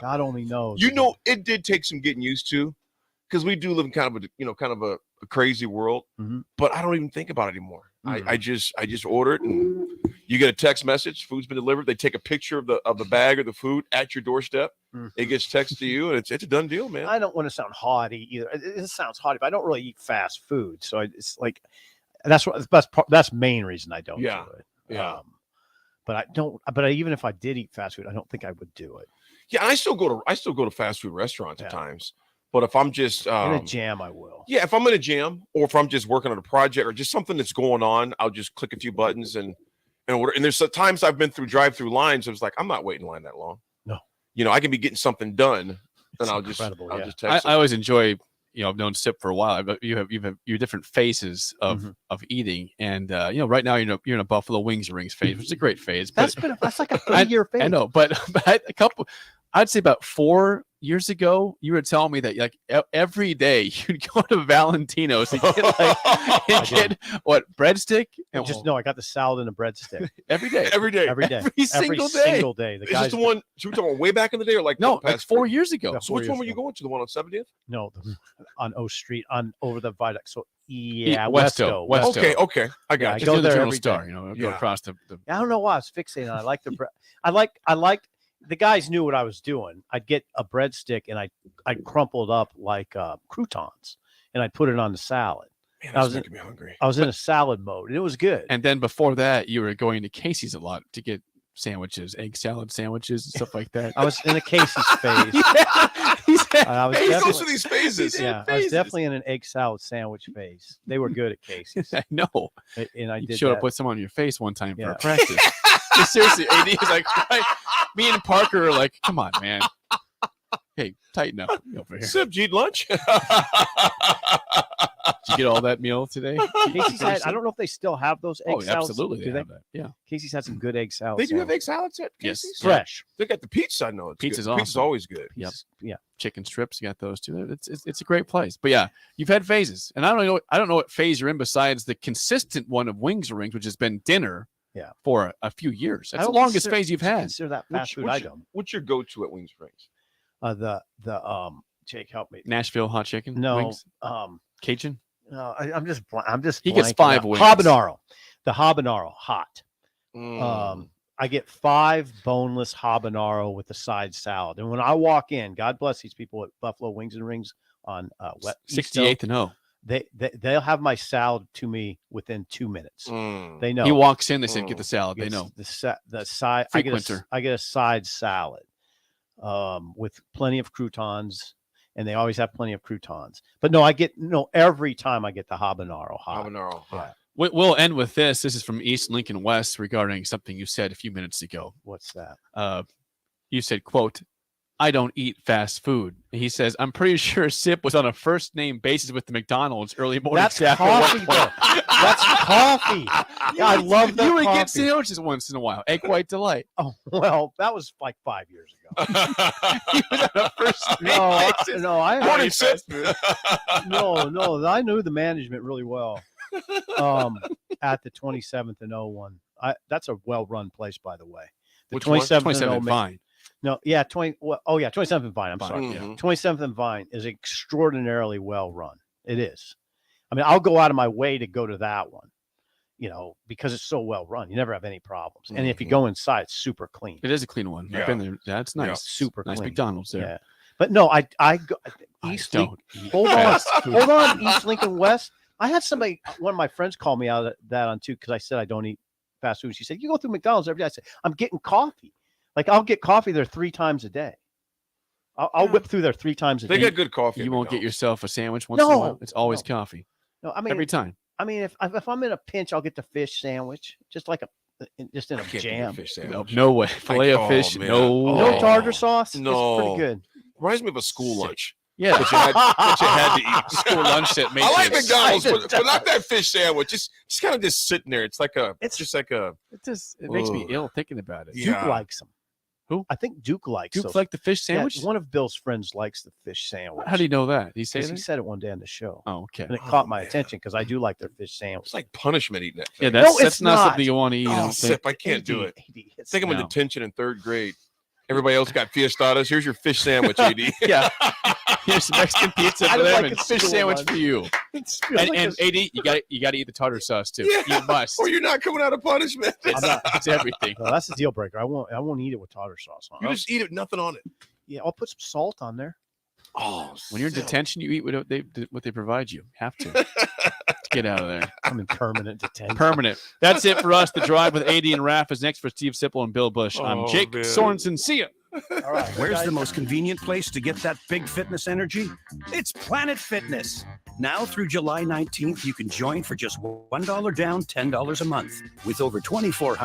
God only knows. It did take some getting used to. Because we do live in kind of a crazy world, but I don't even think about it anymore. I just order it, and you get a text message. Food's been delivered. They take a picture of the bag or the food at your doorstep. It gets texted to you, and it's a done deal, man. I don't want to sound haughty either. It sounds haughty, but I don't really eat fast food, so it's like that's the main reason I don't do it. Yeah. But I don't. But even if I did eat fast food, I don't think I would do it. Yeah, I still go to fast food restaurants at times. But if I'm just in a jam, I will. Yeah, if I'm in a jam or if I'm just working on a project or just something that's going on, I'll just click a few buttons and order. And there's times I've been through drive-through lines. I was like, I'm not waiting in line that long. No. I can be getting something done, and I'll just text. I always enjoy. I've known Sip for a while, but you have your different phases of eating, and right now you're in a Buffalo Wings Rings phase, which is a great phase. That's like a 3-year phase. I know, but I'd say about 4 years ago, you were telling me that like every day you'd go to Valentino's and get what breadstick? And I got the salad and a breadstick every day. Every day. Every single day. The guy's the one. Should we talk about way back in the day or like no, like 4 years ago? Yeah, so which one were you going to? The one on 70th? No, on O Street over the viaduct. So yeah, Westo. Okay, I got you. I go there every Star. day. Go across the. I don't know why I was fixated on. I like the bread. I liked. The guys knew what I was doing. I'd get a breadstick and I'd crumple it up like croutons, and I'd put it on the salad. Man, that's making me hungry. I was in a salad mode, and it was good. And then before that, you were going to Casey's a lot to get sandwiches, egg salad sandwiches, and stuff like that. I was in a Casey's phase. I was He goes definitely, through these phases. yeah, I was definitely in an egg salad sandwich phase. They were good at Casey's. I know. And I You did showed that. up with some on your face one time Yeah. for practice. Seriously, AD is like, me and Parker are like, come on, man. Hey, tighten up over here. Sip, G lunch. Did you get all that meal today? Casey's had, I don't know if they still have those egg Oh, salads. absolutely, Do they have that. Yeah. Casey's had some good egg salads. They do have egg salads at Yes. Casey's? Fresh. They got the pizza. I know it's Pizza's good. awesome. Pizza's always good. Yep. Yeah. Chicken strips, you got those too. It's a great place. But yeah, you've had phases, and I don't know what phase you're in besides the consistent one of wings or rings, which has been dinner. Yeah. For a few years. I That's the don't longest consider- phase you've had. Consider that fast food item. What's your go-to at Wings Rings? Jake, help me. Nashville hot chicken. No, wings? um, Cajun. No, I'm just He gets blanking 5 out. wings. Habanero, the habanero hot. Mm. I get 5 boneless habanero with the side salad, and when I walk in, God bless these people at Buffalo Wings and Rings on 68th and O. They'll have my salad to me within 2 minutes. They know. He walks in, they say, "Get the salad." They Gets know. the side. Frequenter. I get a side salad with plenty of croutons, and they always have plenty of croutons. But no, every time I get the habanero hot. Habanero hot. We'll end with this. This is from East Lincoln West regarding something you said a few minutes ago. What's that? You said, "quote I don't eat fast food." He says, "I'm pretty sure Sip was on a first name basis with the McDonald's early morning." That's coffee, though. That's coffee. Yeah, I love that. You would coffee. get sandwiches once in a while. Egg white delight. Oh well, that was like 5 years ago. You was on a first name basis. No, I Morning Sip. no, I knew the management really well. At the 27th and 01, that's a well-run place, by the way. The Which one? 27th 27th and Vine. No, yeah, 27th and Vine. I'm sorry. Mhm. 27th and Vine is extraordinarily well run. It is. I mean, I'll go out of my way to go to that one, because it's so well run. You never have any problems. And if you go inside, it's super clean. It is a clean one. Yeah. I've been there. That's nice. Yeah. Super nice clean. McDonald's there. Yeah. But no, I go East don't Lincoln. eat Hold on. fast food. Hold on, East Lincoln West. I had one of my friends call me out of that on too, because I said I don't eat fast food. She said, "You go through McDonald's every day." I said, "I'm getting coffee. Like I'll get coffee there 3 times a day. I'll whip through there 3 times a They day." got good coffee. You at won't get McDonald's. yourself a sandwich once in a while. It's always coffee. No, I mean Every time. I mean, if I'm in a pinch, I'll get the fish sandwich, just in a Can't do jam. a fish No, sandwich. no way. Filet of fish. man. No. No way. tartar sauce. No. It's pretty good. Reminds me of a school lunch. Yeah. That you had to eat. School lunch that makes I like you McDonald's, excited. but not that fish sandwich. Just kind of just sitting there. It's like a. It's just like a. It makes me ill thinking about it. Duke likes them. Who? I think Duke likes Duke those. like the fish Yeah, sandwich? one of Bill's friends likes the fish sandwich. How do you know that? Did he say 'Cause that? he said it one day on the show. Oh, okay. And it caught my attention because I do like their fish sandwich. It's like punishment eating that. Yeah, Thing. that's it's not not. something you want to eat. I Oh, don't think. Sip, I can't do it. I think I'm in No. detention in 3rd grade. Everybody else got fiestadas. Here's your fish sandwich, AD. Yeah. Here's some Mexican pizza I for don't them like and a fish school sandwich lunch. for you. It's And AD, you got to eat the tartar sauce too. Yeah. You must. Or you're not coming out of punishment. It's everything. No, that's a deal breaker. I won't eat it with tartar sauce on. You just eat it, nothing on it. Yeah, I'll put some salt on there. Oh, When you're in detention, you eat what they provide you. Have to. Get out of there. I'm in permanent detention. Permanent. That's it for us. The Drive with AD and Raph is next for Steve Sipple and Bill Busch. I'm Oh, Jake man. Sorensen. See ya. All right. Where's the most convenient place to get that big fitness energy? It's Planet Fitness. Now through July 19th, you can join for just $1 down, $10 a month. With over 2,400